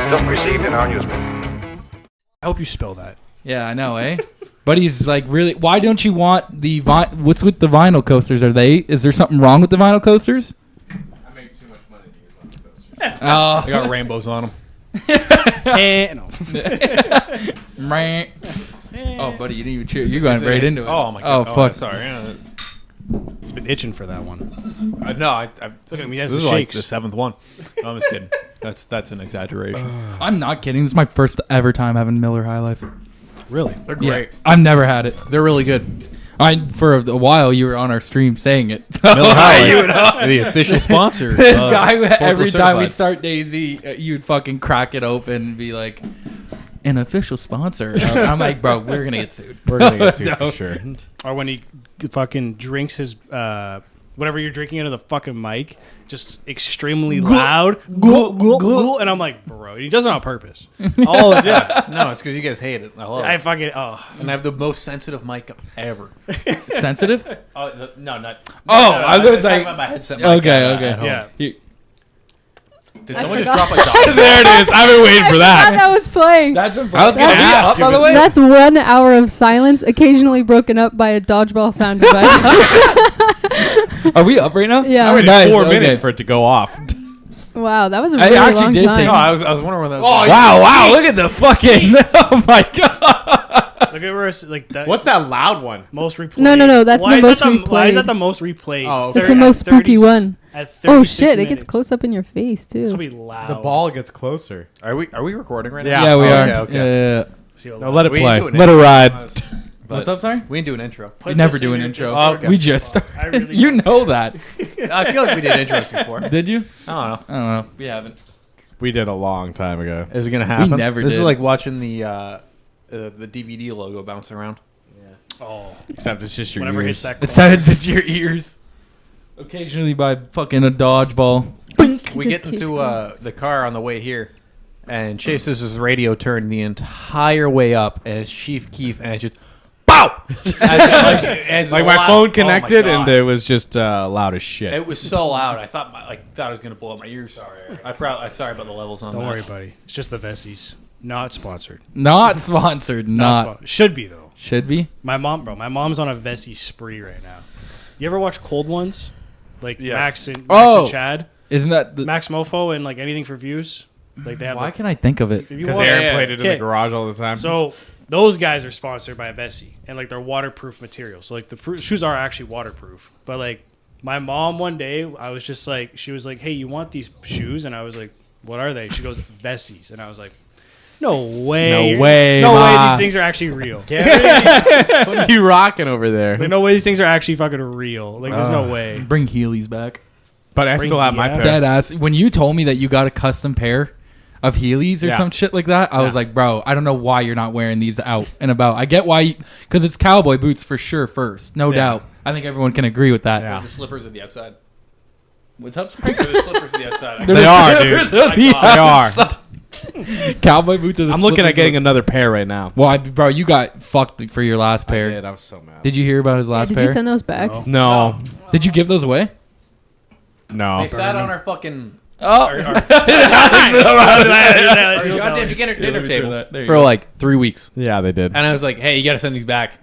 just received in our newspaper. I hope you spell that. Yeah, I know, eh? But he's like, really. Why don't you want the what's with the vinyl coasters? Is there something wrong with the vinyl coasters? I make too much money to use vinyl coasters. Oh, They got rainbows on them. No. Oh, buddy, you didn't even cheer. You're going right into it. Oh my god. Oh, fuck. Sorry. He's been itching for that one. No, I Look at me, he has this the is like shakes. the seventh one. No, I'm just kidding. That's an exaggeration. I'm not kidding. This is my first ever time having Miller High Life. Really? They're great. Yeah, I've never had it. They're really good. For a while, you were on our stream saying it. Miller High Life, the official sponsor. This guy, every forklift time we'd certified. start Daisy, you'd fucking crack it open and be like, an official sponsor. I'm like, bro, we're going to get sued. We're gonna get to it for No. sure. Or when he fucking drinks his whatever you're drinking into the fucking mic, just extremely loud, and I'm like, bro, he does it on purpose. All the time. No, it's because you guys hate it. I love it. I fucking And I have the most sensitive mic ever. Sensitive? Oh, no, not. Oh, no, I was I'm talking like, about my headset mic okay, at okay. home. yeah. Did I someone just forgot. drop a dog? There it is. I've been waiting for I that. thought that was playing. That's I was impressive. gonna Is he ask up, if by the it's- way? That's 1 hour of silence, occasionally broken up by a dodgeball sound device. Are we up right now? Yeah. I waited Nice, 4 okay. minutes for it to go off. Wow, that was a I really actually long did time. take- No, I was wondering when that was. Oh, wow, look at the fucking. Oh, my God. Look at where it's like that. What's that loud one? most replayed? No, that's Why the is most that Why is that replayed. the most replayed? Oh, It's okay. the most spooky one. At Oh 36 shit, it minutes. gets close up in your face This will too. be loud. The ball gets closer. Are we recording right Yeah. now? Yeah, we Oh, are. okay, okay. Yeah. See how No, loud- let it We play. ain't doing Let it ride. What's up, sorry? We didn't do an intro. We Put never this do in an your intro. Discord. Okay. We just I started. really You don't. know that. I feel like we did intros before. Did you? I don't know. I don't know. We haven't. We did a long time ago. Is it gonna happen? never This did. is like watching the DVD logo bounce around. Oh, Except it's just your whenever it ears. hits that. It sounds just your ears. Occasionally by fucking a dodgeball. We Just get keeps into going. the car on the way here, and Chase's his radio turned the entire way up, and it's Chief Keef, and it's just BOW! as Like my loud- phone oh my connected God. and it was just loud as shit. It was so loud. I thought I was gonna blow out my ears. Sorry. I'm sorry about the levels on Don't that. worry, buddy. It's just the Vessies. Not sponsored. Not sponsored. Not. sponsored. Should be though. Should be. My mom's on a Vessi spree right now. You ever watch Cold Ones? Like Yes. Max and Oh. Chad? Isn't that the. Max Mofo and like Anything for Views? Like they have Why can I think of it? if you Because watch- Aaron yeah, played it in okay. the garage all the time. So those guys are sponsored by Vessi and like they're waterproof material. So like the shoes are actually waterproof. But like my mom one day, I was just like, she was like, "Hey, you want these shoes?" And I was like, "What are they?" She goes, "Vessis." And I was like, "No way, No way, no way, Ma. these things are actually real. what are you rocking over there? Like, no way, these things are actually fucking real. Like, there's no way." Bring Heelys back. But I still have my Yeah. pair. Dead ass. When you told me that you got a custom pair of Heelys or Yeah. some shit like that, I was Yeah. like, bro, I don't know why you're not wearing these out and about. I get why, because it's cowboy boots for sure first, no doubt. I think everyone can agree with that. Yeah. The slippers at the outside. What's up? They're the slippers at the outside. They are, dude. They are. Cowboy boots are the I'm looking at slippers getting of- another pair right now. Well, bro, you got fucked for your last pair. I did. I was so mad. Did you hear about his Yeah, last did pair? you send those back? No. No. Did you give those away? No. They sat on our fucking Oh, our goddamn dinner table for like 3 weeks. Yeah, they did. And I was like, hey, you got to send these back.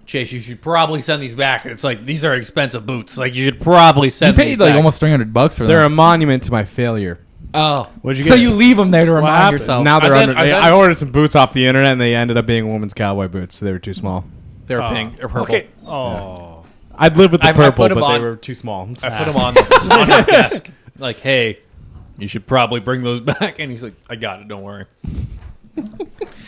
Chase, you should probably send these back. It's like, these are expensive boots. Like, you should probably you send paid these like back. almost $300 for them. They're a monument to my failure. Oh, What'd you so get? you leave them there to remind happened? yourself. Now they're I then- under. I then- I ordered some boots off the internet, and they ended up being women's cowboy boots. So they were too small. They're Oh. pink or purple. Okay. Oh. I'd live with the I purple, put 'em but they on. were too small. I put them on his desk. Like, hey, you should probably bring those back. And he's like, I got it. Don't worry.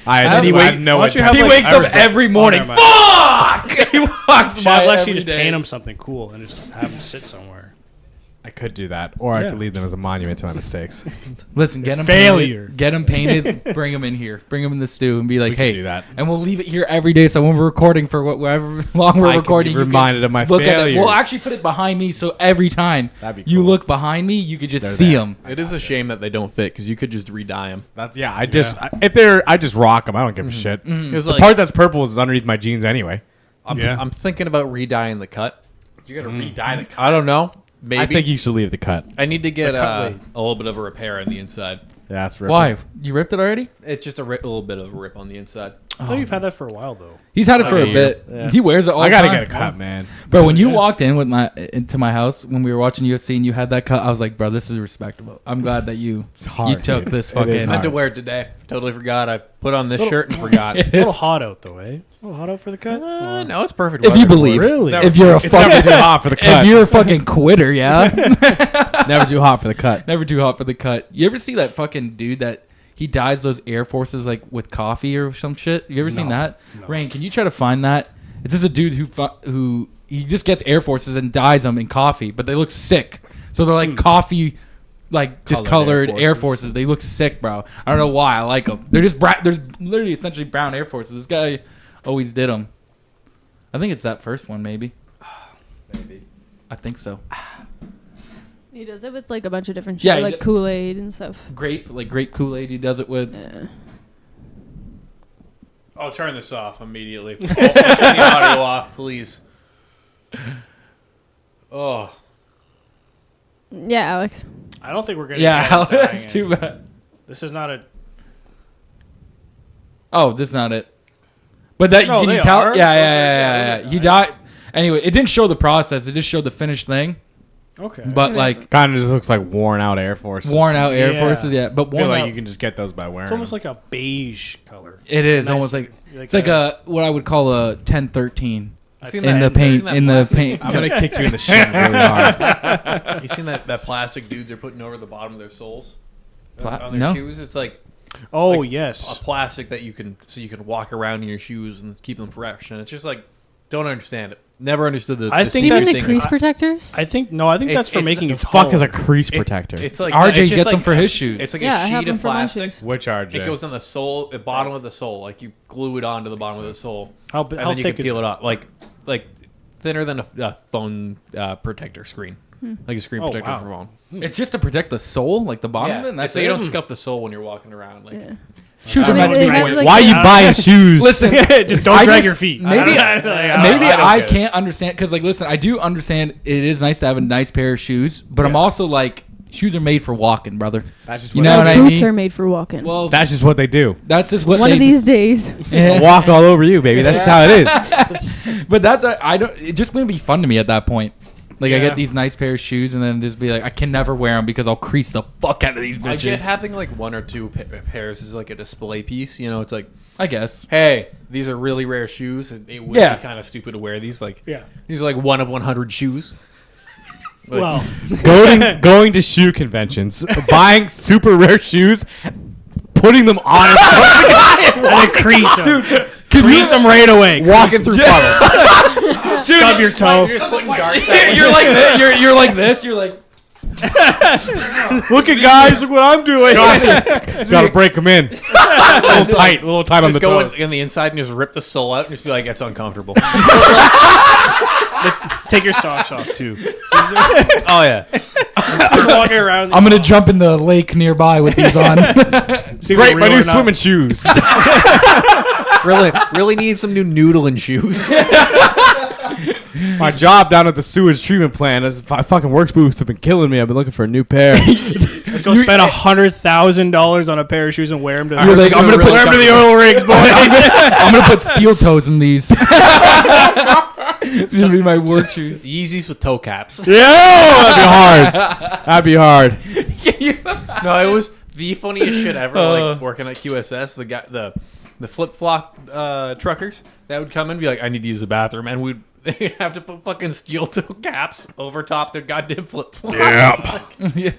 I And he had no why don't you idea. have, He like, wakes I up respect- every morning. never mind. Fuck! He walks Should by have actually every just day. paint them something cool and just have them sit somewhere. I could do that, or I Yeah. could leave them as a monument to my mistakes. Listen, get him Failure. painted. Get him painted. Bring him in here. Bring him in the stew and be like, We could hey, do that. and we'll leave it here every day. So when we're recording for whatever long we're I can be recording, you reminded of my look at it. We'll failures. actually put it behind me, so every time That'd be you cool. look behind me, you could just They're see there. them. It is a shame that they don't fit because you could just re-dye them. That's I just if they're I just rock them. I don't give a shit. It was The like, part that's purple is underneath my jeans anyway. I'm thinking about re-dyeing the cut. You're gonna re-dye the I don't know. Maybe. I think you should leave the cut. I need to get The cut weight. a little bit of a repair on the inside. Yeah, it's ripping. Why? You ripped it already? It's just a little bit of a rip on the inside. I thought you've had that for a while though. He's had it for a yeah. bit. Yeah. He wears it all I the gotta time. get a cut, man. Bro, when you walked in with into my house when we were watching UFC and you had that cut, I was like, bro, this is respectable. I'm glad that you It's hard. you took dude. this It fucking. is I meant to hard. wear it today. Totally forgot. I put on this shirt and forgot. It A little is. hot out though, eh? A little hot out for the cut. No, it's perfect. If you weather for believe, it. Really? if you're a It's never fucking, too hot for the cut. if you're a fucking quitter, yeah, Never too hot for the cut. never too hot for the cut. You ever see that fucking dude that he dyes those Air Forces like with coffee or some shit? You ever seen that? No. Rain, can you try to find that? It's just a dude who he just gets Air Forces and dyes them in coffee, but they look sick. So they're like coffee, like just Colored colored Air Air Forces. They look sick, bro. I don't know why I like them. They're just there's literally essentially brown Air Forces. This guy always did them. I think it's that first one, maybe. Maybe. I think so. He does it with like a bunch of different shit, Yeah, he like d- Kool-Aid and stuff. Grape Kool-Aid. He does it with. Yeah. I'll turn this off immediately. Turn the audio off, please. Oh. Yeah, Alex. I don't think we're gonna. Yeah, get it dying that's too in. bad. This is not a. Oh, this is not it. But that No, can you they tell? are. Yeah. Those are- He died. Anyway, it didn't show the process. It just showed the finished thing. Okay. But Okay. like Kind of just looks like worn out Air Forces. worn out Air Yeah. Forces, yeah. But I feel worn like out. you can just get those by wearing. It's almost them. like a beige color. It is Nice- almost like it's like a what I would call a 1013 Seen in that- the seen paint that in the plastic- paint. I'm gonna kick you in the shin really hard. You seen that plastic dudes are putting over the bottom of their soles on their no. shoes? It's like Oh like yes. a plastic that you can walk around in your shoes and keep them fresh. And it's just like don't understand it. Never understood the. I the think Even that's- the crease protectors. I think no. I think that's for It's- making the it Fuck is a taller. crease protector. It's like RJ it's just gets like, them for his shoes. It's like Yeah, I a have sheet them of for my plastic. shoes. Which RJ? It goes on the sole, the bottom of the sole. Like you glue it onto the bottom of the sole, How and how then you thick can is peel it? it off. Like thinner than a phone protector screen, like a screen Oh, protector wow. for phone. It's just to protect the sole, like the bottom of it. And that's so you it. don't scuff the sole when you're walking around. Like Yeah. Shoes I are mean, meant to they be have, worn. like, Why are you buying shoes? Listen, Just don't I drag just- your feet. Maybe, I don't maybe get I it. can't understand because, like, listen, I do understand it is nice to have a nice pair of shoes, but I'm Yeah. also like, shoes are made for walking, brother. That's just You what know they what Our I do. boots mean? are made for walking. Well, That's just what they do. that's just what One they of these days. Yeah. Walk all over you, baby. That's just how it is. But that's I don't. It's just gonna be fun to me at that point. Like I Yeah. get these nice pair of shoes and then just be like, I can never wear them because I'll crease the fuck out of these I get bitches. having like one or two pairs is like a display piece. You know, it's like, I guess. hey, these are really rare shoes. And it would Yeah. be kind of stupid to wear these. Like, Yeah. these are like 1 of 100 shoes. Like, Well, Going to shoe conventions, buying super rare shoes, putting them on, and then crease them. Dude, Crease them right away. walking through puddles. Stub your toe. You're just putting darts out. you're like this. You're like this. You're like. look at guys, look what I'm doing. Got to break them in. a little tight on the Just go toes. in the inside and just rip the sole out and just be like, it's uncomfortable. Take your socks off too. Oh, yeah. You're walking around. I'm gonna jump in the lake nearby with these on. See Great, what my real new or not. swimming shoes. Really need some new noodling shoes. My job down at the sewage treatment plant is fucking work boots have been killing me. I've been looking for a new pair. Let's go spend $100,000 on a pair of shoes and wear them to. You're like, I'm gonna put wear them to the oil rigs, boys. I'm gonna put steel toes in these. These will be my work shoes. Yeezys with toe caps. Yeah, that'd be hard. That'd be hard. No, it was the funniest shit ever. Like working at QSS, the flip flop truckers that would come in and be like, "I need to use the bathroom," and they'd have to put fucking steel toe caps over top their goddamn flip flops. Yeah.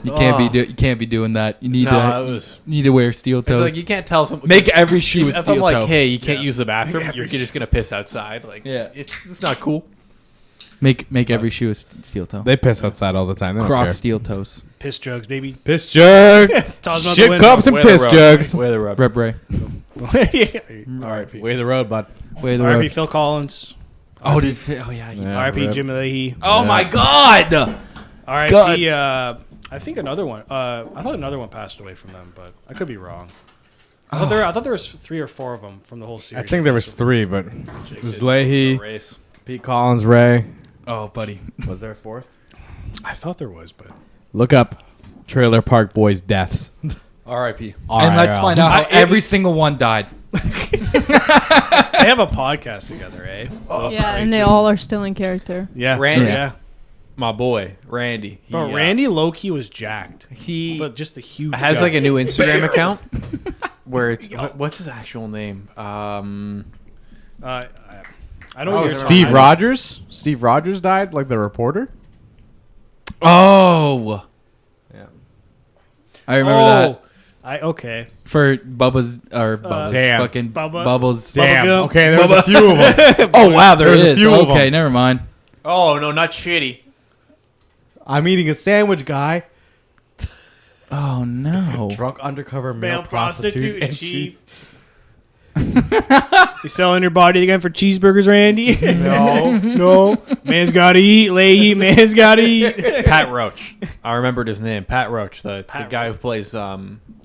You can't be doing that. You need No, it to was. need to wear steel It's toes. like you can't tell someone. Make every shoe a If I'm steel like, toe. hey, you can't use the bathroom. You're just gonna piss outside. Like, Yeah. it's not cool. Make every shoe a steel toe. They piss outside all the time. They don't Croc care. steel toes. Piss jugs, baby. Piss jug, Toss them out the shit window. cups and Wear the piss rub. jugs. Wear the rub. Rep Ray. R.I.P. Way the road, bud. Way the R.I.P. road. Phil Collins. Oh, yeah. Yeah, R.I.P. rip. Jim Leahy. Oh Yeah. my God. R.I.P. I think another one. I thought another one passed away from them, but I could be wrong. I thought there was 3 or 4 of them from the whole I series. think there was 3, but it was It's a Leahy, race. Pete Collins, Ray. Oh, buddy. Was there a fourth? I thought there was, but Look up. Trailer Park Boys deaths. R.I.P. And let's find out how every single one died. They have a podcast together, eh? Yeah, and they all are still in character. Yeah, Randy. Yeah. My boy, Randy. Bro, Randy low-key was jacked. He But just the huge has gut. like a new Instagram account where it's what's his actual name? I don't Oh, know. Steve Rogers. Steve Rogers died, like the reporter. Oh. Yeah. I remember that. Okay. For Bubba's Damn. fucking Bubba. Bubbles. Damn. Damn. Okay, there's a few of them. Oh wow, there There's a is. few of Okay, them. never mind. Oh no, not shitty. I'm eating a sandwich, guy. Oh no. Drunk undercover male, Male prostitute and chief. You selling your body again for cheeseburgers, Randy? No. No. Man's gotta eat, lady. Man's gotta eat. Pat Roach. I remembered his name. Pat Roach, the guy who plays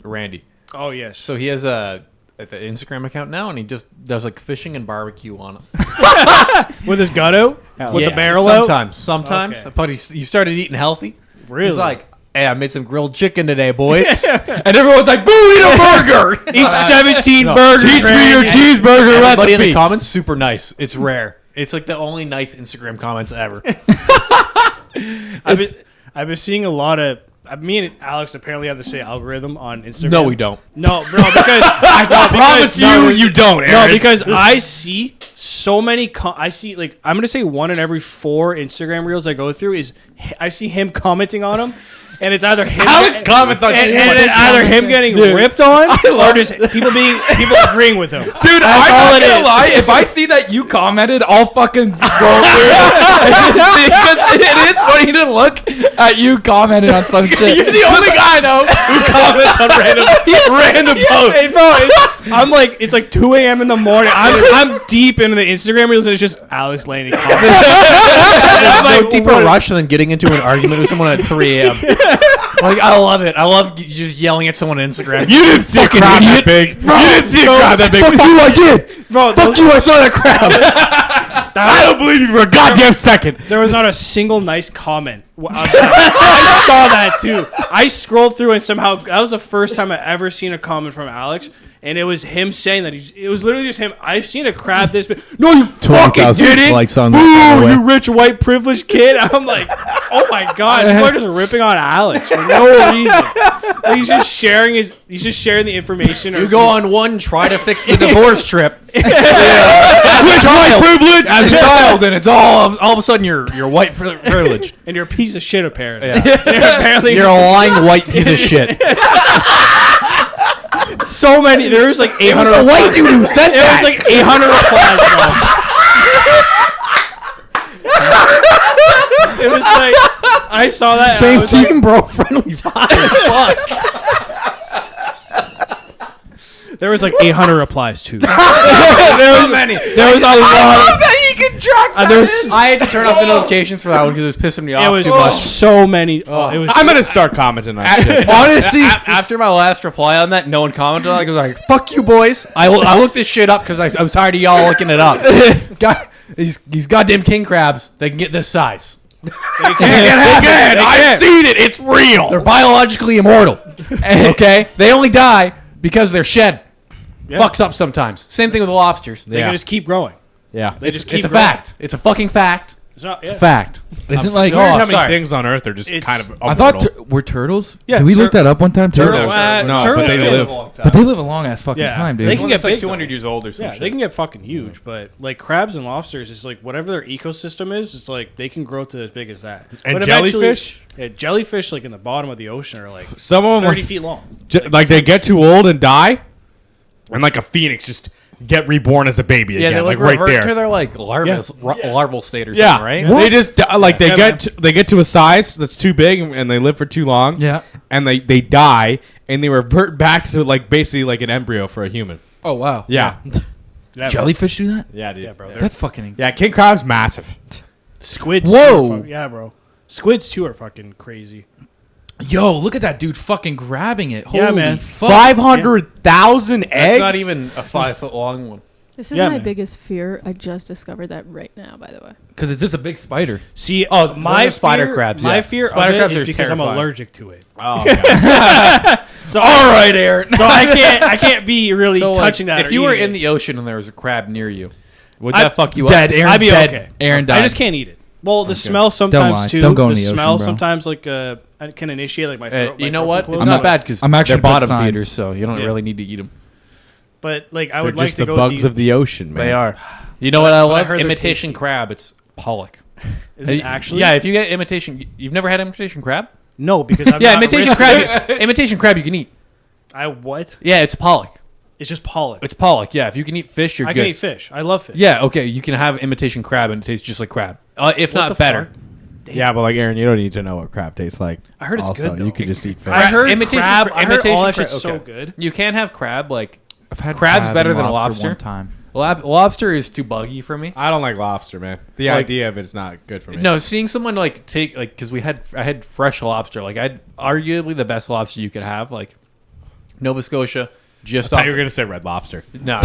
Randy. Oh yes. So he has the Instagram account now, and he just does like fishing and barbecue on it. With his gut out? With the barrel out? Sometimes. Okay. But he started eating healthy. Really? He's like, hey, I made some grilled chicken today, boys. And everyone's like, "Boo, eat a burger!" eat 17 burgers. Teach me your Randy. cheeseburger Everybody in the recipe. comments, super nice. It's rare. It's like the only nice Instagram comments ever. I've been seeing a lot of. Me and Alex apparently have the same algorithm on Instagram. No, we don't. No, bro, because I promise you don't, No, Aaron. because I see so many. I see like I'm gonna say 1 in every 4 Instagram reels I go through is I see him commenting on them, and it's either him. Alex comments on and shit. it's either him getting ripped on or just people agreeing with him. Dude, That's I'm all not it gonna is. lie. If I see that you commented, I'll fucking scroll through because it is funny to look at you commenting on some shit. You're the only guy I know who comments on random posts. Hey, bro, I'm like, it's like 2 a.m. in the morning. I'm deep into the Instagram reels, and it's just Alex Laney commenting. There's like, no deeper what- rush than getting into an argument with someone at 3 a.m. Like, I love it. I love just yelling at someone on Instagram. You didn't see a crowd that big. You didn't see a crowd that big. Fuck you, I did. Bro, Fuck you, I saw that crowd. I don't believe you for a goddamn second. there was not a single nice comment. I saw that too. I scrolled through and somehow that was the first time I ever seen a comment from Alex, and it was him saying that it was literally just him. I've seen a crab this big. No, you fucking 20,000 didn't. likes on that, by the Boo, way. you rich white privileged kid. I'm like, oh my god, people are just ripping on Alex for no reason. Like, he's just sharing the information. You go on one, try to fix the divorce trip. Rich white privilege. As a child, and it's all of a sudden you're white privileged. and you're a piece of shit apparently. Yeah. Apparently, You're a lying white piece of shit. so many. There was like 800. a white dude who said It was like 800 replies, bro. It was like I saw that. and I Same was like, team, bro. Friendly fire. Fuck. there was like 800 replies too. There was many. There was a lot. that you can track that. There was, I had to turn off the notifications for that one because it was pissing me off it was too much. so many. Oh, it was. I'm gonna start commenting on shit. Honestly, after my last reply on that, no one commented on it. I was like, "Fuck you, boys." I looked this shit up because I was tired of y'all looking it up. These goddamn king crabs, they can get this size. They can. I've seen it. It's real. They're biologically immortal. Okay, they only die because their shed fucks up sometimes. Same thing with the lobsters. They can just keep growing. Yeah. They just keep It's a growing. fact. It's a fucking fact. It's not. It's Yeah. a fact. Isn't like Weird how many sorry. things on Earth are just It's- kind of. I thought immortal. were turtles? Yeah, Did we look that up one time? Turtle- No, but turtles they can live. But they live a long ass fucking Yeah. time, dude. They can get It's like big, 200 years old or Yeah, something. they can get fucking huge, but like crabs and lobsters, it's like whatever their ecosystem is, it's like they can grow to as big as that. And But eventually- jellyfish? Yeah, jellyfish, like in the bottom of the ocean, are like Some of them 30 feet long. like they get too old and die, and like a phoenix just get reborn as a baby Yeah, again, they like like right there. to their like larval state or something, Yeah, right? They just like they Yeah, get to a size that's too big and they live for too long. Yeah. and they die and they revert back to like basically like an embryo for a human. Oh wow. Yeah, Yeah, Jellyfish do that? yeah, dude. Yeah, bro. That's fucking. Yeah, king crab's massive. Squids. Whoa. Too are yeah, bro. Squids too are fucking crazy. Yo, look at that dude fucking grabbing it. Yeah, Holy man. fuck. 500,000 eggs. It's not even a 5 foot long one. This is Yeah, my man. biggest fear. I just discovered that right now, by the way. Because it's just a big spider. See, Oh, my those are spider fear- crabs, My yeah. fear Spider of crabs it is are because I'm terrifying. allergic to it. Oh, So All right, Aaron. So I can't be really So, like, touching that. if or you were eating in it. the ocean and there was a crab near you, would I- that fuck you Dead. up? Aaron's I'd be dead. okay. Aaron died. I just can't eat it. Well, the smell lie. sometimes too. Don't go in the the ocean, smell bro. sometimes I can initiate like my throat. You my know throat what? can It's close. not not- bad because I'm actually they're bottom put signs. feeders, so you don't Yeah. really need to eat them. But like I they're would like just to the go bugs deep. of the ocean, man. They are. You know what I I love? heard they're Imitation tasty. crab. It's pollock. Is it actually? Yeah, if you get imitation, you've never had imitation crab? No, because I'm Yeah, not imitation risking crab. it. Imitation crab you can eat. I what? Yeah, it's pollock. It's just pollock. It's pollock. Yeah, if you can eat fish, you're I good. can eat fish. I love fish. Yeah, okay. You can have imitation crab and it tastes just like crab. If What not the better. fuck? Yeah, but like Aaron, you don't need to know what crab tastes like. I heard it's Also, good, though. you could just eat fish. I heard Imitation crab. cra- I heard imitation all that cra- shit's so okay. good. You can have crab like I've had crab's crab better and than a lobster lobster. one time. Lobster is too buggy for me. I don't like lobster, man. The Like- idea of it's not good for me. No, seeing someone like take like because I had fresh lobster. Like I'd arguably the best lobster you could have. Like Nova Scotia, just I off. thought you were gonna say red lobster. No,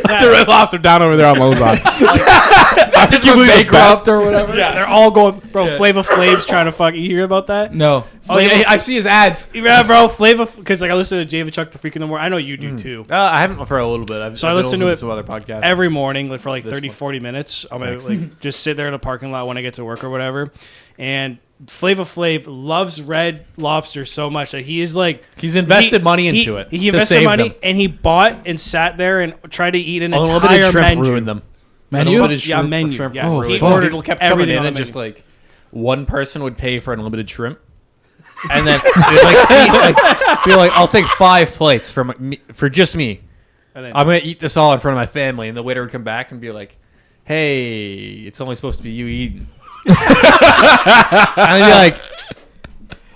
The red lobster down over there on Lozon. I Just you went believe the bankrupt or whatever. Yeah, they're all going, bro. Flava Flav's trying to fuck. You hear about that? No. oh yeah, I see his ads. Yeah, bro. Flava, because like I listen to Java Chuck the Freak in the morning. I know you do too. I haven't for a little bit. I've So I been listen to listening it some other podcasts. Every morning, like for like This 30, one. 40 minutes. I'm gonna like just sit there in a parking lot when I get to work or whatever. And Flava Flav loves Red Lobster so much that he is like He's invested money into it He to invested save money them. and he bought and sat there and tried to eat an Unlimited entire shrimp menu. ruined them. Menu? Unlimited Yeah, shrimp, menu. shrimp Yeah. Oh, ruined fuck. them. People kept coming Everything in on and the just menu. like one person would pay for an unlimited shrimp, and then they'd, like, be like, "I'll take 5 plates for just me. And then, I'm gonna eat this all in front of my family." And the waiter would come back and be like, "Hey, it's only supposed to be you eating." And I'd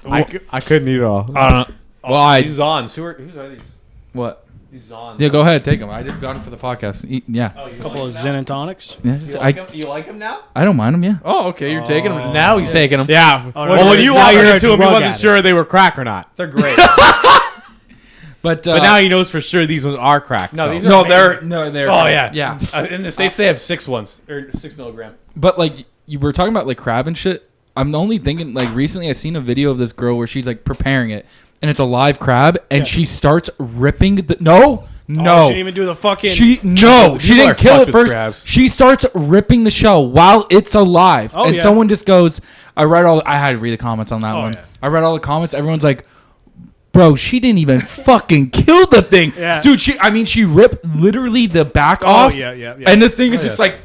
be like, I couldn't eat it all. "I don't know." Well, I. These Zons. Whose are these? What? These Zons. Yeah, go ahead. Take them. I just got them for the podcast. Yeah. Oh, you a couple like of them Zen now? and tonics. Yeah, just- You like them now? I don't mind them, yeah. Oh, okay. You're taking Oh. them. Now he's taking them. Yeah. Oh, well, no, when you now walked you're a into him, he drug wasn't addict. sure they were crack or not. They're great. But But now he knows for sure these ones are crack. No, so. these are no, amazing. they're Oh yeah, yeah. In the States, they have 6 ones or 6 milligram. But like you were talking about like crab and shit. I'm only thinking like recently I seen a video of this girl where she's like preparing it and it's a live crab and she starts ripping the Oh, no she didn't even do the fucking. she People are didn't kill fucked it with first. crabs. She starts ripping the shell while it's alive Oh, and yeah. someone just goes. I had to read the comments on that Oh, one. yeah. I read all the comments. Everyone's like, bro, she didn't even fucking kill the thing. Yeah. Dude, she ripped literally the back off. yeah, yeah. And the thing is just like,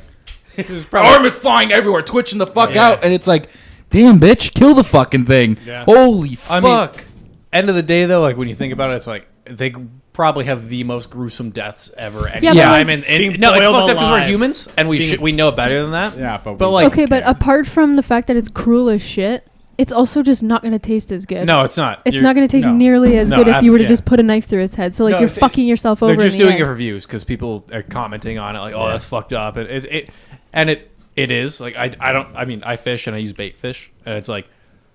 arm is flying everywhere, twitching the fuck Yeah. out. And it's like, damn, bitch, kill the fucking thing. Yeah. Holy I mean, fuck. End of the day, though, like when you think about it, it's like they probably have the most gruesome deaths ever. Yeah, but, Anytime. like, and no, it's boiled fucked up because we're alive. humans and we know better than that. Yeah, But we- like, Okay, but apart from the fact that it's cruel as shit, it's also just not going to taste as good. no, it's not. It's You're- not going to taste no. nearly as No, good if you were to yeah. just put a knife through its head. So like No, you're it's- fucking yourself over. They're just in the doing end. it for views because people are commenting on it, like, "Oh, that's fucked up." It is like I fish and I use bait fish, and it's like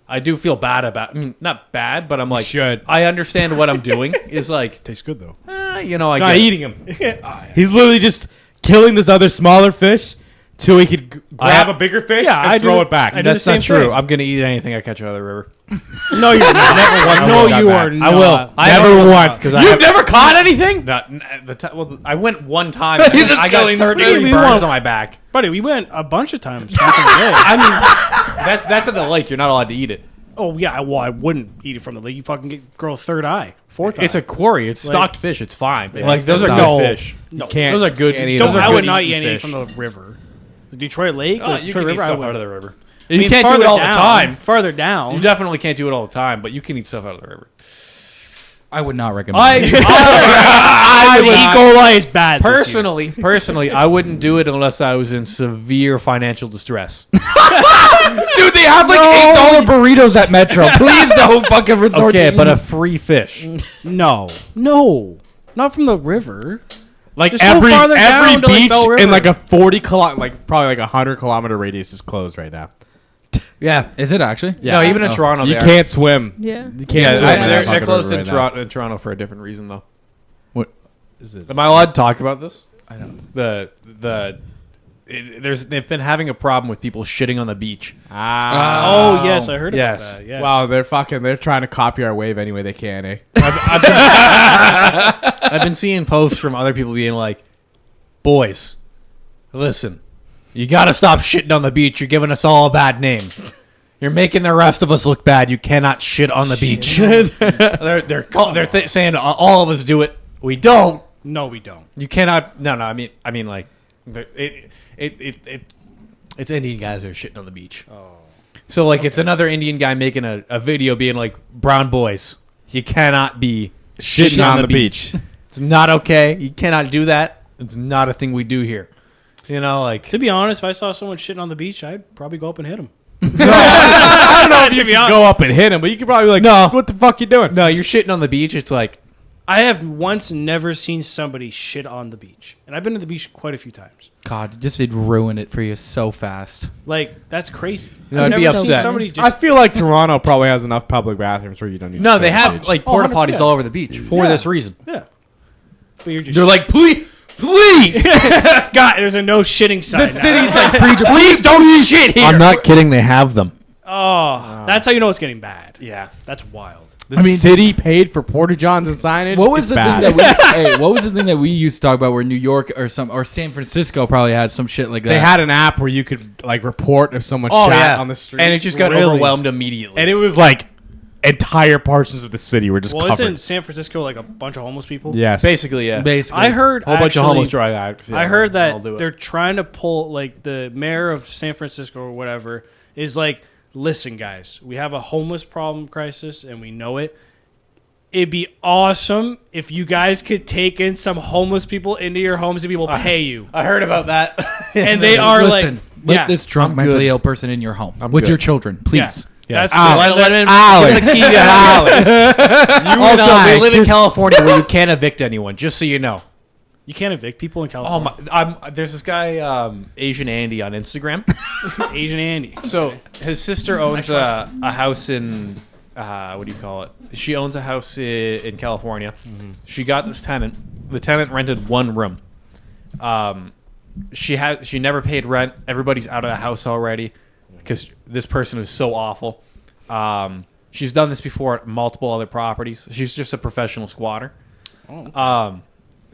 I do feel bad about. I mean, not bad, but I'm like, should. I understand what I'm doing is like, Tastes good though. I not get it. eating them. He's literally just killing this other smaller fish till he could grab have- a bigger fish Yeah, and I throw do- it back. I do the That's not same true. thing. I'm gonna eat anything I catch out of the river. No, you're not. Never once. No, got you back. are I not. will. Never once. because You've never caught anything? I went one time. And He's just I got killing the 30 fish. We burns won't- on my back. Buddy, we went a bunch of times back in the day. I mean, that's at the lake. You're not allowed to eat it. Oh yeah, well I wouldn't eat it from the lake. You fucking grow a third eye, fourth eye. It's a quarry. It's Like- stocked fish. It's fine. Yeah, like it's those are no. good fish. no. Can't. Those are good. can't eat Those them. are I good would not eat eating any fish. from the river. The Detroit Lake, Oh, the you Detroit can eat River. I stuff would. out of the river. I mean, You can't do farther it all down, the time. Farther down. You definitely can't do it all the time, but you can eat stuff out of the river. I would not recommend it. I would. E. coli is bad. Personally, I wouldn't do it unless I was in severe financial distress. Dude, they have like $8 burritos at Metro. Please don't fucking resort Okay, to but a eating. free fish. No, not from the river. Like Just go every farther down every to, like, beach Bell River. in like a 40 like probably like 100-kilometer radius is closed right now. Yeah. Is it actually? No, even in Oh. Toronto, You they can't swim. Yeah. You can't Yeah, swim. in that they're fucking closed river in right now. Toronto for a different reason, though. Is it? Am I allowed to talk about this? I don't. They've been having a problem with people shitting on the beach. Oh, yes, I heard Yes. about that. Yes. Wow, they're trying to copy our wave any way they can, eh? I've been seeing posts from other people being like, "Boys, listen, you gotta stop shitting on the beach. You're giving us all a bad name. You're making the rest of us look bad. You cannot shit on the beach." They're saying all of us do it. We don't. No, we don't. You cannot. No. I mean, like, it's Indian guys that are shitting on the beach. Oh. So like, it's another Indian guy making a video being like, "Brown boys, you cannot be Shitting on the beach. It's not okay. You cannot do that. It's not a thing we do here." You know, like, To be honest, if I saw someone shitting on the beach, I'd probably go up and hit him. I don't know if you can go up and hit him, but you could probably be like, No. what the fuck you doing? no, you're shitting on the beach. It's like, I have once never seen somebody shit on the beach. And I've been to the beach quite a few times. God, just they'd ruin it for you so fast. Like, that's crazy. No, I'd I've be never seen upset. somebody I just... fhave like Toronto probably has enough public bathrooms where you don't need no, to they go to the have beach. like porta 100%. potties all over the beach for this reason. Yeah. But you're just... They're like, please. God, there's a no shitting sign. City's like, Please don't shit here. I'm not kidding. They have them. Oh, that's how you know it's getting bad. Yeah. That's wild. The city paid for porta johns and signage. what was It's the bad. thing that we? What was the thing that we used to talk about? Where New York or San Francisco probably had some shit like that. They had an app where you could like report if someone Oh, shot yeah. on the street, And it just got Really? overwhelmed immediately. and it was like entire portions of the city were just Well, covered. isn't San Francisco like a bunch of homeless people? Yes, Basically, yeah. basically. I heard A whole bunch of actually- homeless drug addicts. Yeah, I heard I'll that do it. they're trying to pull, like, the mayor of San Francisco or whatever is like, listen, guys, we have a homeless problem crisis and we know it. It'd be awesome if you guys could take in some homeless people into your homes and people pay you. I heard about that. And they are Listen, like, let yeah, this drunk, I'm mentally good. ill person in your home I'm with good. your children, please. yeah. That's Alex. let him, Alex. The key to Alex. You Also, and I, we live in California where you can't evict anyone, just so you know. you can't evict people in Oh California. my! There's this guy, Asian Andy, on Instagram. Asian Andy. So his sister owns a house in what do you call it? She owns a house in California. She got this tenant. The tenant rented one room. She never paid rent. Everybody's out of the house already because this person is so awful. She's done this before at multiple other properties. She's just a professional squatter.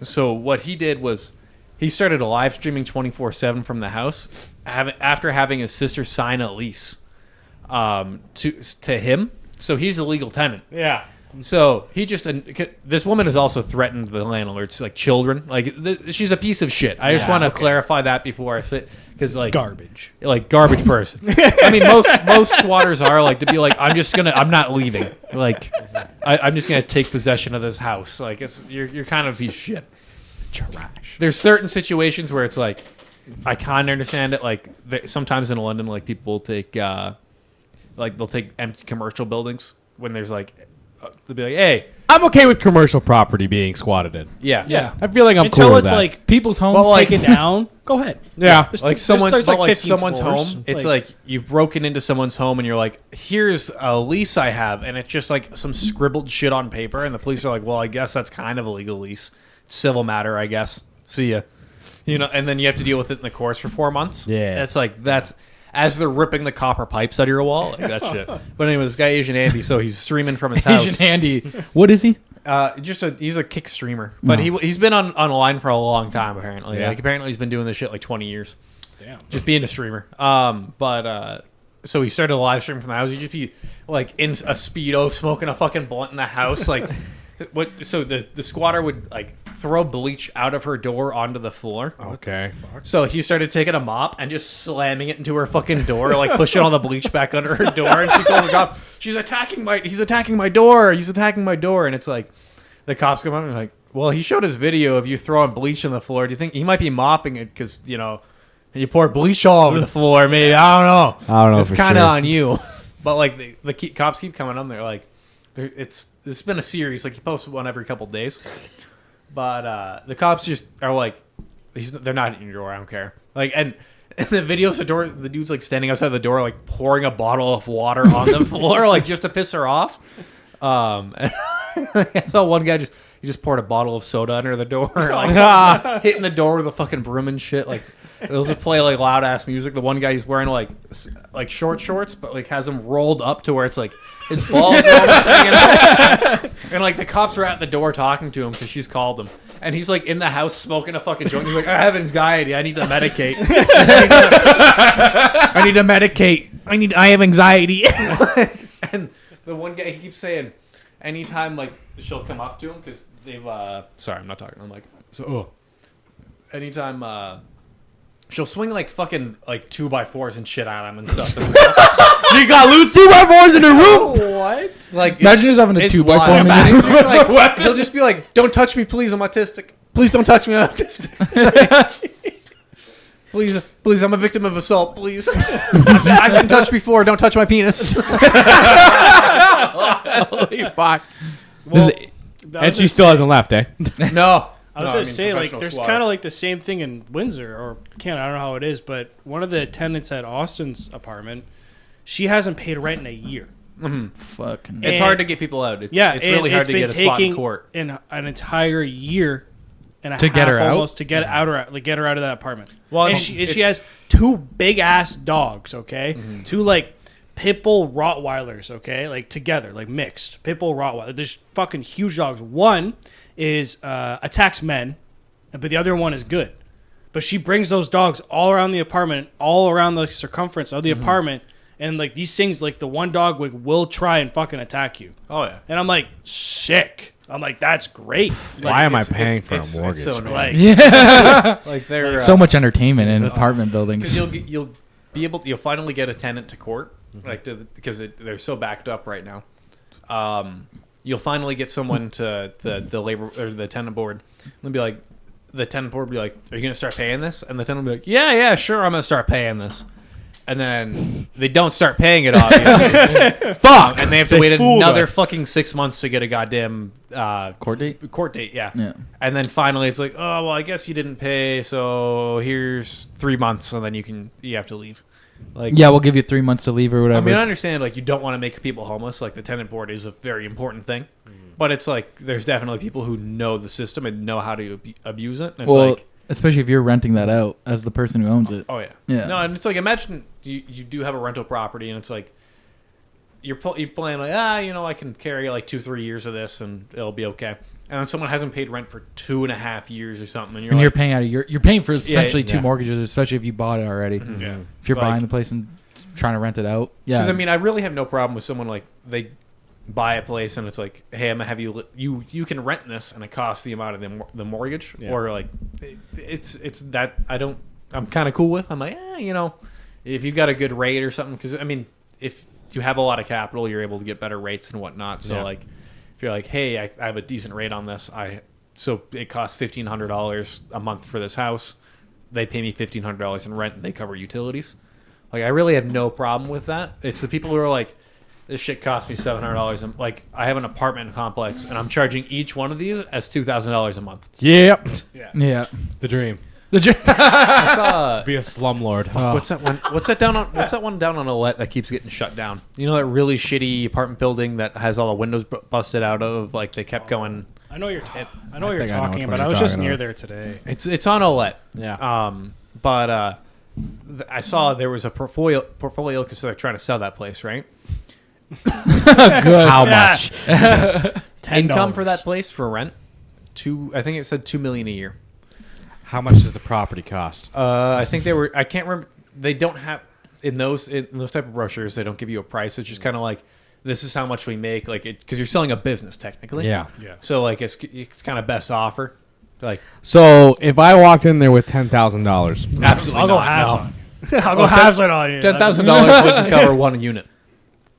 So what he did was he started a live streaming 24/7 from the house after having his sister sign a lease to him. So he's a legal tenant. Yeah. So he just this woman has also threatened the landlords, like children. Like she's a piece of shit. I just want to clarify that before I say, because like Garbage. like garbage person. I mean, most squatters are like to be like, I'm not leaving. Like I'm just gonna take possession of this house. Like you're kind of a piece of shit. Trash. There's certain situations where it's like I kind of understand it. Like sometimes in London, like people will take they'll take empty commercial buildings when there's like they'll be like, hey, I'm okay with commercial property being squatted in. yeah. I feel like I'm Until cool it's with that. like People's homes. well, taken down. Go ahead. Yeah. Just- Like just someone, starts, but like 15 someone's floors. home. It's like you've broken into someone's home and you're like, here's a lease I have, and it's just like some scribbled shit on paper, and the police are like, well, I guess that's kind of a legal lease, civil matter, I guess. See ya. You know, and then you have to deal with it in the courts for 4 months. Yeah. That's like as they're ripping the copper pipes out of your wall, like that shit. But anyway, this guy Asian Andy, so he's streaming from his house. Asian Andy. What is he? He's a kick streamer, but he's been online for a long time apparently. Yeah. Like apparently he's been doing this shit like 20 years. Damn. Just being a streamer. So he started a live stream from the house. He'd just be like in a Speedo smoking a fucking blunt in the house. Like what? So the squatter would like throw bleach out of her door onto the floor. okay. So he started taking a mop and just slamming it into her fucking door, like pushing all the bleach back under her door. And she calls the cops. He's attacking my door. He's attacking my door. And it's like the cops come up and are like, well, he showed his video of you throwing bleach on the floor. Do you think he might be mopping it because you pour bleach all over the floor? Maybe I don't know. It's for kind of sure. on you. But like the cops keep coming on. They're like, it's been a series. Like he posted one every couple days. But the cops just are like, they're not in your door. I don't care. Like, and the videos, the dude's like standing outside the door, like pouring a bottle of water on the floor, like just to piss her off. I saw one guy he just poured a bottle of soda under the door, like hitting the door with a fucking broom and shit. Like they'll just play like loud ass music. The one guy, he's wearing like short shorts, but like has them rolled up to where it's like his balls are almost hanging out. And like the cops are at the door talking to him because she's called him. And he's like in the house smoking a fucking joint. He's like, I have anxiety. I need to medicate. I need to medicate. I have anxiety. And the one guy, he keeps saying, anytime like she'll come up to him because they've. Sorry, I'm not talking. I'm like, anytime she'll swing like fucking like 2x4s and shit at him and stuff. You got loose 2x4s in the room. What? Like, Imagine just having a 2x4 in wild. the room. Like, he'll just be like, "Don't touch me, please. I'm autistic. Please don't touch me. I'm autistic. please, I'm a victim of assault. Please, I've been touched before. Don't touch my penis." Holy fuck! Well, And she still hasn't left, eh? No, I was gonna say, like, there's kind of like the same thing in Windsor or Canada. I don't know how it is, but one of the tenants at Austin's apartment, she hasn't paid rent in a year. Fucking. It's hard to get people out. It's really hard to get a spot in court. An entire year and a To half get her out? almost to get out her, like get her out of that apartment. Well, and she has 2 big ass dogs. Okay, 2 like pit bull Rottweilers. Okay, like together, like mixed pit bull Rottweiler. There's fucking huge dogs. One is attacks men, but the other one is good. But she brings those dogs all around the apartment, all around the circumference of the apartment. And like these things, like the one dog will try and fucking attack you. Oh yeah. And I'm like, sick. I'm like, that's great. Like, Why am I paying for a mortgage? It's so annoying. like, Yeah. Like they're So much entertainment in apartment buildings. You'll you'll finally get a tenant to court, like because they're so backed up right now. You'll finally get someone to the labor or the tenant board. They'll be like, the tenant board will be like, "Are you gonna start paying this?" And the tenant will be like, "Yeah, sure, I'm gonna start paying this." And then they don't start paying it, obviously. Fuck! And they have to wait another fucking 6 months to get a goddamn Court date? Court date, yeah. Yeah. And then finally, it's like, oh well, I guess you didn't pay, so here's 3 months, and then you have to leave. Like, Yeah, we'll give you 3 months to leave or whatever. I mean, I understand like you don't want to make people homeless. Like the tenant board is a very important thing, but it's like there's definitely people who know the system and know how to abuse it. And it's well, like, especially if you're renting that out as the person who owns it. oh yeah, Yeah. No, and it's like imagine you do have a rental property, and it's like you're playing like I can carry like 2-3 years of this and it'll be okay. And then someone hasn't paid rent for 2.5 years or something, and You're paying out of you're paying for essentially yeah. 2 mortgages, especially if you bought it already. yeah. If you're Like- buying the place and trying to rent it out, yeah. Because I mean, I really have no problem with someone like they buy a place and it's like, hey, I'm gonna have you can rent this and it costs the amount of the mortgage, or like it's that I'm kind of cool with. I'm like, if you got a good rate or something, because I mean, if you have a lot of capital, you're able to get better rates and whatnot. So like, if you're like, hey, I have a decent rate on this, so it costs $1,500 a month for this house. They pay me $1,500 in rent and they cover utilities. Like, I really have no problem with that. It's the people who are like, this shit cost me $700. And like, I have an apartment complex and I'm charging each one of these as $2,000 a month. Yep. yeah. The dream. I saw Be a slumlord. what's that one? What's that one down on Olette that keeps getting shut down? You know that really shitty apartment building that has all the windows busted out of? Like they kept going. I know what you're think I talking know about. which I one was you're just talking near about. there today. It's on Olette. Yeah. But I saw there was a portfolio because they're trying to sell that place, right? Good. How much? Income for that place for rent, I think it said $2 million a year. How much does the property cost? I think they were. I can't remember. They don't have in those type of brochures. They don't give you a price. It's just kind of like, this is how much we make. Like it, because you're selling a business technically. Yeah. Yeah. So like it's kind of best offer. Like So if I walked in there with $10,000, absolutely, I'll go not, halves no. on you. I'll go halves on you. $10,000 wouldn't cover one unit.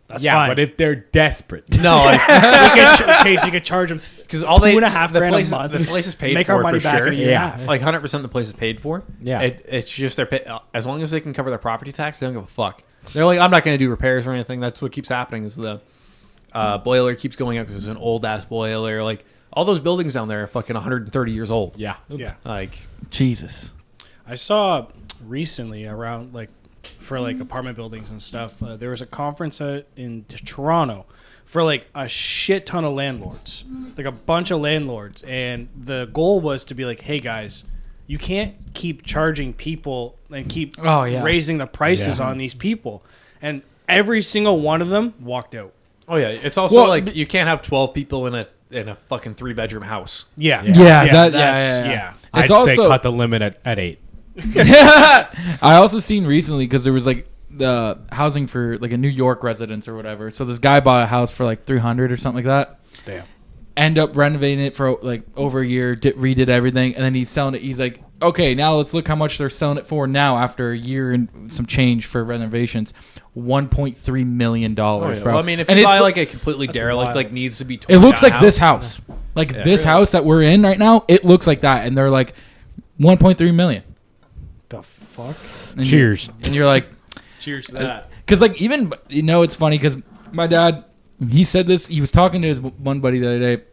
That's yeah, fine. but if they're desperate, No, like, we could charge them because all they $2.5 the grand place, a month. The place is paid Make for our money for back sure. in a year and a half. Like 100% of the place is paid for. Yeah. It's just as long as they can cover their property tax, they don't give a fuck. They're like, I'm not going to do repairs or anything. That's what keeps happening is the boiler keeps going out because it's an old ass boiler. Like all those buildings down there are fucking 130 years old. yeah. Yeah. Like Jesus. I saw recently around like for like apartment buildings and stuff. There was a conference in Toronto for like a shit ton of landlords, like a bunch of landlords, and the goal was to be like, hey guys, you can't keep charging people and keep raising the prices on these people. And every single one of them walked out. Oh yeah, it's also like you can't have 12 people in a fucking 3-bedroom house. Yeah. Yeah. I'd It's say cut the limit at 8. I also seen recently because there was like the housing for like a New York residence or whatever. So this guy bought a house for like 300 or something like that. Damn. End up renovating it for like over a year, redid everything, and then he's selling it. He's like, okay, now let's look how much they're selling it for now after a year and some change for renovations. $1.3 million, bro. Well, I mean, if and you buy like a completely derelict, like needs to be torn it looks down like this house. Like this house that we're in right now, it looks like that. And they're like $1.3 million. The fuck? And Cheers. And you're like, Cheers to that. because like even, it's funny because my dad, he said this, he was talking to his one buddy the other day,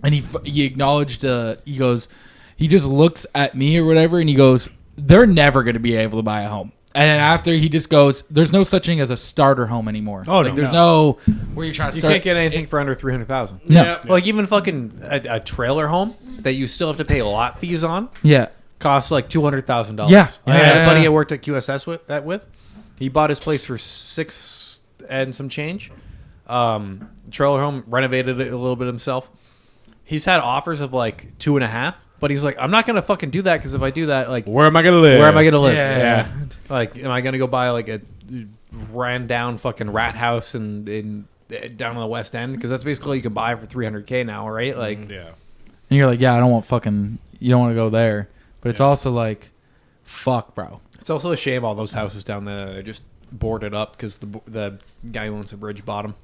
and he acknowledged, he goes, he just looks at me or whatever, and he goes, they're never going to be able to buy a home. And after he just goes, there's no such thing as a starter home anymore. Oh, like, there's no where you're trying to You start. can't get anything for under 300,000. No. Yeah. Like even fucking a trailer home that you still have to pay lot fees on Yeah. costs like $200,000. Yeah. I had Yeah. a buddy I worked at QSS with. He bought his place for $6 and some change. Trailer home, renovated it a little bit himself. He's had offers of like 2.5, but he's like, I'm not gonna fucking do that because if I do that, like, Where am I gonna live? where am I gonna live? Yeah. Like, am I gonna go buy like a ran down fucking rat house in down on the West End? Because that's basically all you can buy for $300K now, right? Like, Yeah. And you're like, yeah, I don't want you don't want to go there. But it's also like, fuck, bro. it's also a shame all those houses down there are just boarded up because the guy who owns the bridge bought them.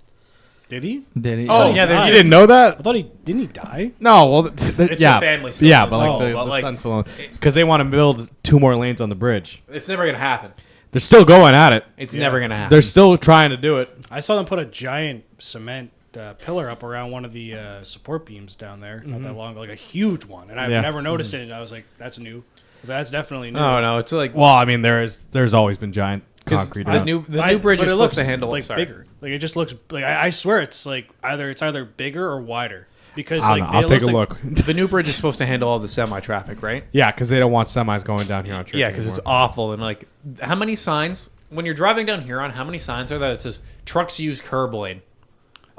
Did he? Did he? Oh, yeah, you didn't know that? I thought didn't he die? No, well, It's yeah, a family. yeah, but like Oh, the but like, son's alone because they want to build 2 more lanes on the bridge. it's never gonna happen. They're still going at it. It's never gonna happen. They're still trying to do it. I saw them put a giant cement pillar up around one of the support beams down there not that long ago, like a huge one, and I've never noticed it. And I was like, that's new. 'Cause that's definitely new. no, it's like Well, I mean, there's always been giant concrete. the new bridge but is it looks supposed to handle like bigger. Like it just looks like I swear it's like either bigger or wider because I don't like know. I'll it take a looks look. The new bridge is supposed to handle all the semi traffic, right? Yeah, because they don't want semis going down here on Church. Yeah, because it's awful. And like, how many signs when you're driving down Huron? How many signs are that it says trucks use curb lane?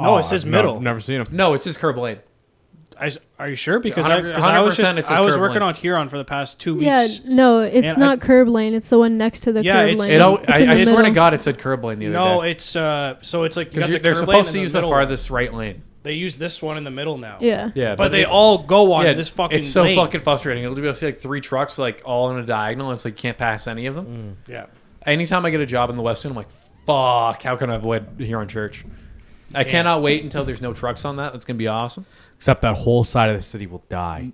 No, it says middle. I've never seen them. No, it says curb lane. Are you sure? Because 100% I was it says I was curb working lane. on Huron for the past 2 weeks. Yeah, no, it's And not curb lane. It's the one next to the Yeah, curb it's- lane. It It's in I the swear to middle. God, it said curb lane the other No, day. it's so it's like you got Because the they're curb lane supposed in to the use the middle. farthest right lane. They use this one in the middle now. Yeah. Yeah, but they all go on yeah, this fucking. It's so lane. fucking frustrating. You'll be able to see like 3 trucks like all in a diagonal. And it's like you can't pass any of them. Yeah. Anytime I get a job in the West End, I'm like, fuck, how can I avoid Huron Church? I cannot wait until there's no trucks on that. That's gonna be awesome. Except that whole side of the city will die.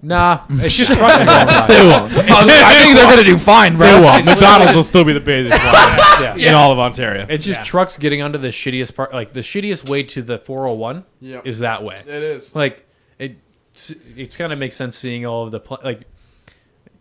Nah, it's just trucks going by. They won't. I think they're gonna do fine, bro. They won't. It's McDonald's will still be the busiest one Yeah. in all of Ontario. It's just trucks getting onto the shittiest part. Like the shittiest way to the 401 is that way. It is. Like it's kind of makes sense seeing all of the like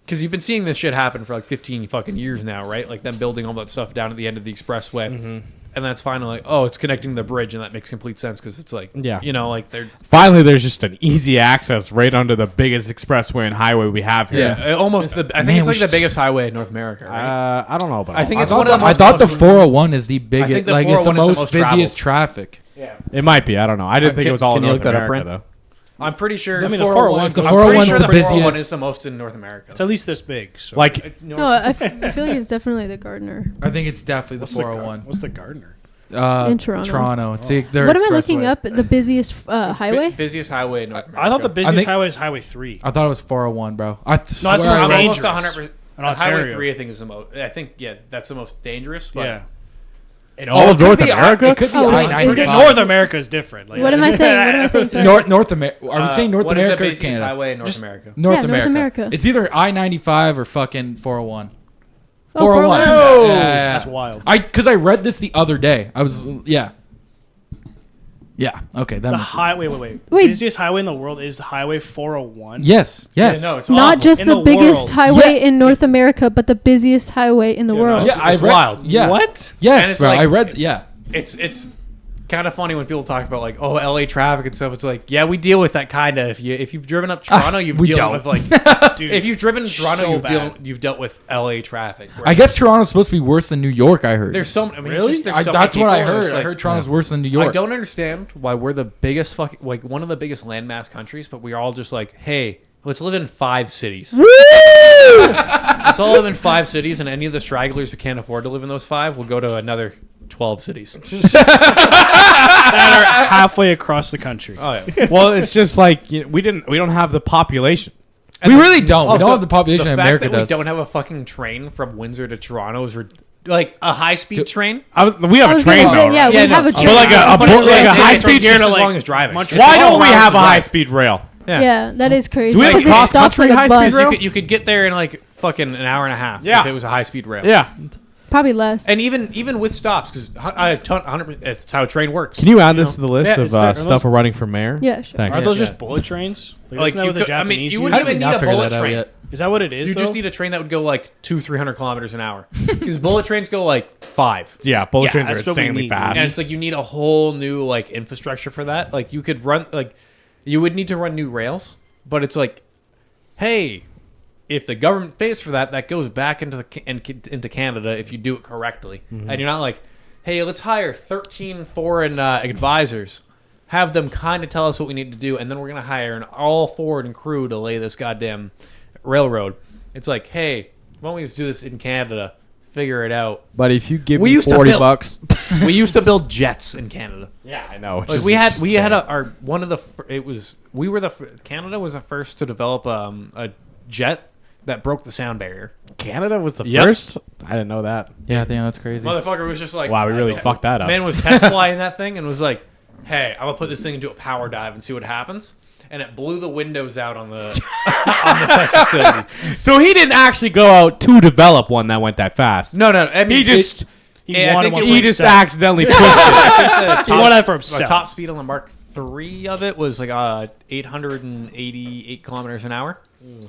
because you've been seeing this shit happen for like 15 fucking years now, right? Like them building all that stuff down at the end of the expressway. And that's finally like, oh, it's connecting the bridge, and that makes complete sense because it's like, Yeah. you know, like they're Finally, there's just an easy access right under the biggest expressway and highway we have here. almost. I think Man, it's we like the should- biggest highway in North America, right? I don't know about. I think I it's thought, one of the I most thought the most- 401 is the I think biggest, the like it's the 401 is the most most busiest traveled. traffic. Yeah, it might be. I don't know. I didn't think it was all can in you North look that up, America Brent? though. I'm pretty sure. I mean, the the 401 401 the I'm pretty 401 's sure the the 401 busiest. is the most in North America. It's at least this big. So. Like No, I feel like it's definitely the Gardner. I think it's definitely the what's 401. What's the Gardner? In Toronto. Toronto. It's their What am I looking expressway. up? The busiest highway? Busiest highway in North America. I thought the busiest think- highway is Highway 3. I thought it was 401, bro. I No, that's swear the I most read- almost dangerous. 100%. In Highway Ontario. 3, I think, is the most. I think, yeah, that's the most dangerous. But Yeah. in all of It could North be America. It could be Oh, wait, I-95. is it- North America is different. Like, What am I saying? What am I saying? Sorry. North America. Are we saying North what is the America or busiest Canada? highway in North Just- America? North Yeah, North America. America. It's either I-95 or fucking 401. Oh, 401. 401. Yeah. That's wild. Because I read this the other day. I was Yeah. Okay. That The makes highway. Wait. Wait. Busiest highway in the world is Highway 401. Yes. Yes. Yeah, no, it's Not awful. just In the the biggest world. highway Yeah. in North America, but the busiest highway in the Yeah, world. no, Yeah, I it's read, wild. Yeah. What? And Yes, it's bro. like- I read. Yeah. It's kind of funny when people talk about like, oh, LA traffic and stuff. It's like, yeah, we deal with that kind of. If you've driven up Toronto, you've we dealt don't. with like. Dude, If you've driven to Toronto, so you've dealt with LA traffic. I guess Toronto's supposed to be worse than New York. I heard. there's so. I mean, Really? there's so many That's what I people, and heard. it's I like- heard Toronto's worse than New York. I don't understand why we're the biggest fucking like one of the biggest landmass countries, but we're all just like, hey, let's live in 5 cities. Let's all live in 5 cities, and any of the stragglers who can't afford to live in those 5 will go to another 12 cities. that are halfway across the country. Oh yeah. Well, it's just like we don't have the population. we really don't. We Also, don't have the population the in fact America that does. we don't have a fucking train from Windsor to Toronto is like a high speed train. We have I a was train gonna say, though. yeah, right? we Yeah, have no. a train. But like a But it's like a it's high from speed here to just as like long as driving. Montreal. Why It's don't all we round have a to drive. high speed rail? Yeah, that is crazy. Do we have a because it stops cross-country like a high-speed bus. rail? You could get there in like fucking an hour and a half. Yeah. If it was a high speed rail. Yeah. Probably less. And even with stops, because it's how a train works. Can you add this to the list Yeah, of is there- are stuff we're running for mayor? Yeah, sure. Thanks. Are those Yeah. just bullet trains? Like, isn't that you what the could- I mean, Japanese you use? wouldn't How did even we need not a figure bullet that out train. yet? Is that what it is? You just though? need a train that would go like 200-300 kilometers an hour. Because bullet trains go like 5. Yeah, bullet Yeah, trains are that's what we insanely need. fast. And it's like you need a whole new like infrastructure for that. Like you could run like you would need to run new rails, but it's like, hey, if the government pays for that, that goes back into into Canada if you do it correctly. And you're not like, hey, let's hire 13 foreign advisors, have them kind of tell us what we need to do, and then we're gonna hire an all foreign crew to lay this goddamn railroad. It's like, hey, why don't we just do this in Canada? Figure it out. But if you give We me used to $40, build- We used to build jets in Canada. yeah, I know. Like we had our one of the it was we were the Canada was the first to develop a jet that broke the sound barrier. Canada was the Yep. first. I didn't know that. Yeah, damn, that's crazy. Motherfucker was just like, Wow, we really fucked that up. Man was test flying that thing and was like, hey, I'm gonna put this thing into a power dive and see what happens. And it blew the windows out on the on the test facility. So he didn't actually go out to develop one that went that fast. No, I mean, He just I wanted think one it for he just himself. accidentally pushed it. the He wanted that for the himself. top speed on the Mark III of it was like 888 kilometers an hour.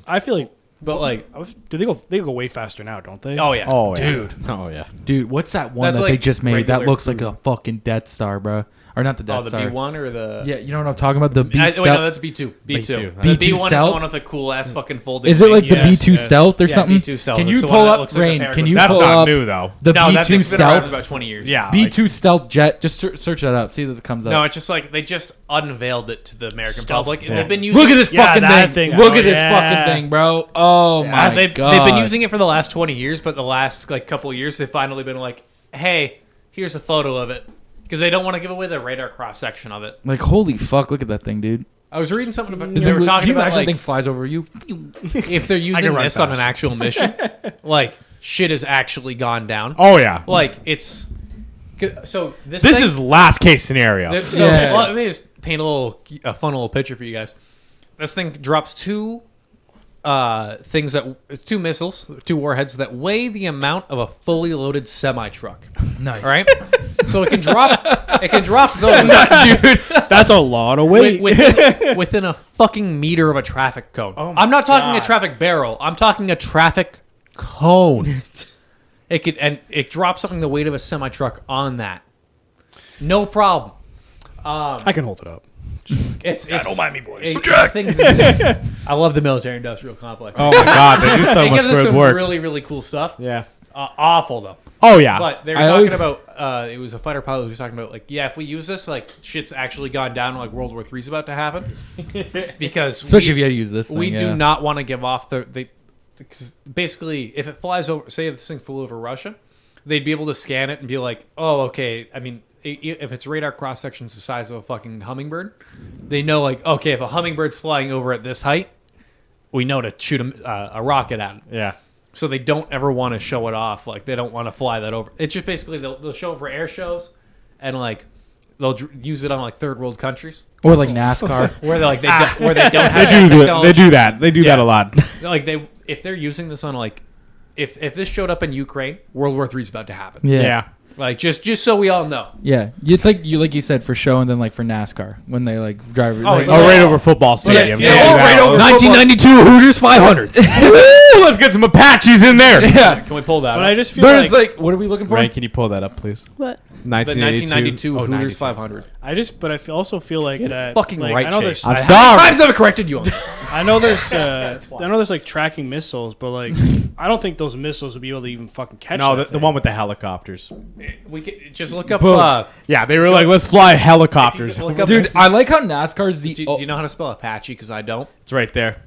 I feel like. But like, Do they go? They go way faster now, don't they? oh yeah, Oh, yeah. dude. Oh yeah. Dude, what's that one That's that they like just made that regular looks like a fucking Death Star, bro? Or not the Death Oh, the Star. B1 or the Yeah, you know what I'm talking about? The B Wait, stealth. no, that's B2. B2. B2. The B2 B1 is stealth? one of the cool ass fucking folding. Is it like the things. B2 stealth or Yeah, something? B2 stealth. Can It's you the pull one that up looks like a Rain? paragraph. Can you That's pull not up new though. the No, that B2 thing's been around for stealth? about 20 years. Yeah. B2 stealth jet. Just search that up. See that it comes up. No, it's just like they just unveiled it to the American Stealth. public. Yeah. They've been using Look at this Yeah, fucking that thing. thing. Look Oh, at this yeah. fucking thing, bro. Oh my They've god. been using it for the last 20 years, but the last like couple of years they've finally been like, hey, here's a photo of it. Because they don't want to give away the radar cross section of it. Like holy fuck! Look at that thing, dude. I was reading something about Is they it- were talking do you about imagine like that thing flies over you? if they're using run this on an faster. actual mission, like shit has actually gone down. Oh yeah. Like it's so this This thing- is last case scenario. So, Yeah. well, let me just paint a fun little picture for you guys. This thing drops two missiles, 2 warheads that weigh the amount of a fully loaded semi truck. Nice. All right, so it can drop those, dude, that's a lot of weight. within a fucking meter of a traffic cone. Oh my I'm not talking God. a traffic barrel. I'm talking a traffic cone. It drops something the weight of a semi truck on that. No problem. I can hold it up. It's don't mind me, boys. Things insane. I love the military-industrial complex. Oh my god, they do so it much gives us good some work. really, really cool stuff. Yeah. Awful though. Oh yeah. But they were I talking always- about. It was a fighter pilot who was talking about like, yeah, if we use this, like, shit's actually gone down. Like World War III's about to happen. Because Especially if you had to use this thing. we yeah. do not want to give off because basically, if it flies over, say this thing flew over Russia, they'd be able to scan it and be like, oh, okay. I mean, if its radar cross section's the size of a fucking hummingbird, they know like, okay, if a hummingbird's flying over at this height, we know to shoot a rocket at it. Yeah. So they don't ever want to show it off. Like they don't want to fly that over. It's just basically they'll show it for air shows, and like they'll use it on like third world countries Or like NASCAR. where they don't have They that do. technology. They do that. They do that Yeah. a lot. Like if they're using this on like if this showed up in Ukraine, World War III is about to happen. Yeah. Yeah. Like just so we all know. Yeah, it's like you said for show, and then like for NASCAR when they like drive. like, right over football stadium. right over 1992 Hooters 500. Woo, let's get some Apaches in there. Yeah, Can we pull that? But up? I just feel there's like, like, what are we looking for? Ryan, can you pull that up, please? What? the 1992 Oh, Hooters 92. 500. also feel like that. Fucking like, right, I know Chase. there's. I'm I- sorry. Times have I corrected you on this? I know there's. I know there's like tracking missiles, but like I don't think those missiles would be able to even fucking catch. No, that the one with the helicopters. We could just look up. Boom. Yeah, they were like, let's fly helicopters. Look up Dude, I like how NASCAR's the. do you know how to spell Apache? Because I don't. It's right there,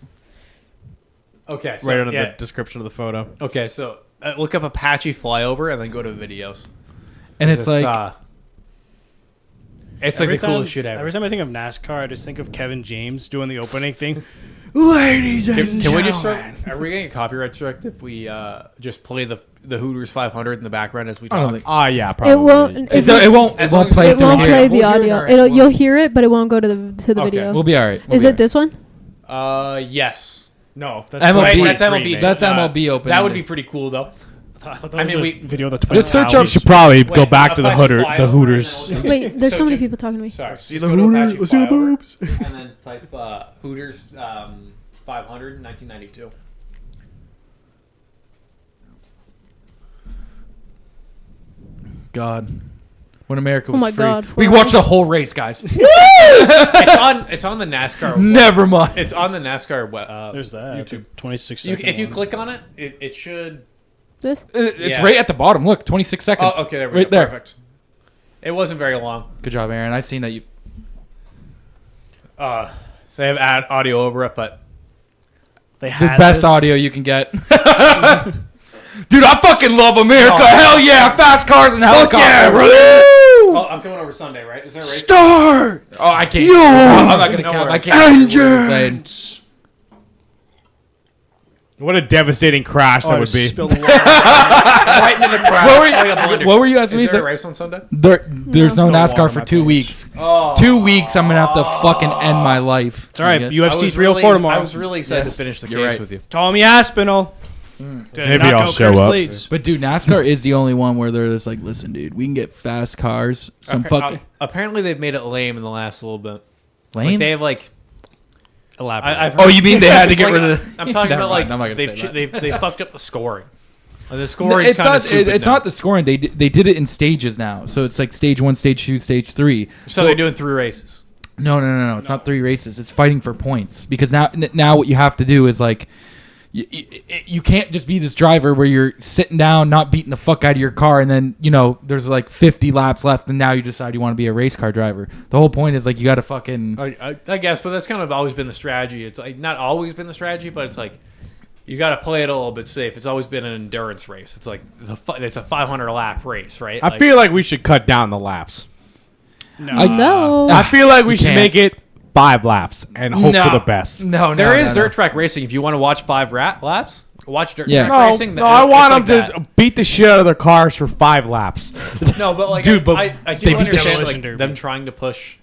Okay. So, right under yeah. the description of the photo. Okay, so look up Apache flyover and then go to videos. and it's like, it's like Every the coolest shit ever. Every time I think of NASCAR, I just think of Kevin James doing the opening thing. Ladies and Can we just start? Are we getting a copyright strike if we just play the Hooters 500 in the background as we I don't talk? think Yeah, probably. It won't. it won't As long as play It through won't here. play the We'll hear it audio. on our- It'll we'll- you'll hear it, but it won't go to the Okay. video. We'll be all right. Is it this one? Yes. No, that's MLB. That's MLB. That's MLB open. That would be pretty cool though. I thought that I was mean, a we- video of the Twin Just search Towers. up- You should probably go Wait, back to the Apache the flyover, Hooters. and then we'll- Wait, there's so many check- people talking to me. Sorry. See Just the go to Hooters. Apache See the flyover, boobs. and then type Hooters 500 1992. God. When America Oh was my free. God, We for watched real? the whole race, guys. It's on the NASCAR. Never mind. It's on the NASCAR. There's that. YouTube. 26 You, second if you one. click on it, it should. This? It's Yeah. right at the bottom. Look, 26 seconds. Oh, okay, there we right go. there. Perfect. It wasn't very long. Good job, Aaron. I've seen that you. They have audio over it, but They The had best this. audio you can get. Dude, I fucking love America. Hell yeah, fast cars and helicopters. oh, I'm coming over Sunday, right? Is there a race? Start. Oh, I can't. I'm not gonna No count. I worries. can't. Engines. What a devastating crash Oh, that I would be. spilled water. Right into the crowd. What were you asking Is me? there a race on Sunday? There's no No NASCAR water, for my 2 pants. weeks. Oh, 2 weeks, I'm gonna have to fucking end my life. It's all right. I guess. UFC 304 tomorrow. I was really excited Yes. to finish the You're case right. with you. Tommy Aspinall. Maybe I'll show up. But dude, NASCAR is the only one where they're just like, listen, dude, we can get fast cars. Some fucking Apparently, they've made it lame in the last little bit. Like lame. they have like. Elaborate. I've Oh, heard- you mean they had to get like, rid of? I'm talking Never about like mind, I'm not gonna they've say that. they fucked up the scoring. The No, scoring. it's not. It's not the scoring. They did it in stages now. So it's like stage 1, stage 2, stage 3. So they're doing 3 races. No. It's not 3 races. It's fighting for points because now what you have to do is like. You can't just be this driver where you're sitting down, not beating the fuck out of your car, and then there's like 50 laps left, and now you decide you want to be a race car driver. The whole point is like you got to fucking. I guess, but that's kind of always been the strategy. It's like not always been the strategy, but it's like you got to play it a little bit safe. It's always been an endurance race. It's like it's a 500 lap race, right? I feel like we should cut down the laps. No. I feel like we You should can't. make it 5 laps and hope for the best. No, there is dirt track racing. If you want to watch 5 laps, watch dirt Yeah. track racing. No, I want it's them like to beat the shit out of their cars for 5 laps. that. No, but like, Dude, but I they do beat the understand shit- like, Demolition them Derby. trying to push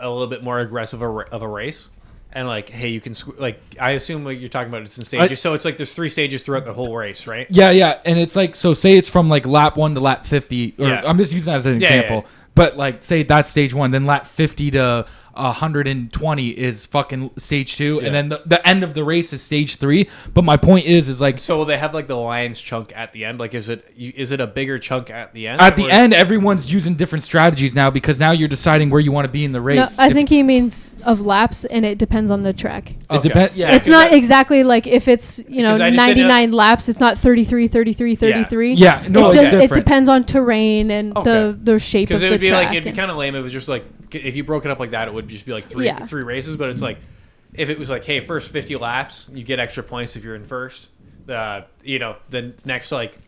a little bit more aggressive of a race. And like, hey, you can like. I assume like you're talking about it's in stages, so it's like there's 3 stages throughout the whole race, right? Yeah, and it's like so. Say it's from like lap 1 to lap 50, or Yeah. I'm just using that as an Yeah, example. yeah. But like, say that's stage 1, then lap 50 to 120 is fucking stage 2, Yeah. and then the end of the race is stage 3. But my point is like So will they have like the Lions chunk at the end? Like, is it a bigger chunk at the end? at the Or- end, everyone's using different strategies now because now you're deciding where you want to be in the race. No, I If- think he means of laps, and it depends on the track. it Okay. depends. Yeah, It's not exactly like if it's Because I just didn't 99 laps, it's not 33, 33, 33. yeah, no, it it's just different. it depends on terrain and Okay. the shape of Because the it would be track. like it'd be and- kind of lame. If it was just like if you broke it up like that, it would just be like three Yeah. races. But it's like if it was like, hey, first 50 laps, you get extra points if you're in first. The next like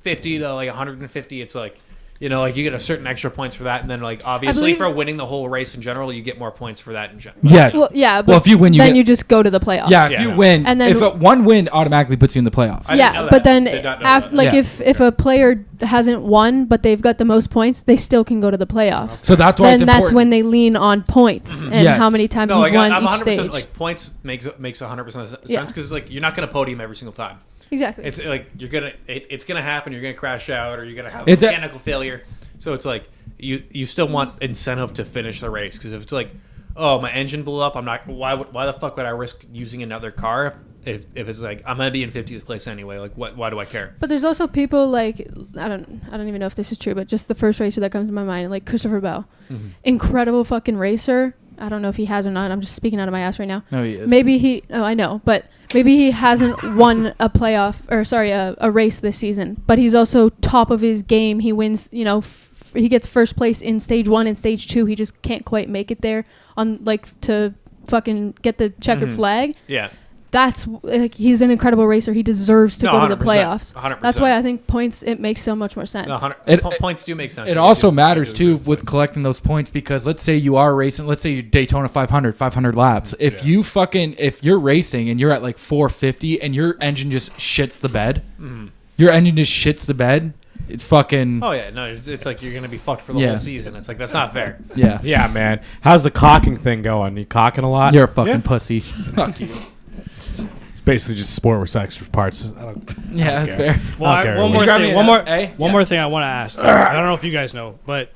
50 to like 150, it's like. Like you get a certain extra points for that, and then like obviously believe- for winning the whole race in general, you get more points for that in general. Yes. Well, yeah, but Well, if you win, you then get- you just go to the playoffs. Yeah, if Yeah. you win, And then- if one win automatically puts you in the playoffs. I didn't know Yeah, that. but then Did not know that. like Yeah. if a player hasn't won but they've got the most points, they still can go to the playoffs. So that's why it's Then important. that's when they lean on points and Yes. how many times No, you've like won I'm each 100% stage. like points makes 100% sense Yeah. because like you're not going to podium every single time. Exactly. It's like it's gonna happen. You're gonna crash out, or you're gonna have a It's a- mechanical failure. So it's like you still want incentive to finish the race, because if it's like, oh, my engine blew up, I'm not. Why the fuck would I risk using another car if it's like I'm gonna be in 50th place anyway? Like why do I care? But there's also people like I don't even know if this is true, but just the first racer that comes to my mind, like Christopher Bell, incredible fucking racer. I don't know if he has or not. I'm just speaking out of my ass right now. No, he is. Maybe he. Oh, I know, but maybe he hasn't won a playoff or sorry, a race this season. But he's also top of his game. He wins. You know, he gets first place in stage 1 and stage 2. He just can't quite make it there on like to fucking get the checkered flag. Yeah. That's like he's an incredible racer. He deserves to go to the 100%, playoffs. 100%. That's why I think points. It makes so much more sense. No, points do make sense. It also matters too with collecting those points, because let's say you are racing, let's say you Daytona 500 laps. If if you're racing and you're at like 450 and your engine just shits the bed, it's fucking. Oh yeah, no, it's like you're gonna be fucked for the whole season. It's like that's not fair. Yeah. Yeah, man. How's the cocking thing going? You cocking a lot? You're a fucking pussy. Fuck you. It's basically just sport with extra parts. Yeah, that's care. fair. Well, I don't care. one more Drive me thing. an One more. A? One Yeah. more thing I want to ask. I don't know if you guys know, but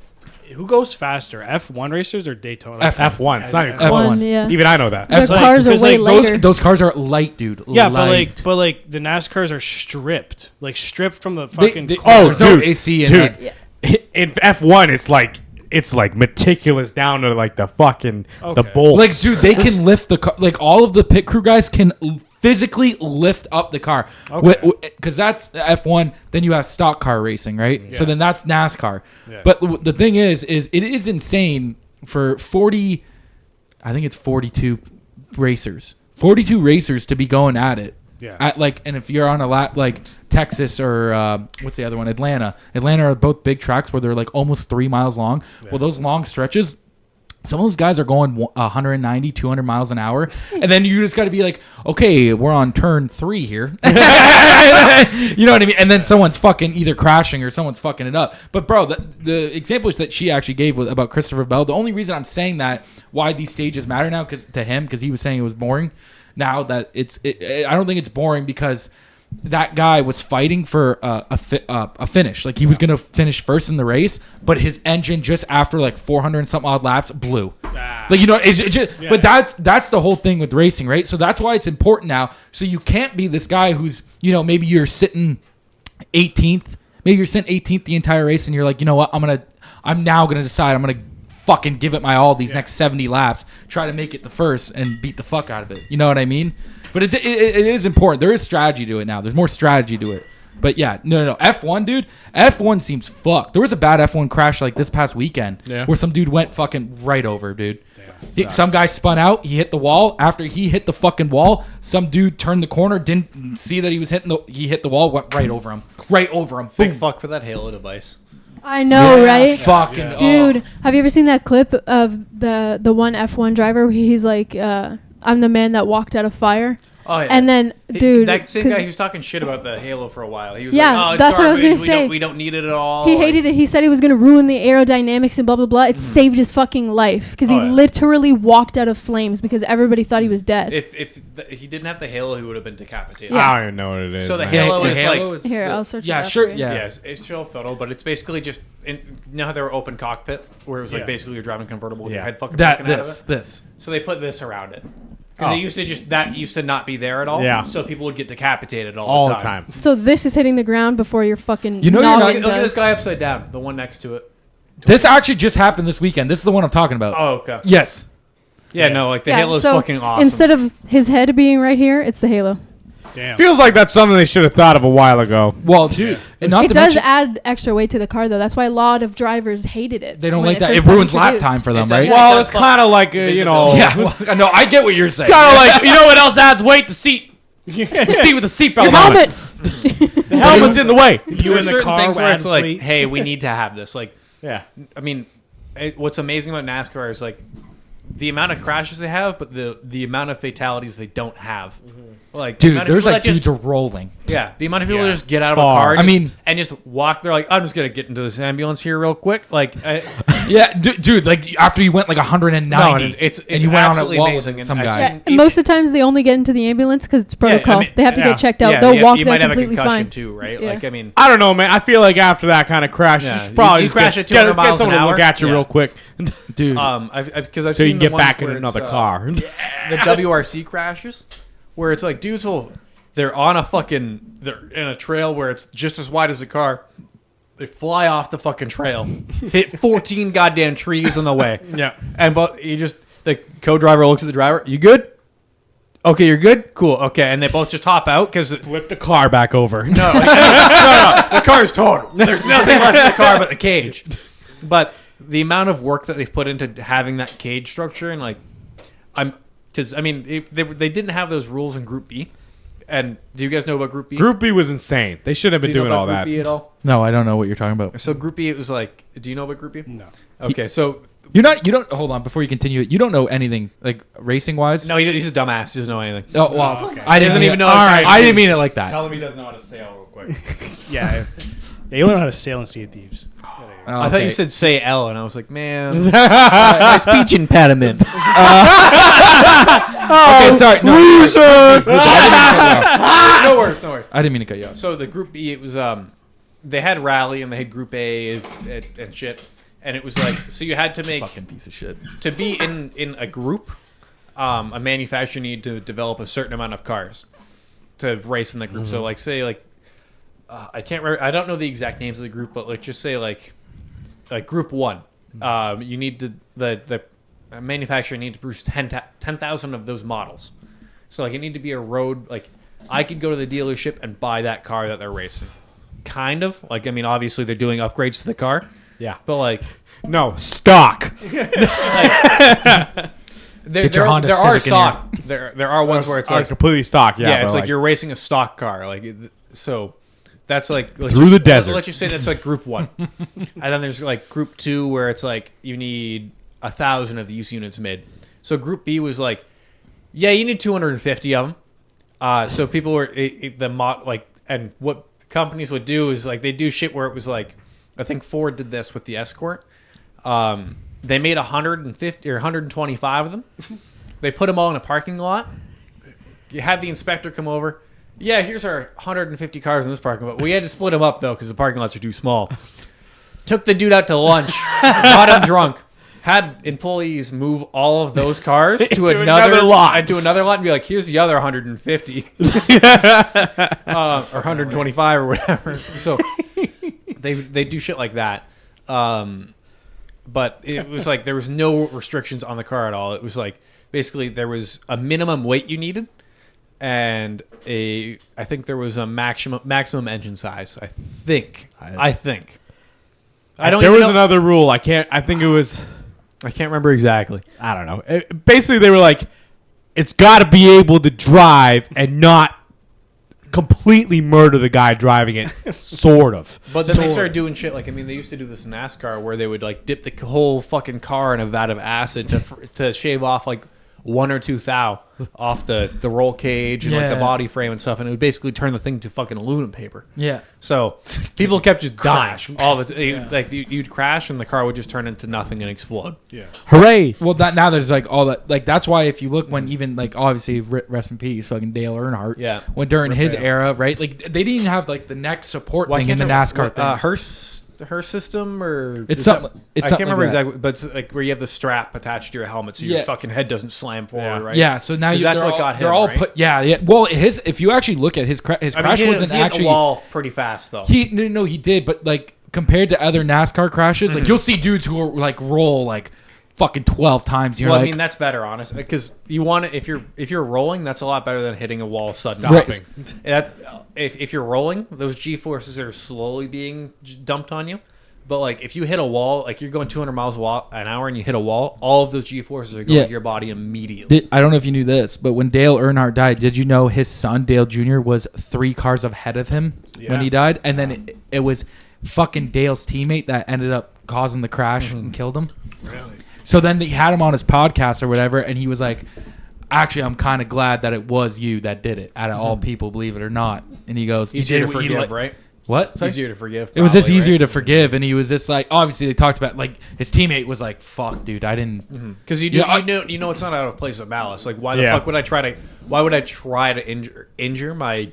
who goes faster, F1 racers or Daytona? F1. It's not even F1, close. yeah. Even I know that. The like- cars are because, way like, later. Those cars are light, dude. Yeah, light. but the NASCARs are stripped from the They- fucking. they- Oh, there's no dude. AC in Dude. that. Yeah. In F1, it's like meticulous down to like the fucking the Okay. bolts. Like, dude, they can lift the car. Like, all of the pit crew guys can physically lift up the car. Okay. Because that's F1. Then you have stock car racing, right? So Yeah. then that's NASCAR. Yeah. But the thing is it is insane for 40, I think it's 42 racers. 42 racers to be going at it. Yeah. At like, and if you're on a lap like Texas or what's the other one? Atlanta are both big tracks where they're like almost 3 miles long. Well, those long stretches, some of those guys are going 190, 200 miles an hour. And then you just got to be like, okay, we're on turn 3 here. You know what I mean? And then someone's fucking either crashing or someone's fucking it up. But, bro, the examples that she actually gave about Christopher Bell, the only reason I'm saying that, why these stages matter now to him, because he was saying it was boring. Now that I don't think it's boring, because that guy was fighting for a finish. Like, he was gonna finish first in the race, but his engine just after like 400 and something odd laps blew. Like, you know, it just. Yeah. But that's the whole thing with racing, right? So that's why it's important now. So you can't be this guy who's, you know, maybe you're sitting 18th, maybe you're sitting 18th the entire race, and you're like, you know what, I'm now gonna decide I'm gonna fucking give it my all these next 70 laps, try to make it the first and beat the fuck out of it. You know what I mean? But it is important. There is strategy to it now. There's more strategy to it. But yeah, no. F1, dude. F1 seems fucked. There was a bad F1 crash like this past weekend where some dude went fucking right over, dude. Some guy spun out. He hit the wall. After he hit the fucking wall, some dude turned the corner, didn't see that he was he hit the wall, went right over him. Right over him. Big Boom. fuck for that Halo device. I know, right? Fucking Dude, have you ever seen that clip of the one F1 driver where he's like, I'm the man that walked out of fire? Oh yeah. And then, dude, that same guy, he was talking shit about the Halo for a while. He was Yeah, like, "Oh, it's that's what I was garbage. gonna say. We don't need it at all." he hated it. He said he was going to ruin the aerodynamics and blah, blah, blah. It saved his fucking life because he Oh, yeah. literally walked out of flames because everybody thought he was dead. If he didn't have the Halo, he would have been decapitated. Yeah. I don't even know what it is. So the man. Halo the is Halo like is Here, the- I'll search yeah, it up sure, for you. yeah. it's still photo, but it's basically just you know how they were open cockpit where it was like Yeah. basically you're driving a convertible with your Yeah. head fucking poking out of it. This. So they put this around it. Because it used to not be there at all. Yeah. So people would get decapitated all all the time. So this is hitting the ground before your fucking You know you're not- noggin Look at this does. guy upside down, the one next to it. This actually just happened this weekend. This is the one I'm talking about. Oh, okay. Yes. Yeah, no, like the Yeah, Halo is so fucking awesome. Instead of his head being right here, it's the halo. Damn. Feels like that's something they should have thought of a while ago. Well, dude, and not It to does mention, add extra weight to the car, though. That's why a lot of drivers hated it. they don't when like that. first It got ruins lap introduced. time for them, It does. right? Yeah. Well, does it's kind of like you know. visibility. Yeah, well, no, I get what you're saying. Kind of like, you know what else adds weight? The seat. The seat with the seatbelt Your on it. helmet. The helmet's in the way. You There are in the certain car things where it's add like, tweet. hey, we need to have this. Like, Yeah. I mean, what's amazing about NASCAR is like the amount of crashes they have, but the amount of fatalities they don't have. Like, the Dude, amount of there's people like that just- dudes are rolling. Yeah, the amount of people Yeah. that just get out of Far. a car. I mean- and just walk. They're like, I'm just gonna get into this ambulance here real quick. Like, Yeah, dude, like after you went like 190, No, and it's and you went on a absolutely wall amazing. with And some I've guy. Yeah, and most of the times they only get into the ambulance because it's protocol. I mean, they have to yeah. get checked out. Yeah, They'll walk you there might have a completely concussion fine. too, right? Yeah. Like, I mean, I don't know, man. I feel like after that kind of crash, Yeah, you should probably you just crash get, at 200 get miles someone an to look hour. at you Yeah. real quick, Dude. because I've so you seen can the get ones back in where another it's, car. the WRC crashes, where it's like dudes they're on they're in a trail where it's just as wide as a car. They fly off the fucking trail, hit 14 goddamn trees on the way. Yeah. And the co-driver looks at the driver. You good? Okay, you're good. Cool. Okay, and they both just hop out because Flip the car back over. no, the car is total. There's nothing left in the car but the cage. But the amount of work that they've put into having that cage structure and they didn't have those rules in Group B. And do you guys know about Group B? Group B was insane. They shouldn't have Do been you know doing all about that. Group B at all? No, I don't know what you're talking about. So Group B, it was like, do you know about Group B? No. Okay, so You don't hold on before you continue. You don't know anything like racing wise. no, he's a dumbass. He doesn't know anything. Oh well, okay. I didn't Doesn't even know All the right, time. I didn't mean it like that. Tell him he doesn't know how to sail real quick. Yeah. You don't know how to sail and Sea of Thieves. Oh, I thought okay. you said say L, and I was like, man, my speech impediment. Okay, sorry. No, No worries, no worries. I didn't mean to cut you off. So the Group B, it was they had Rally and they had Group A and shit, and it was like so you had to make Fucking piece of shit. to be in a group. A manufacturer needed to develop a certain amount of cars to race in the group. So like say like I can't remember. I don't know the exact names of the group, but like just say like Group 1. You need to the manufacturer need to produce 10,000 of those models. So like it need to be a road like I could go to the dealership and buy that car that they're racing. Kind of like I mean obviously they're doing upgrades to the car, Yeah. but like No, stock. there your Honda are Civic in stock. There are ones where it's Are like completely stock. Yeah, yeah, it's but like you're racing a stock car. Like so that's like Through the desert. Let's just say that's like Group 1, and then there's like Group 2 where it's like you need 1,000 of these units made. So Group B was like, yeah, you need 250 of them. So people were and what companies would do is like they do shit where it was like, I think Ford did this with the Escort. They made 150 or 125 of them. They put them all in a parking lot. You had the inspector come over. Yeah, here's our 150 cars in this parking lot. We had to split them up, though, because the parking lots are too small. Took the dude out to lunch. Got him drunk. Had employees move all of those cars to another lot. And be like, here's the other 150. Or 125 or whatever. So they do shit like that. But it was like there was no restrictions on the car at all. It was like basically there was a minimum weight you needed. And I think there was a maximum engine size. I think. There was another rule. I think it was. I can't remember exactly. I don't know. Basically, they were like, it's got to be able to drive and not completely murder the guy driving it. Sort of. But then they started doing shit like, I mean, they used to do this in NASCAR where they would like dip the whole fucking car in a vat of acid to shave off like 1 or 2 thou off the roll cage and like the Yeah. body frame and stuff, and it would basically turn the thing to fucking aluminum paper. Yeah. So people kept just dying all the like you'd crash and the car would just turn into nothing and explode. Yeah. Hooray. Well, now there's like all that. Like that's why if you look when even like obviously rest in peace, fucking Dale Earnhardt. Yeah. When during his era, right? Like they didn't even have like the neck support thing in the NASCAR thing. Her system or It's is something. that- It's I something can't remember like that. exactly, but it's like where you have the strap attached to your helmet, so your Yeah. fucking head doesn't slam forward, right? Yeah, so now 'Cause that's they're what all, got they're him, all right? put. Yeah. Well, if you actually look at his I mean, crash he wasn't hit the actually. wall pretty fast though. He did, but like compared to other NASCAR crashes, like you'll see dudes who are like roll like fucking 12 times. You're Well, like, I mean that's better, honest, because you want to if you're rolling, that's a lot better than hitting a wall suddenly. Right. That's if you're rolling, those G forces are slowly being dumped on you. But like if you hit a wall, like you're going 200 miles an hour and you hit a wall, all of those G forces are going to your body immediately. I don't know if you knew this, but when Dale Earnhardt died, did you know his son Dale Jr. was 3 cars ahead of him when he died, and then it was fucking Dale's teammate that ended up causing the crash and killed him. Really? So then they had him on his podcast or whatever, and he was like, actually, I'm kind of glad that it was you that did it out of all people, believe it or not. And he goes, Easier to he forgive, right? What? Sorry? Easier to forgive. It was just probably, easier right? to forgive, and he was just like, obviously they talked about like his teammate was like, "Fuck, dude, I didn't." Because you know it's not out of place of malice. Like why the Yeah. fuck would I try to injure my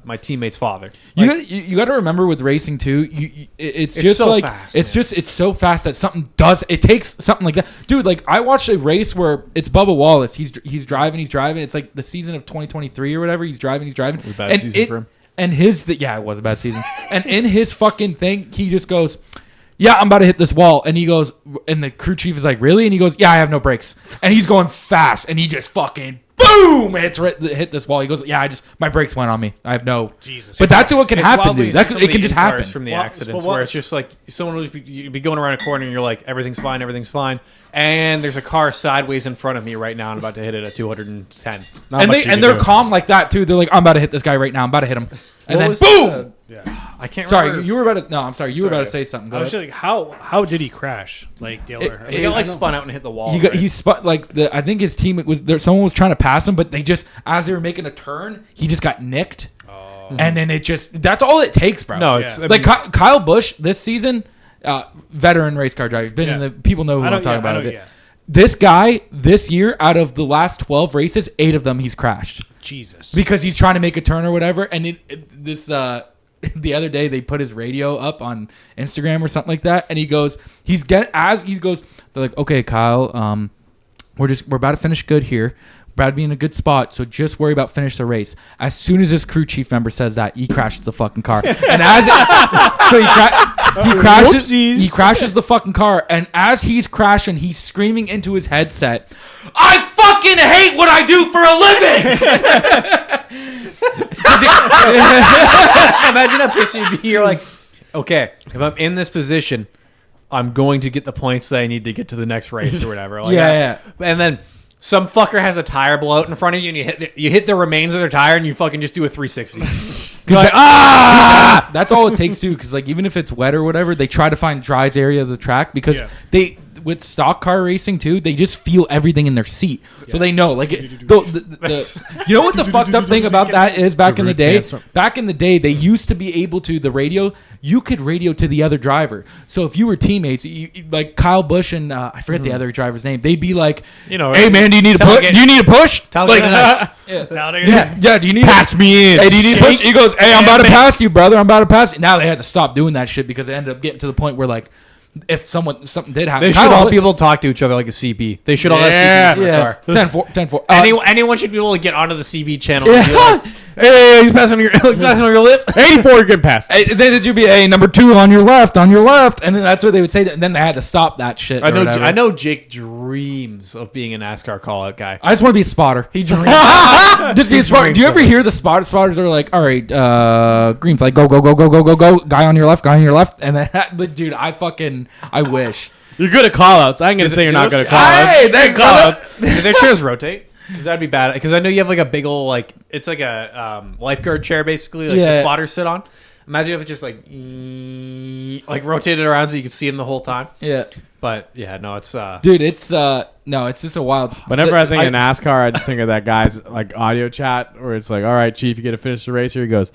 my teammate's father? You got to remember with racing too. It's just so like fast, it's man. just it's so fast that something does. It takes something like that, dude. Like I watched a race where it's Bubba Wallace. He's driving. It's like the season of 2023 or whatever. He's driving. Bad season for him. And it was a bad season. And in his fucking thing, he just goes, "Yeah, I'm about to hit this wall." And he goes, and the crew chief is like, "Really?" And he goes, "Yeah, I have no brakes." And he's going fast, and he just fucking boom hit this wall. He goes, "Yeah, my brakes went on me. I have no." Jesus. But that's what can It's happen, wild when dude. you see some It of can the just in-cars happen. from the Well, accidents well, where it's just like someone will you'd be going around a corner and you're like everything's fine, and there's a car sideways in front of me right now and I'm about to hit it at 210. And they're calm like that too. They're like, "I'm about to hit this guy right now. I'm about to hit him." And What then was boom. I can't Sorry, remember. you were about to. No, I'm sorry. You were about to say something. Go I was ahead. just like, how did he crash? Like Dale or He got like spun out and hit the wall. He got he spun like I think his team was there. Someone was trying to pass him, but they just as they were making a turn, he just got nicked. And then that's all it takes, bro. No, it's Yeah. I like mean, Kyle Busch this season, veteran race car driver. He's been in Yeah. the people know who I know, I'm talking yeah, I about. know, it. yeah. This guy this year, out of the last 12 races, 8 of them he's crashed Jesus. because he's trying to make a turn or whatever. And the other day they put his radio up on Instagram or something like that, and he goes, they're like, "Okay, Kyle, we're about to finish good here. We're about to be in a good spot, so just worry about finish the race." As soon as his crew chief member says that, he crashes the fucking car, and he crashes. Whoopsies. He crashes the fucking car, and as he's crashing, he's screaming into his headset, "I fucking hate what I do for a living." imagine how pissed you'd be. You're like, okay, if I'm in this position, I'm going to get the points that I need to get to the next race or whatever. Like Yeah. And then some fucker has a tire blowout in front of you, and you hit the remains of their tire, and you fucking just do a 360. You're like, ah! That's all it takes too, because like even if it's wet or whatever, they try to find dry area of the track because Yeah. with stock car racing too, they just feel everything in their seat, so they know. Like, you know what the fucked up thing about that is? Back in the day, they used to be able to you could radio to the other driver. So if you were teammates, like Kyle Busch and I forget the other driver's name, they'd be like, You know, "Hey man, do you need a push? Do you need a push? Like, yeah, do you need Patch me in. Hey, do you need a push?" He goes, "Hey, I'm about to pass you, brother. I'm about to pass you." Now they had to stop doing that shit because they ended up getting to the point where like, if something did happen, they should all be able to talk to each other like a CB. They should all have CBs in their car. 10-4, 10-4. Anyone should be able to get onto the CB channel. And be Yeah. like, hey, he's passing on your lip. 84, you're getting past. Hey, then did you be a number 2 on your left, and then that's what they would say. And then they had to stop that shit. I know Jake dreams of being a NASCAR call-out guy. I just want to be a spotter. He dreams. Just be a spotter. Do you ever hear the spotters are like, "All right, green flag, go, guy on your left, and then, dude, I wish. You're good at call-outs. I'm going to say you're not good at Hey, call-outs. thank God. Do their chairs rotate? Because that'd be bad. Because I know you have like a big old it's like a lifeguard chair basically, like the Yeah. spotters sit on. Imagine if it just like rotated around so you could see them the whole time. Yeah, But yeah, no, it's dude, it's just a wild. Whenever I think of NASCAR, I just think of that guy's like audio chat where it's like, "All right, Chief, you get to finish the race here." He goes,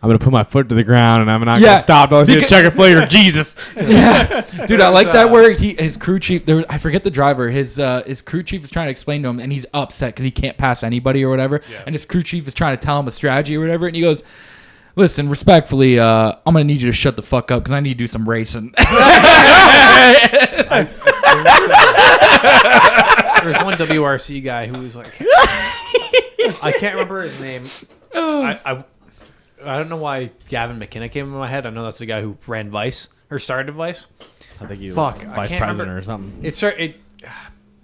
"I'm gonna put my foot to the ground and I'm not Yeah. gonna stop unless you Because- check a flavor." Jesus. Yeah, dude, I like that where his crew chief. I forget the driver. His crew chief is trying to explain to him, and he's upset because he can't pass anybody or whatever. Yeah. And his crew chief is trying to tell him a strategy or whatever, and he goes, "Listen, respectfully, I'm gonna need you to shut the fuck up because I need to do some racing." There's one WRC guy who was like, I can't remember his name. I don't know why Gavin McKenna came in my head. I know that's the guy who ran Vice or started Vice. I think he's Fuck, I vice can't president remember. or something. It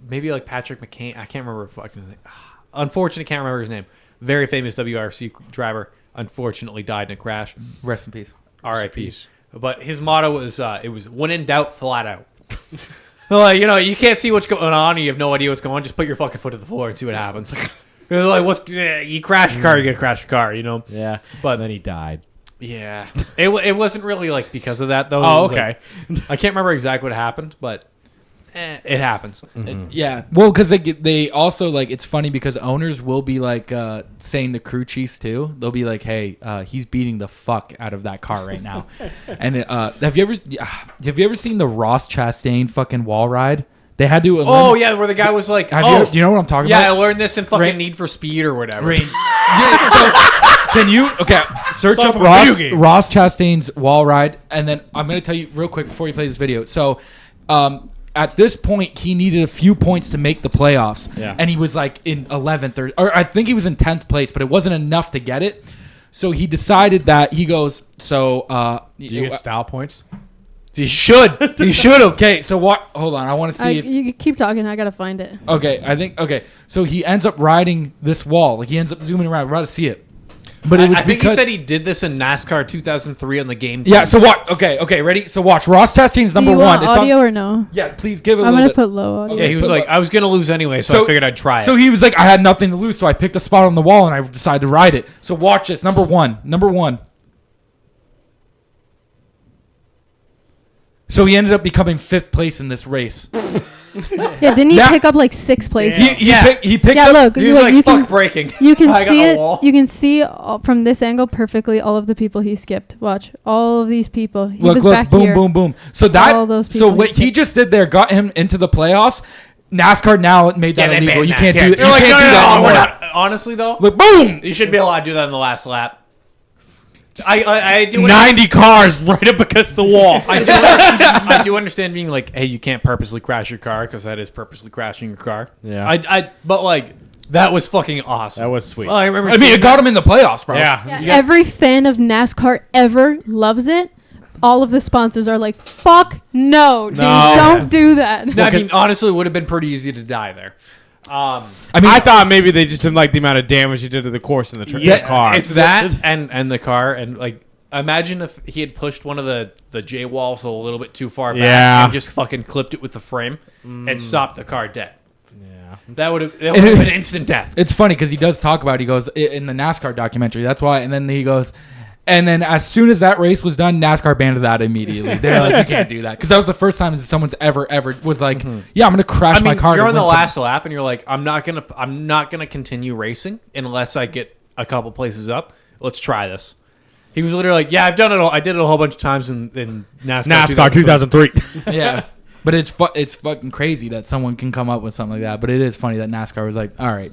maybe like Patrick McCain. I can't remember fucking his name. Unfortunately, can't remember his name. Very famous WRC driver. Unfortunately, died in a crash. Rest in peace. R.I.P. But his motto was it was when in doubt, flat out. Like, you can't see what's going on. And you have no idea what's going on. Just put your fucking foot to the floor and see what happens. Like, you crash your car, you're gonna crash your car. Yeah. But then he died. Yeah, it wasn't really like because of that though. Oh, It was, okay. like- I can't remember exactly what happened, but it happens. Yeah, well, because they also like it's funny because owners will be like saying the crew chiefs too. They'll be like, "Hey, he's beating the fuck out of that car right now." And have you ever seen the Ross Chastain fucking wall ride? They had to. Oh yeah, where the guy was like, do you know what I'm talking yeah, about? I learned this in fucking Rain- Need for Speed or whatever. Yeah, so can you search up off of a video game. Ross Chastain's wall ride, and then I'm gonna tell you real quick before you play this video. So, at this point, he needed a few points to make the playoffs, and he was like in 11th or I think he was in 10th place, but it wasn't enough to get it. So he decided that he goes. So Do you get style points? He should. He should have. Okay, so what? Hold on, I want to see if. You keep talking. I gotta find it. Okay, I think So he ends up riding this wall. Like he ends up zooming around. We're about to see it. But it was I think because he said he did this in NASCAR 2003 on the game. yeah. So what? Okay, ready? So watch. Ross Chastain's Do number you one. want It's audio on, or no? yeah, please give it. I'm gonna put low audio. Yeah, he was like, I was gonna lose anyway, so I figured I'd try it. So he was like, I had nothing to lose, so I picked a spot on the wall and I decided to ride it. So watch this. Number one. So he ended up becoming 5th place in this race. Yeah, didn't he Now- pick up like 6 places? He picked Yeah, up. look, he was like, you fuck can braking. you can I got see a it. wall. You can see from this angle perfectly all of the people he skipped. Watch all of these people. He was Look, back boom, here. boom, boom. So All those so people what he he just did there got him into the playoffs. NASCAR now made that they illegal. banned You that. can't Yeah. do that. They're You like, can't do that no, we're anymore. not. Honestly, though, Look, boom. you shouldn't be allowed to do that in the last lap. I do 90 cars right up against the wall. I do understand being like, hey, you can't purposely crash your car because that is purposely crashing your car. Yeah. But like that was fucking awesome. That was sweet. Well, I remember. I mean, seeing it got him in the playoffs, bro. Yeah, every fan of NASCAR ever loves it. All of the sponsors are like, "Fuck no, dude, No. don't do that." I mean, honestly, it would have been pretty easy to die there. I mean, I thought maybe they just didn't like the amount of damage he did to the course in the car. It's that and the car and like imagine if he had pushed one of the J walls a little bit too far back and just fucking clipped it with the frame and stopped the car dead. Yeah. That would have been instant death. it's funny because he does talk about. He goes in the NASCAR documentary. That's why. And then he goes. And then as soon as that race was done, NASCAR banned that immediately. They're like, you can't do that. Because that was the first time someone's ever was like, yeah, I'm going to crash my car. You're to on the win last lap and you're like, I'm not gonna continue racing unless I get a couple places up. Let's try this. He was literally like, yeah, I've done it all. I did it a whole bunch of times in NASCAR 2003. Yeah. But it's fucking crazy that someone can come up with something like that. But it is funny that NASCAR was like, all right,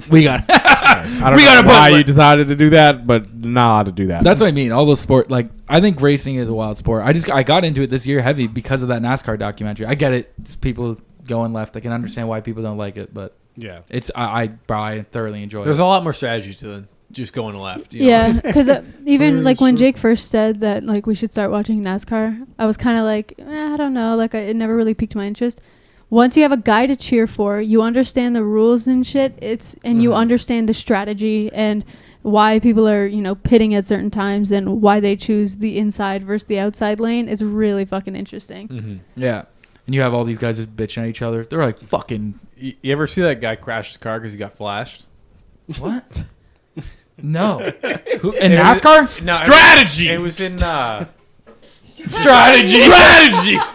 we got it. I don't know why you decided to do that, but not allowed to do that. That's what I mean. All those sport, like I think racing is a wild sport. I got into it this year heavy because of that NASCAR documentary. I get it. It's people going left. I can understand why people don't like it, but Yeah. it's I thoroughly enjoy There's it. a lot more strategy to than just going left. You know? Yeah, because even like when Jake first said that like we should start watching NASCAR, I was kind of like, I don't know, like it never really piqued my interest. Once you have a guy to cheer for, you understand the rules and shit. You understand the strategy and why people are pitting at certain times and why they choose the inside versus the outside lane. It's really fucking interesting. Yeah, and you have all these guys just bitching at each other. They're like fucking You ever see that guy crash his car because he got flashed? what? No, in NASCAR? No, Strategy! It was in. Strategy!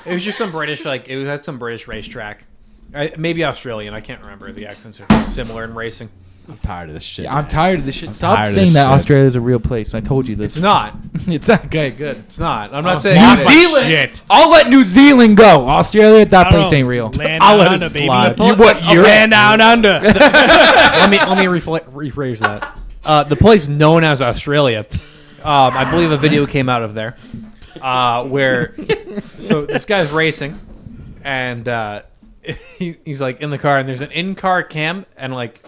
It was just some British, like, it was at some British racetrack. Maybe Australian, I can't remember. The accents are similar in racing. I'm tired of this shit. I'm tired of this shit. Stop tired of saying this that shit. Australia is a real place. I told you this. It's not. It's okay. Good. It's not. I'm not saying New it is. Zealand. Shit. I'll let New Zealand go. Australia, that I don't place know. ain't real. Land I'll down let it under, baby. slide. You what? You're Land down under. let me rephrase that. The place known as Australia. I believe a video came out of there where so this guy's racing and he's like in the car and there's an in-car cam and like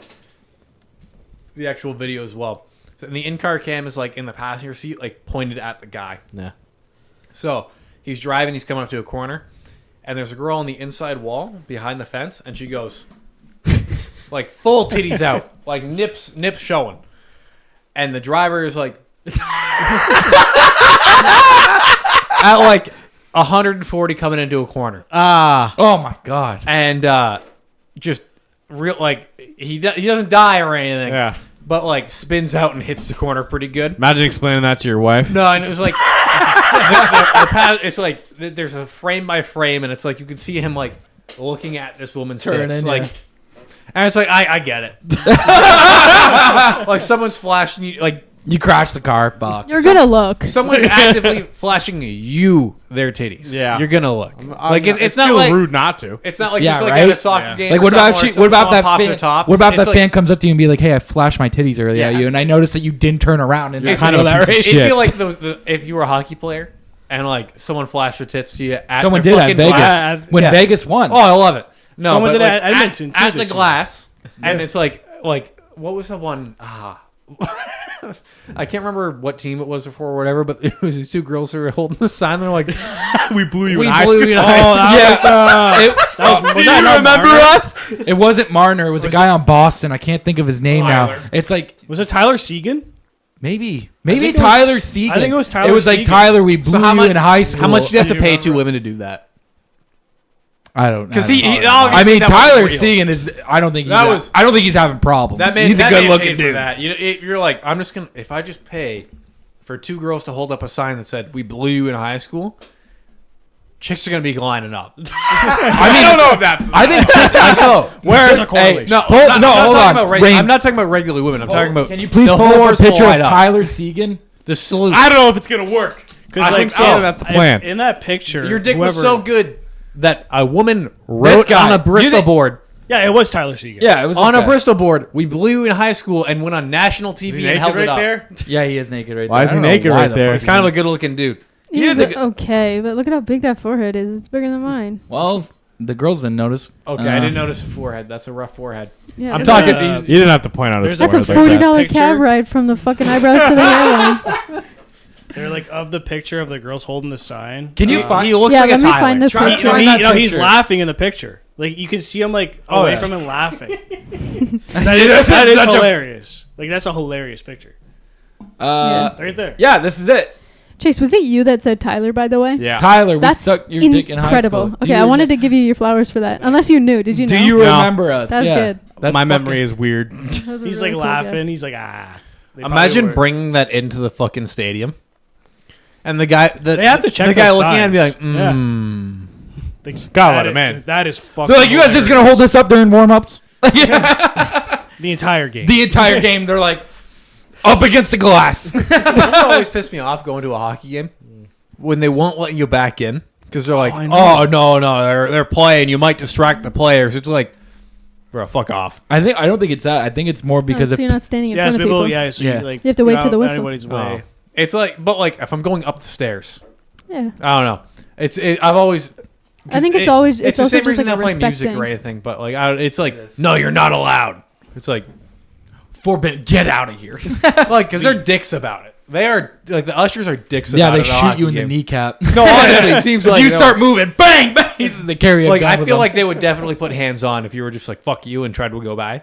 the actual video as well. So and the in-car cam is like in the passenger seat, like pointed at the guy. Yeah. So he's driving, he's coming up to a corner, and there's a girl on the inside wall behind the fence, and she goes like full titties out, like nips showing. And the driver is like at like 140 coming into a corner. Oh my god. And just real like he doesn't die or anything. Yeah. But like spins out and hits the corner pretty good. Imagine explaining that to your wife. No, and it was like it's like there's a frame by frame, and it's like you can see him like looking at this woman's Turning, tits, yeah. like, and it's like I get it. Like someone's flashing you, like You crashed the car. Fuck. You're gonna look. someone's actively flashing you their titties. Yeah. You're gonna look. Like it's not still like rude not to. it's not like Yeah, just like right? at a soccer Yeah. game. Like or what about something she, where what about someone that pops fan? their top. What about It's that like- fan comes up to you and be like, "Hey, I flashed my titties earlier at Yeah. you, and I noticed that you didn't turn around." And It's kind kind of of a that, piece right? of It'd be shit. like if you were a hockey player and like someone flashed their tits to you at Someone their did at fucking Vegas glass. when Yeah. Vegas won. Oh, I love it. No, Someone but did it like at Edmonton, too, at the this year. glass, and it's like what was the one? I can't remember what team it was before or whatever, but it was these two girls who were holding the sign. They're like, We blew you "We in high blew school. you in high school." Do you remember us? It wasn't Marner. It was a guy on Boston. I can't think of his name now. Tyler. It's like Was it Tyler Seguin? maybe think it was- Tyler Seguin. I think it was Tyler It was like Seguin. Tyler. We blew how you much- in high school. How much do you have to Do you pay two remember? women to do that? I don't. Because I he, don't know. he I obviously mean, that wasn't Tyler real. Seguin is. I don't think he's. That was- I don't think he's having problems. That man, he's a that good man looking paid for dude. that. You're like, I'm just gonna. If I just pay for two girls to hold up a sign that said "We blew you in high school," chicks are gonna be lining up. I don't know if that's. I think. I know. There's a correlation. No, Hold- not- no, not hold talking on. about Rain. I'm not talking about regular women. I'm talking about. Can you please the pull up a whores will picture of light up. Tyler Seguin? The salute. I don't know if it's gonna work. Because I think so. That's the plan. In that picture, Your dick was whoever- so good that a woman wrote guy. on a You Bristol think- board. Yeah, it was Tyler Seguin. Yeah, it was On this a guy. Bristol board, we blew you in high school and went on national TV and naked held it right up. there? Yeah, he is naked right Why there. is I he don't know naked why right the there? fuck He's kind of a good-looking dude. He's is a- okay, but look at how big that forehead is. It's bigger than mine. Well, the girls didn't notice. Okay, I didn't notice his forehead. That's a rough forehead. Yeah, I'm that's- talking. You didn't have to point out his There's That's a forehead like that. $40 picture. cab ride from the fucking eyebrows to the hairline. They're like of the picture of the girls holding the sign. Can you find? He looks Yeah, like let a me Tyler. find the Try- picture. try that He's picture. laughing in the picture. Like you can see him like Oh, away yeah. from him laughing. that is hilarious. Like that's a hilarious picture. Right there. Yeah, this is it. Chase, was it you that said Tyler, by the way? Yeah. Tyler, we That's sucked your dick in high incredible. school. Okay, I wanted to give you your flowers for that. Unless you knew. Did you know? Do you No. remember us? That was yeah. good. That's My fucking- memory is weird. Those were He's really like cool laughing. guys. He's like They probably Imagine were. bringing that into the fucking stadium, and the guy, They have to check the guy those looking at it and be like, signs. mm. Like, Gotta that let him is- in. That is fucking. They're like, you guys just gonna hold this up during warm-ups? the entire game. The entire game, they're like up against the glass. That always pissed me off going to a hockey game when they won't let you back in because they're like, I know. oh no, they're playing. You might distract the players. It's like, bro, fuck off. I don't think it's that. I think it's more because so if you're not standing in yeah, front so of people. yeah, so Yeah. You, like, You have to wait you're till the out whistle. Anybody's way. It's like, but like if I'm going up the stairs, Yeah. I don't know. I've always. I think it's always- it's the also same just reason like a I play respect music thing. or anything, but like it's like no, you're not allowed. It's like forbidden, get out of here. like because they're dicks about it. They are like the ushers are dicks Yeah, about they it. at a shoot hockey you in the game. kneecap. No, honestly, it seems If like you they're start moving, bang, bang. They carry a like gun I with feel them. like they would definitely put hands on if you were just like fuck you and tried to go by.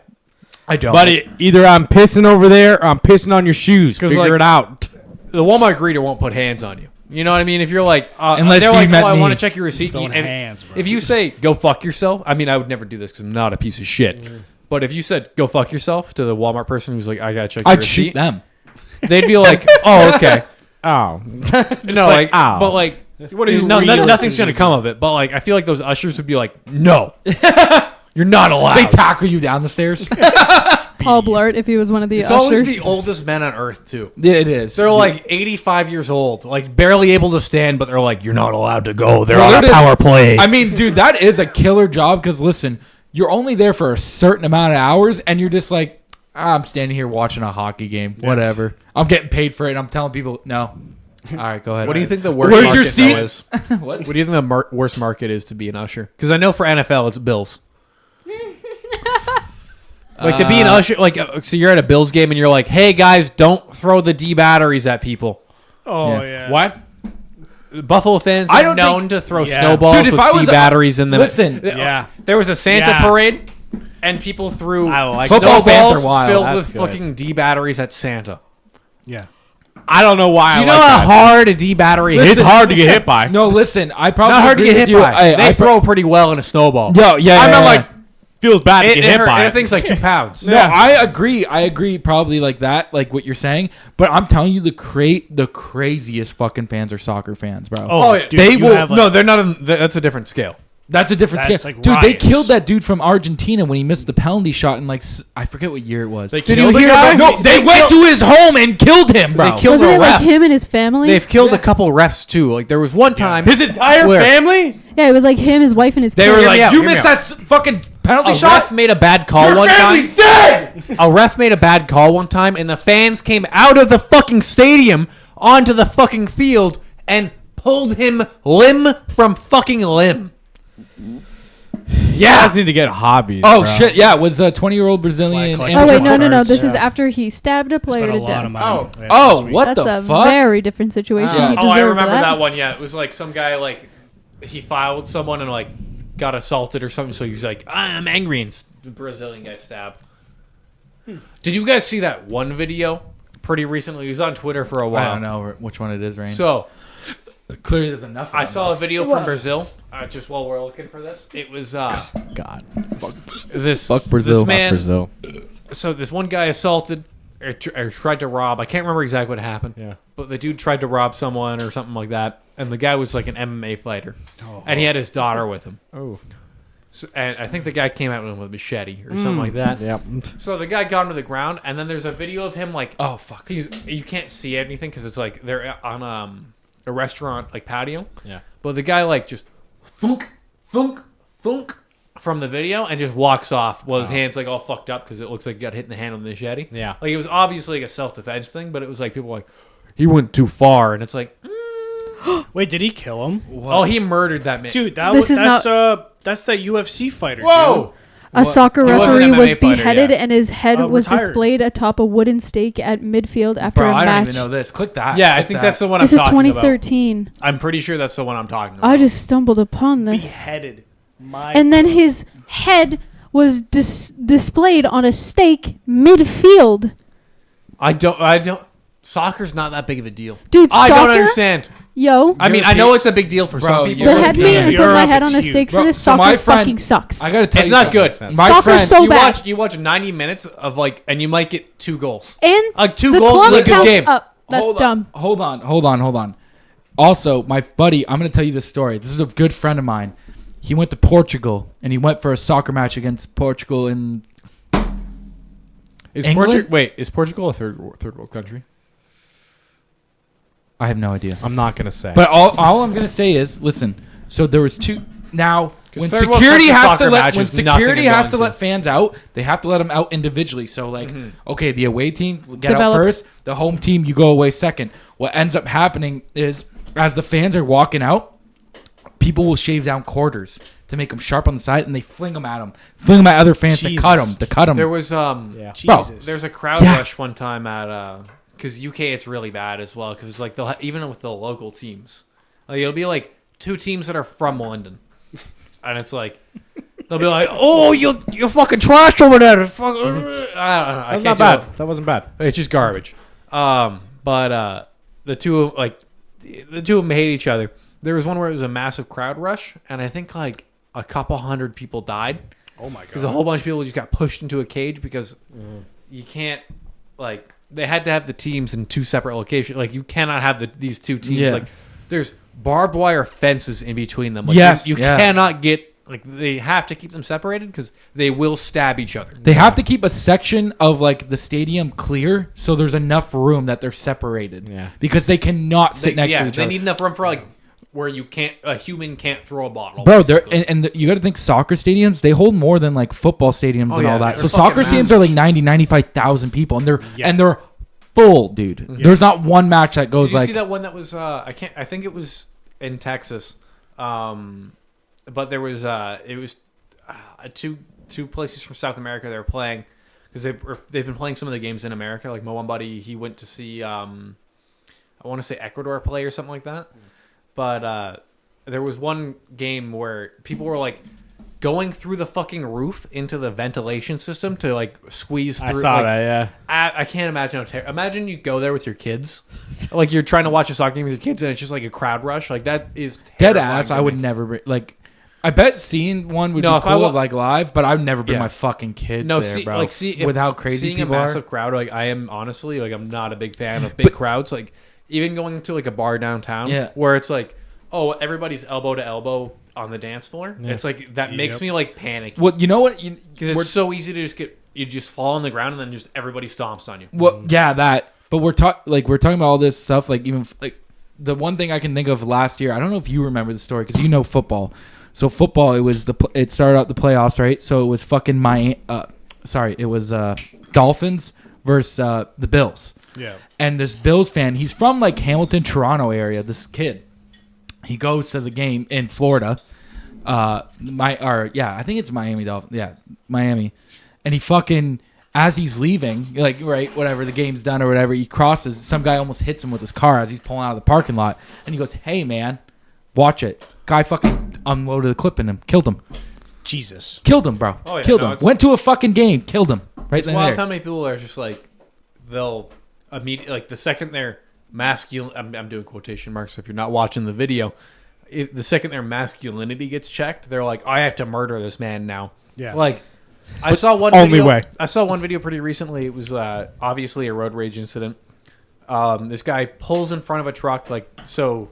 I don't. But either I'm pissing over there or I'm pissing on your shoes. 'Cause, Figure like- it out. The Walmart greeter won't put hands on you. You know what I mean? If you're like, Unless they're you like, met oh, I me. want to check your receipt. Throwing and hands, bro. if you say go fuck yourself, I mean, I would never do this because I'm not a piece of shit. But if you said go fuck yourself to the Walmart person who's like, I gotta check your I'd receipt, shoot them. they'd be like, oh, okay. Oh. No, like, ow. but like, What are you nothing's gonna come of it. But like, I feel like those ushers would be like, no, you're not allowed. They tackle you down the stairs. Paul Blart, if he was one of the it's ushers. always the oldest men on earth too. Yeah, it is. They're like 85 years old, like barely able to stand, but they're like, you're not allowed to go. They're Well, on that a is- power play. I mean, dude, that is a killer job because listen, you're only there for a certain amount of hours, and you're just like, I'm standing here watching a hockey game. Whatever. I'm getting paid for it. And I'm telling people, no. All right, go ahead. What do you think the worst Where's market your though seat? is? What? What do you think the worst market is to be an usher? Because I know for NFL it's Bills. Like to be an usher, like so you're at a Bills game and you're like, "Hey guys, don't throw the D batteries at people." Oh Yeah. yeah. What? Buffalo fans I are don't known think- to throw Yeah. snowballs Dude, if with I D was a- batteries in them. Listen. Yeah. There was a Santa Yeah. parade, and people threw I like Football fans snowballs are wild. filled That's with good. fucking D batteries at Santa. Yeah. I don't know why. Do you I know like how that. hard a D battery is? It's hard to get hit by. No, listen, I probably Not hard to agree get with hit you. by. They I throw pretty well in a snowball. Yo, yeah. I yeah, meant yeah. like feels bad to It, get it, hit hurt- by. that it. thing's like 2 pounds. No, I agree. I agree probably like that, like what you're saying. But I'm telling you, the craziest fucking fans are soccer fans, bro. Oh, yeah. dude, they you will. have, like- no, they're not. That's a different scale. That's a different That's scale. like Dude, they riots. killed that dude from Argentina when he missed the penalty shot in I forget what year it was. Did Did you you hear hear about? about- No, they went to his home and killed him, bro. They killed Wasn't a it like ref. him and his family? They've killed a couple refs too. Like there was one time His entire Where? family. Yeah, it was like him, his wife, and his They kid. were Hear like, me out, you hear me missed out. that fucking penalty a shot? ref made a bad call Your one time. family's dead! A ref made a bad call one time, and the fans came out of the fucking stadium onto the fucking field and pulled him limb from fucking limb. You guys need to get hobbies. Oh, bro. shit, yeah. It was a 20-year-old Brazilian collect- Oh amateur wait, no. cards. This is Yeah. after he stabbed a player Spent a to lot death. of money. Oh, Yeah, oh, last week. what That's the a fuck? very different situation. Yeah. He Oh, I deserved remember that. that one. Yeah, it was like some guy like he filed someone and like got assaulted or something. So he was like, "I'm angry," and the Brazilian guy stabbed. Did you guys see that one video pretty recently? He was on Twitter for a while. I don't know which one it is, Rain. So clearly there's enough of I them. saw a video from Brazil. Just while we're looking for this, it was God. this Fuck Brazil. This man, Brazil. so this one guy assaulted or tried to rob. I can't remember exactly what happened. Yeah. But the dude tried to rob someone or something like that, and the guy was like an MMA fighter, and he had his daughter with him. Oh. So, and I think the guy came at him with a machete or something like that. Yeah. So the guy got him to the ground, and then there's a video of him like, Oh, fuck. you can't see anything because it's like they're on a restaurant like patio. Yeah. But the guy like just thunk, thunk, thunk from the video and just walks off while his hand's like all fucked up because it looks like he got hit in the hand with a machete. Yeah. Like it was obviously like a self-defense thing, but it was like people were like, he went too far, and it's like, Wait, did he kill him? oh, he murdered that man. Dude, This is that's that UFC fighter. Whoa! A soccer He was an referee MMA was fighter, beheaded yeah. and his head was retired. displayed atop a wooden stake at midfield after Bro, a I match. don't even know this. Click that. Yeah, I Click think that. that's the one This I'm is talking about. 2013. I'm pretty sure that's the one I'm talking about. I just stumbled upon this. Beheaded. And then his head was displayed on a stake midfield. I don't. Soccer's not that big of a deal. Dude, I soccer? don't understand. Yo, I mean, I know it's a big deal for Bro, some people. the head me and put my Europe, head on a it's stake huge. for Bro, this. so my Soccer friend- fucking sucks. I gotta tell It's you not something. good. My Soccer's friend, so you bad. watch 90 minutes of like, and you might get 2 goals. And Like 2 the goals clock is a good counts game. up. That's hold dumb. On, hold on. Also, my buddy, I'm gonna tell you this story. This is a good friend of mine. He went to Portugal and he went for a soccer match against Portugal in Is England? Portugal a third world country? I have no idea. I'm not gonna say. But all I'm gonna say is, listen. So there was 2. Now, when third world security country has to soccer let match when is nothing security to go has to into. let fans out, they have to let them out individually. So like, okay, the away team will get out Developed. first. The home team, you go away second. What ends up happening is, as the fans are walking out, people will shave down quarters to make them sharp on the side, and they fling them at them, fling them at other fans to cut Jesus. them. There was yeah. Bro, Jesus. there's a crowd Yeah. rush one time at because UK it's really bad as well because like they'll even with the local teams, like it'll be like 2 teams that are from London, and it's like they'll be like, oh you're fucking trash over there. Fuck, I don't know. I That's can't not do bad. it. That wasn't bad. It's just garbage. But the two of them hate each other. There was one where it was a massive crowd rush, and I think like a couple hundred people died Oh my because a god. whole bunch of people just got pushed into a cage because you can't like they had to have the teams in 2 separate locations. Like you cannot have these 2 teams. Yeah. Like there's barbed wire fences in between them. Like, Yes, you yeah. cannot get like they have to keep them separated because they will stab each other. They have to keep a section of like the stadium clear so there's enough room that they're separated. Yeah. Because they cannot sit next to each they other. need enough room for like where a human can't throw a bottle. Bro, they're basically. and you got to think soccer stadiums. They hold more than like football stadiums Oh, and yeah, all that. they're So soccer fucking stadiums are like 95,000 people, and Yeah. they're full, dude. There's not one match that goes Did you like see that one that was I think it was in Texas, but there was it was two places from South America they were playing because they've been playing some of the games in America. Like my one buddy, he went to see I want to say Ecuador play or something like that, but there was one game where people were like going through the fucking roof into the ventilation system to like squeeze through. I saw like, that. Yeah. I can't imagine how imagine you go there with your kids, like you're trying to watch a soccer game with your kids, and it's just like a crowd rush. Like that is dead terrifying ass. to I would me. never like. I bet seeing one would No, be if I cool, wa- like live, but I'd never bring Yeah. my fucking kids No, there, see, bro. like see with how crazy seeing people a are. massive crowd. Like I am honestly, like I'm not a big fan of big crowds. Like even going to like a bar downtown, Yeah. where it's like, oh, everybody's elbow to elbow on the dance floor. It's like that makes me like panic Well, you know what? because it's so easy to you just fall on the ground and then just everybody stomps on you. Well, yeah, that. But we're talking about all this stuff. Like even like the one thing I can think of last year. I don't know if you remember the story because you know football. So football, it started out the playoffs, right? So it was fucking it was Dolphins versus the Bills. Yeah. And this Bills fan, he's from like Hamilton, Toronto area. This kid, he goes to the game in Florida. I think it's Miami Dolphins. Yeah, Miami. And he fucking, as he's leaving, like, right, whatever, the game's done or whatever, he crosses. Some guy almost hits him with his car as he's pulling out of the parking lot. And he goes, "Hey, man, watch it." Guy fucking unloaded the clip in him. Killed him. Jesus. Killed him, bro. Oh, yeah, Killed no, him. it's- Went to a fucking game. Killed him. Right It's then wild and how there. many people are just like they'll immediately like the second they're masculine. I'm doing quotation marks if you're not watching the video. The second their masculinity gets checked, they're like, "I have to murder this man now." Yeah. Like I saw one only video, way. I saw one video pretty recently. It was obviously a road rage incident. This guy pulls in front of a truck, like so,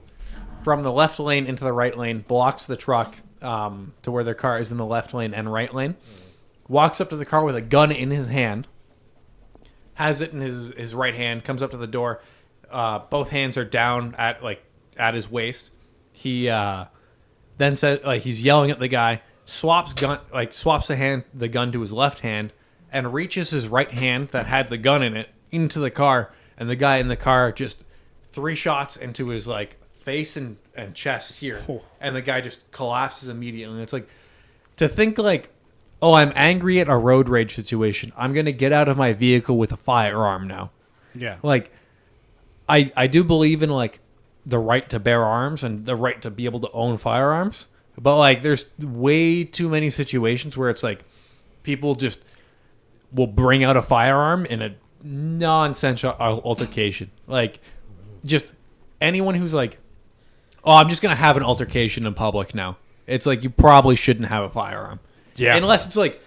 from the left lane into the right lane, blocks the truck to where their car is in the left lane and right lane. Walks up to the car with a gun in his hand. Has it in his right hand. Comes up to the door. Both hands are down at his waist. He then says he's yelling at the guy. Swaps the gun to his left hand and reaches his right hand that had the gun in it into the car, and the guy in the car just 3 shots into his like face and chest here, and the guy just collapses immediately. And it's like to think like, oh, I'm angry at a road rage situation. I'm gonna get out of my vehicle with a firearm now. Yeah. Like, I do believe in like the right to bear arms and the right to be able to own firearms. But like, there's way too many situations where it's like people just will bring out a firearm in a nonsensical altercation. Like, just anyone who's like, "Oh, I'm just gonna have an altercation in public now." It's like you probably shouldn't have a firearm. Yeah. Unless it's like,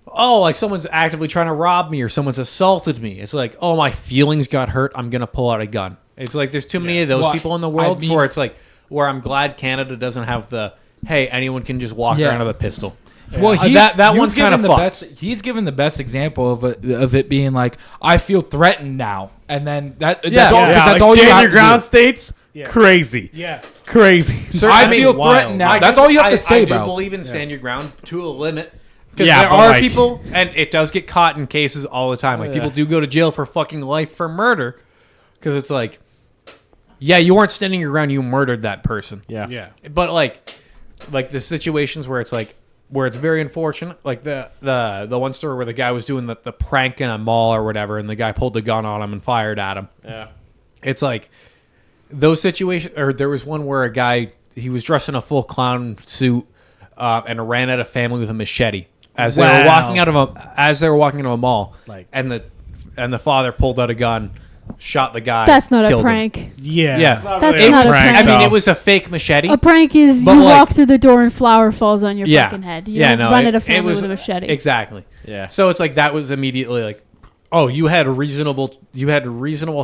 oh, like someone's actively trying to rob me or someone's assaulted me. It's like, oh, my feelings got hurt. I'm gonna pull out a gun. It's like there's too many of those Well, people in the world I mean- where it's like. Where I'm glad Canada doesn't have the, hey, anyone can just walk Yeah. around with a pistol. Well, that you've one's kind given of the fucked. best. He's given the best example of it being like, I feel threatened now, and then that's all. 'Cause that's like all you stand have your to ground do. states. Crazy. Yeah. Crazy. I feel threatened now. That's all you have to say, I do bro. believe in stand your ground to a limit. Because Yeah, there but are like- people, and it does get caught in cases all the time. Like people do go to jail for fucking life for murder. Because it's like, yeah, you weren't standing your ground, you murdered that person. Yeah. Yeah. But like the situations where it's like where it's very unfortunate, like the one story where the guy was doing the prank in a mall or whatever, and the guy pulled the gun on him and fired at him. Yeah. It's like those situations. Or there was one where a guy, he was dressed in a full clown suit and ran at a family with a machete as they were walking out of a mall. Like- and the father pulled out a gun, shot the guy. That's not a killed him. prank. Yeah. Yeah. That's really not a prank, prank. I mean, though. it was a fake machete. A prank is But, you like- walk through the door and flour falls on your Yeah. fucking head. You Yeah, don't no, run it- at a it family was- with a machete. Exactly. Yeah. So it's like that was immediately like, oh, you had a reasonable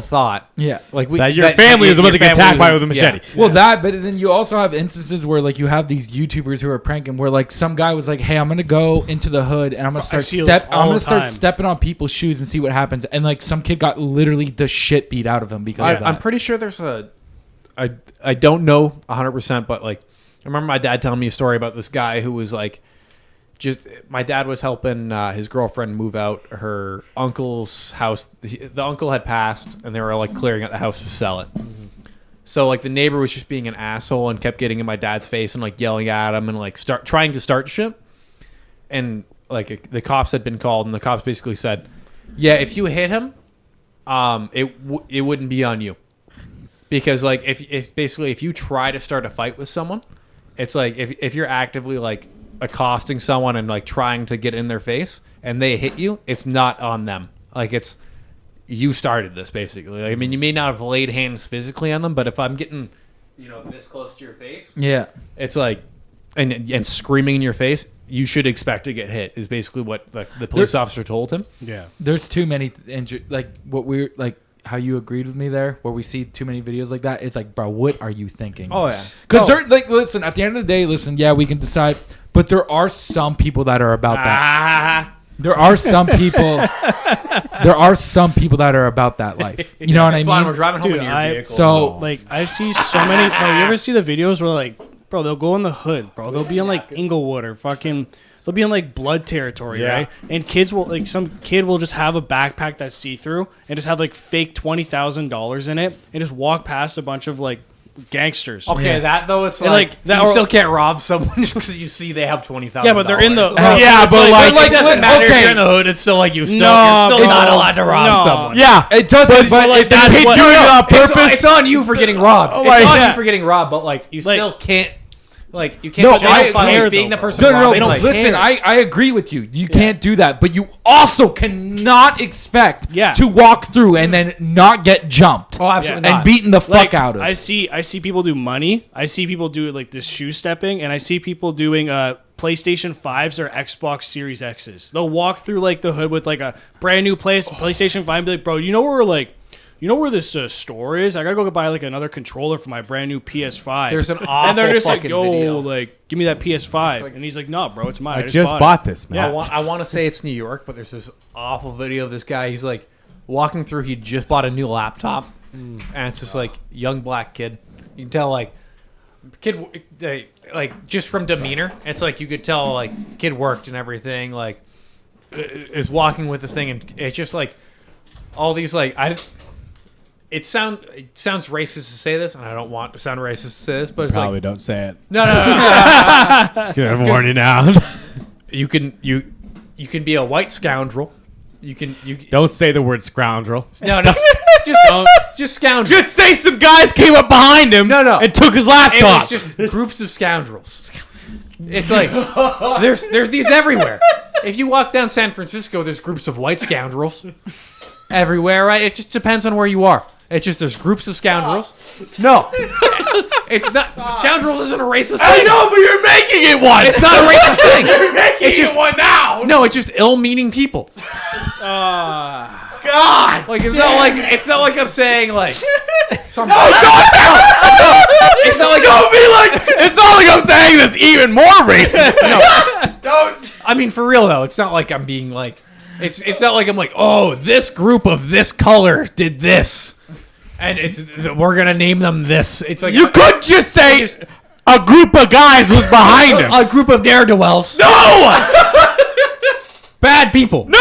thought. Yeah. Like That your family was about to get attacked by with a machete. Well, but then you also have instances where like you have these YouTubers who are pranking, where like some guy was like, "Hey, I'm gonna go into the hood and I'm gonna start see those all the time. stepping on people's shoes and see what happens." And like some kid got literally the shit beat out of him because of that. I'm pretty sure there's I don't know 100%, but like I remember my dad telling me a story about this guy who was like, just my dad was helping his girlfriend move out her uncle's house. The uncle had passed, and they were like clearing out the house to sell it. So like the neighbor was just being an asshole and kept getting in my dad's face and like yelling at him and like trying to start shit. And like the cops had been called, and the cops basically said, "Yeah, if you hit him, it wouldn't be on you." Because like if you try to start a fight with someone, it's like if you're actively like accosting someone and like trying to get in their face and they hit you, it's not on them. Like it's you started this basically. Like, I mean, you may not have laid hands physically on them, but if I'm getting this close to your face, yeah. it's like and screaming in your face, you should expect to get hit. Is basically what the police officer told him. Yeah. There's too many injured. Like what we're like. how you agreed with me there, where we see too many videos like that. It's like, bro, what are you thinking? Oh yeah. Because they're like, listen. At the end of the day, listen. Yeah, we can decide, but there are some people that are about that. There are some people. There are some people that are about that life. You know what I That's fine. We're mean? driving home Dude, in your I- vehicle. So- Like I see so many. Bro, you ever see the videos where like, bro, they'll go in the hood, bro. They'll be in like Inglewood or fucking. They'll be in like blood territory, Yeah. right? And kids will like some kid will just have a backpack that's see through and just have like fake $20,000 in it and just walk past a bunch of like gangsters. okay, Yeah. that though, it's And, like, like, that you or- still can't rob someone just because you see they have $20,000. Yeah, but they're in the Yeah, but like, it doesn't matter if okay. you're in the hood. It's still like you're still No, not bro. allowed to rob No. someone. yeah, It doesn't. But like, if that's they what- do it on It's, purpose, it's on you for getting robbed. It's like, on yeah. you for getting robbed, but like you Like- still can't. Like you can't. No, justify, I like, care, being though, the bro. person. No, robbing, like, listen, care. I agree with you. You can't do that, but you also cannot expect Yeah. to walk through and then not get jumped Oh, absolutely and not. beaten the fuck Like, out of. I see people do money. I see people do like this shoe stepping, and I see people doing PlayStation 5s or Xbox Series X's. They'll walk through like the hood with like a brand new PlayStation 5 and be like, bro, you know where this store is? I gotta go buy like another controller for my brand new PS5. There's an and they're awful just like, fucking yo, video. like, give me that PS5. And he's like, no, bro, it's mine. I just bought this, man. Yeah. I want to say it's New York, but there's this awful video of this guy. He's like walking through. He just bought a new laptop, and it's just like young black kid. You can tell like kid like just from demeanor. It's like you could tell like kid worked and everything. Like is walking with this thing, and it's just like all these like It sounds racist to say this, and I don't want to sound racist to say this, but it's Probably like don't say it. no. Just gonna warn you now. You can be a white scoundrel. You Don't say the word scoundrel. no just scoundrel. Just say some guys came up behind him. No. And took his It laptop. was just groups of scoundrels. It's like there's these everywhere. If you walk down San Francisco, there's groups of white scoundrels everywhere, right? It just depends on where you are. It's just there's groups of scoundrels. No, it's not. Scoundrels isn't a racist thing. I know, but you're making it one. It's not a racist thing. You're making It's just it one now. no. It's just ill-meaning people. God. Like it's not like I'm saying like. Some, No, don't tell. it's not like Don't be like. It's not like I'm saying this even more racist. no. Don't. I mean, for real though, it's not like I'm being like. It's not like I'm like, oh, this group of this color did this, and we're gonna name them this. It's like You could just say a group of guys was behind him. a group of ne'er-do-wells. No. Bad people. No.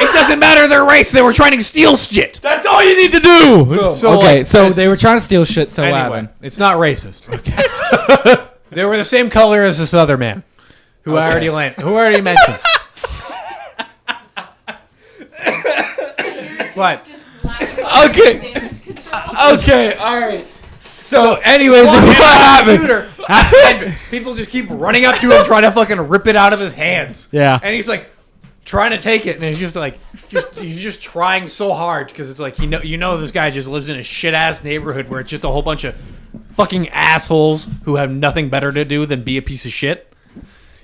It doesn't matter their race. They were trying to steal shit. That's all you need to do. So, okay, like, so this- they were trying to steal shit. So what Anyway, happened? it's not racist. Okay. They were the same color as this other man, who I already mentioned. What? Okay. Okay, all right. So, anyways, Walking what on the happened? computer, and people just keep running up to him, trying to fucking rip it out of his hands. Yeah. And he's like trying to take it, and he's just like, he's just trying so hard because it's like this guy just lives in a shit ass neighborhood where it's just a whole bunch of fucking assholes who have nothing better to do than be a piece of shit.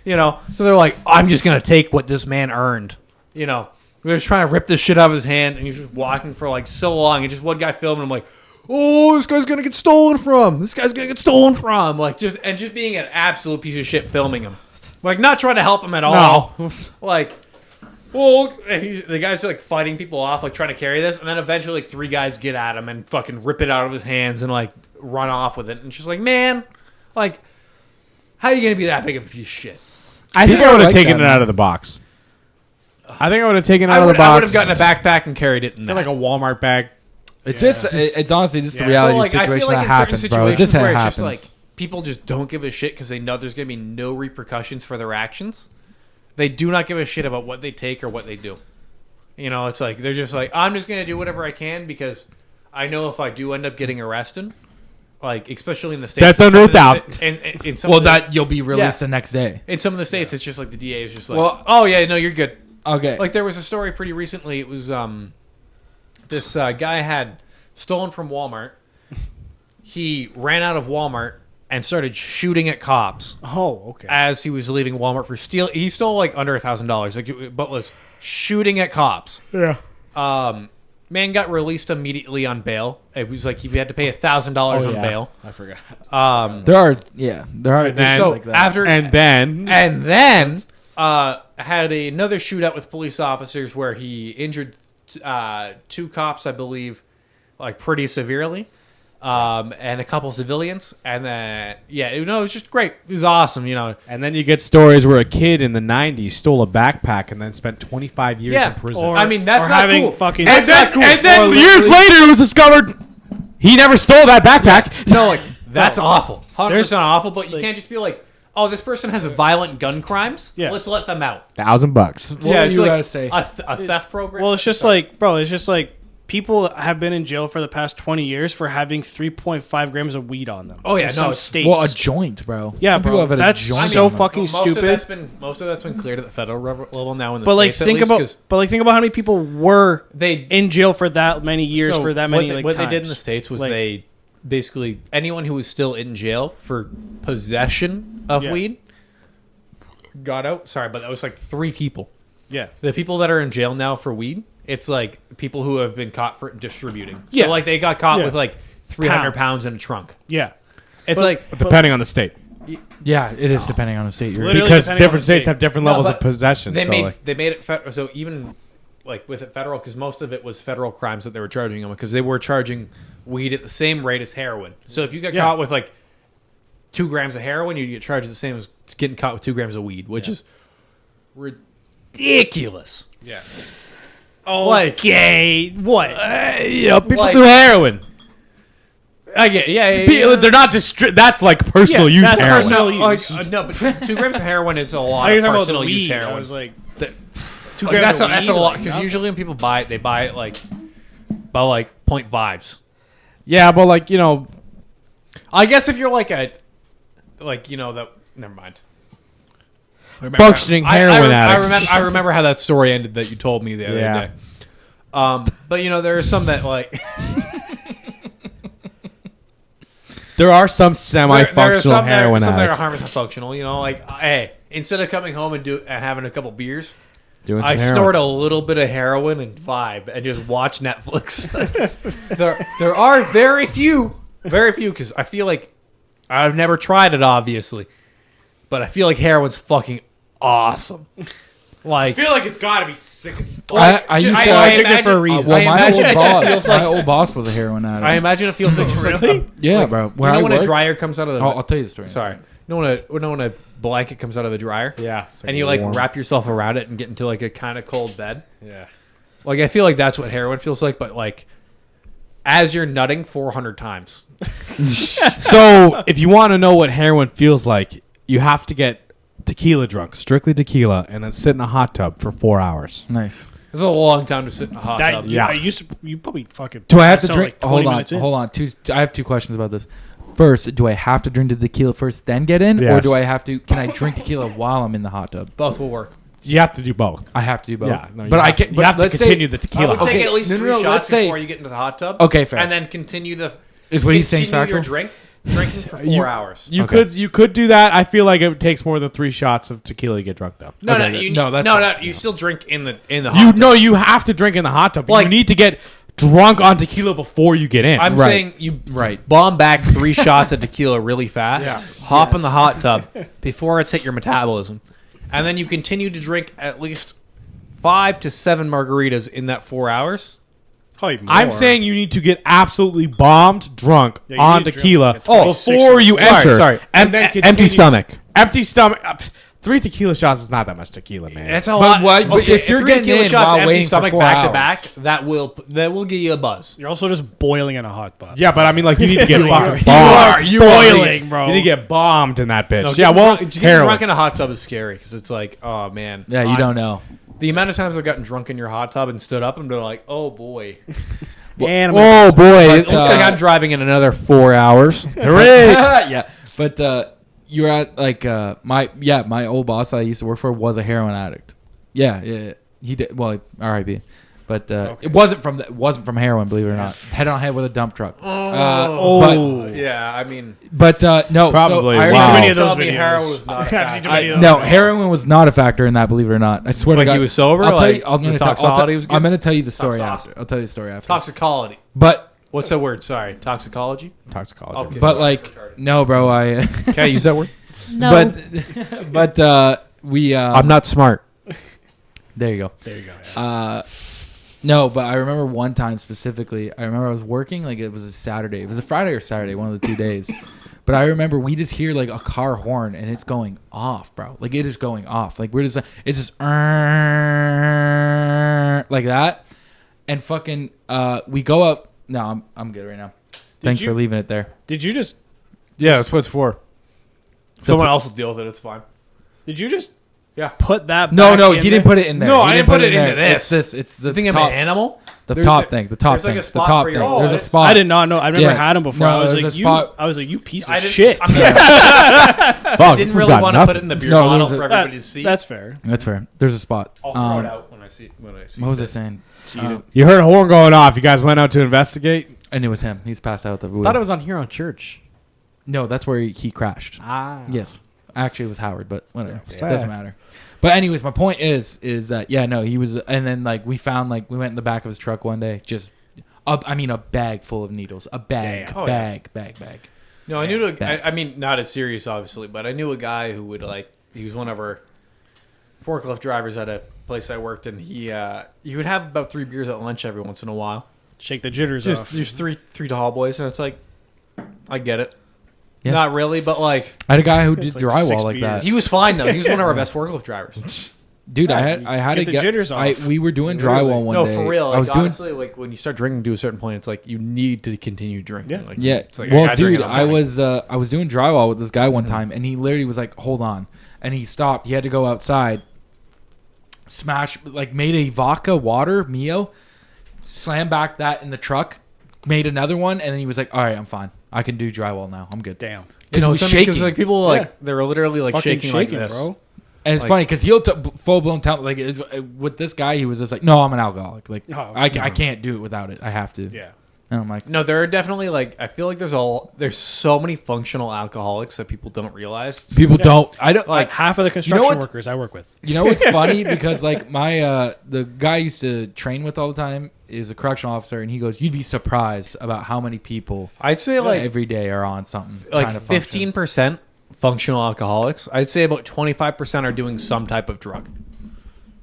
You know, so they're like, I'm just gonna take what this man earned. You know, they're just trying to rip this shit out of his hand, and he's just walking for like so long, and just one guy filming him like, oh, this guy's gonna get stolen from. This guy's gonna get stolen from. Like just being an absolute piece of shit filming him, like not trying to help him at all. No. Like, well, and the guy's like fighting people off, like trying to carry this, and then eventually like 3 guys get at him and fucking rip it out of his hands and like run off with it, and it's just like, man, like, how are you gonna be that big of a piece of shit? I think People I would have like taken that, it man. out of the box. I think I would have taken it I out of would the box. have gotten a backpack and carried it in Get that. like a Walmart bag. It's just, it's honestly just the Yeah. reality Well, of like, the I feel situation like that in certain happens, bro. It just situations where happens. it's just like people just don't give a shit because they know there's gonna be no repercussions for their actions. They do not give a shit about what they take or what they do. You know, it's like they're just like, I'm just gonna do whatever I can because I know if I do end up getting arrested, like especially in the states, Death under in some a of the sta- and in some well, of the, that you'll be released Yeah. the next day. in some of the states, it's just like the DA is just like, Well- oh yeah, no, you're good. Okay. Like there was a story pretty recently. It was this guy had stolen from Walmart. He ran out of Walmart and started shooting at cops Oh, okay. as he was leaving Walmart for steal. He stole like under $1,000, like, but was shooting at cops. Yeah. Man got released immediately on bail. It was like he had to pay $1,000 on bail. I forgot. There are then- things So like that. after And then had another shootout with police officers where he injured 2 cops, I believe, like pretty severely, and a couple civilians. And then it was just great. It was awesome, And then you get stories where a kid in the 90s stole a backpack and then spent 25 years in prison. Or, I mean, that's or not having cool. fucking. and then Or years literally- later, it was discovered he never stole that backpack. No, like that's awful. 100% There's- awful. But you can't just be like, oh, this person has violent gun crimes. Yeah. Let's let them out. $1,000. What were it's you like gotta say? a theft program. Well, it's just like, bro, it's just like people have been in jail for the past 20 years for having 3.5 grams of weed on them. Oh, yeah, in no, some it's- states. Well, a joint, bro. Yeah, Some bro, people have had a that's joint so on them. fucking stupid. Most of that's been cleared at the federal level now. In the But like, States, at think least, about, 'cause think about how many people were they in jail for that many years so for that many. What they did in times. the States was Like, they basically anyone who was still in jail for possession of Yeah. weed got out. Sorry, but that was like 3 people. yeah, The people that are in jail now for weed, it's like people who have been caught for distributing. So Yeah. like they got caught Yeah. with like 300 pounds in a trunk. yeah. It's But- like Depending on the state. Yeah, it is depending on the state you're in. Literally Because depending on different the states state. have different No, levels of but possession. they so made like, they made it so even like with it federal, because most of it was federal crimes that they were charging them, because they were charging weed at the same rate as heroin. So if you got Yeah. caught with like 2 grams of heroin, you get charged the same as getting caught with 2 grams of weed, which is ridiculous. yeah. Okay, what? People Like- do heroin. I get yeah. They're not that's like personal Yeah, use that's heroin. personal No, use. no, but 2 grams of heroin is a I lot was of talking about personal the use weed. heroin. I was like, That- 2 like, grams that's of a weed, lot, like, because nothing. usually when people buy it, they buy it like by like 0.5s. Yeah, but like, I guess if you're like that. Never mind. functioning heroin addicts. I remember how that story ended that you told me the other Yeah. day. But there are some that like There are some there are semi-functional some heroin that are addicts. harmless and functional. Like, hey, instead of coming home and having a couple beers, Doing I some heroin. stored a little bit of heroin and vibe and just watch Netflix. there are very few, because I feel like I've never tried it, obviously, but I feel like heroin's fucking awesome. Like, feel like it's got to be sick as I used to. I addicted for a reason. Well, I my imagine old it just boss, feels my like- old boss was a heroin addict. I imagine it feels like just like Really? yeah, bro. Where when a worked- dryer comes out of the I'll tell you the story. sorry, when a blanket comes out of the dryer, Yeah. and you like wrap yourself around it and get into like a kind of cold bed. Yeah. Like, I feel like that's what heroin feels like, but like as you're nutting 400 times. So, if you want to know what heroin feels like, you have to get tequila drunk, strictly tequila, and then sit in a hot tub for 4 hours. Nice. It's a long time to sit in a hot tub. yeah. I used to. You probably fucking. Do I have to sound drink? like 20 hold on, minutes in. hold on. I have 2 questions about this. First, do I have to drink the tequila first, then get in, or Yes. do I have to? Can I drink tequila while I'm in the hot tub? Both will work. You have to do both. I have to do both. Yeah, no, you but I have to- can. you but have to let's say- continue the I tequila. would take Okay, at least no, 3 no, let's shots say- before you get into the hot tub. Okay, fair. And then continue the Is what he's saying continue your factual? drinking for 4 hours. You Okay. you could do that. I feel like it takes more than 3 shots of tequila to get drunk though. No, Okay, no, you, no, that's no, fine. no. You still drink in the hot You tub. you have to drink in the hot tub. But Like- you need to get drunk on tequila before you get in. I'm Right. saying you Right. bomb back 3 shots of tequila really fast. Yeah. Hop in the hot tub before it's hit your metabolism, and then you continue to drink at least 5 to 7 margaritas in that 4 hours. Probably more. I'm saying you need to get absolutely bombed drunk Yeah, you on need to tequila drink, like, 26 before you shots. enter. And then empty continue- stomach. Empty stomach. 3 tequila shots is not that much tequila, man. That's a But lot. why- but if you're 3 getting tequila in shots, while empty waiting for stomach 4 back to hours. back, that will give you a buzz. You're also just boiling in a hot bath. Yeah, but I mean, like, you need to get bombed. You boiling, bro. You need to get bombed in that bitch. No, yeah, well, getting heroin. drunk in a hot tub is scary because it's like, oh man. Yeah, you don't know. The amount of times I've gotten drunk in your hot tub and stood up and been like, oh boy. And Oh boy, It looks like I'm driving in another 4 hours. Yeah, but you're at like my old boss that I used to work for was a heroin addict. Yeah, he did. Well, R.I.P. But Okay. it wasn't from heroin, believe it or not. Head on head with a dump truck. Yeah, I mean, But no, Probably. So I I've seen Wow. too many of those Tell me videos. heroin was not a I've factor. seen too many of those no, videos. heroin was not a factor in that, believe it or not. I swear Like to God. he was sober? I'll tell Like, you. I'm the going to toxicology was good? I'm going to tell you the story Toxos- after. I'll tell you the story after. Toxicology. But What's that word? Sorry, toxicology. Toxicology. Okay. but like no, bro. I Can I use that word? No. but we. I'm not smart. There you go. There you go. Yeah. No, but I remember one time specifically. I remember I was working, like it was a Saturday. It was a Friday or Saturday, one of the 2 days. But I remember we just hear like a car horn and it's going off, bro. Like it is going off. Like we're just, it's just like that. And fucking, we go up. No, I'm good right now. Thanks you- for leaving it there. Did you just Yeah, that's what it's for. Someone else will deal with it. It's fine. put that? No, back no, in he didn't there? put it in there. No, He I didn't put it into there. this. It's the The thing of top, an animal. the There's top a- thing, the top there's like thing, a the spot top for thing. your- There's a it's- spot. I did not know. I've never Yeah. had them before. No, I was there's like, a you. spot- I was like, you piece I of didn't- shit. I mean, Fuck, I this didn't has really got want to nothing. put it in the beer No, bottle there's a- for everybody to see. That's fair. That's fair. There's a spot. I'll throw it out when I see. What was I saying? You heard a horn going off. You guys went out to investigate. And it was him. He's passed out the I thought it was on Huron Church. No, that's where he crashed. Ah. Yes. Actually, it was Howard, but whatever. Yeah. Doesn't matter. But anyways, my point is that, yeah, no, he was, and then like we found, like we went in the back of his truck one day, just, a bag full of needles. A bag. Damn. Oh, yeah. Bag. No, I knew. Bad. I mean, not as serious, obviously, but I knew a guy who would like. He was one of our forklift drivers at a place I worked, and he would have about 3 beers at lunch every once in a while. Shake the jitters Just off. there's three tall boys, and it's like, I get it. Yeah. Not really, but like I had a guy who did like drywall 6 like that. beers. he was fine though. He was one of our best forklift drivers. Dude, Yeah, I had get to the jitters off. we were doing drywall one no, day. for real. Like, I was doing, honestly, like when you start drinking to a certain point, it's like you need to continue drinking. Yeah. Like, yeah. It's like, I Well, gotta drink dude, it, I'm fine. I was doing drywall with this guy one time, and he literally was like, "Hold on," and he stopped. He had to go outside, made a vodka water Mio, slammed back that in the truck, made another one, and then he was like, "All right, I'm fine. I can do drywall now. I'm good." Damn. Because he was shaking. like people like Yeah. they were literally like Fucking shaking like this. bro. And it's Like- funny because he'll full blown tell like with this guy, he was just like, "No, I'm an alcoholic. Like Oh, I can't do it without it. I have to." Yeah. And I'm like, No, there are definitely like I feel like there's so many functional alcoholics that people don't realize. people don't. I don't Like like. half of the construction what's- workers I work with. You know what's funny? Because like my the guy I used to train with all the time is a correctional officer, and he goes, "You'd be surprised about how many people I'd say like every day are on something trying to like function." 15% functional alcoholics. I'd say about 25% are doing some type of drug.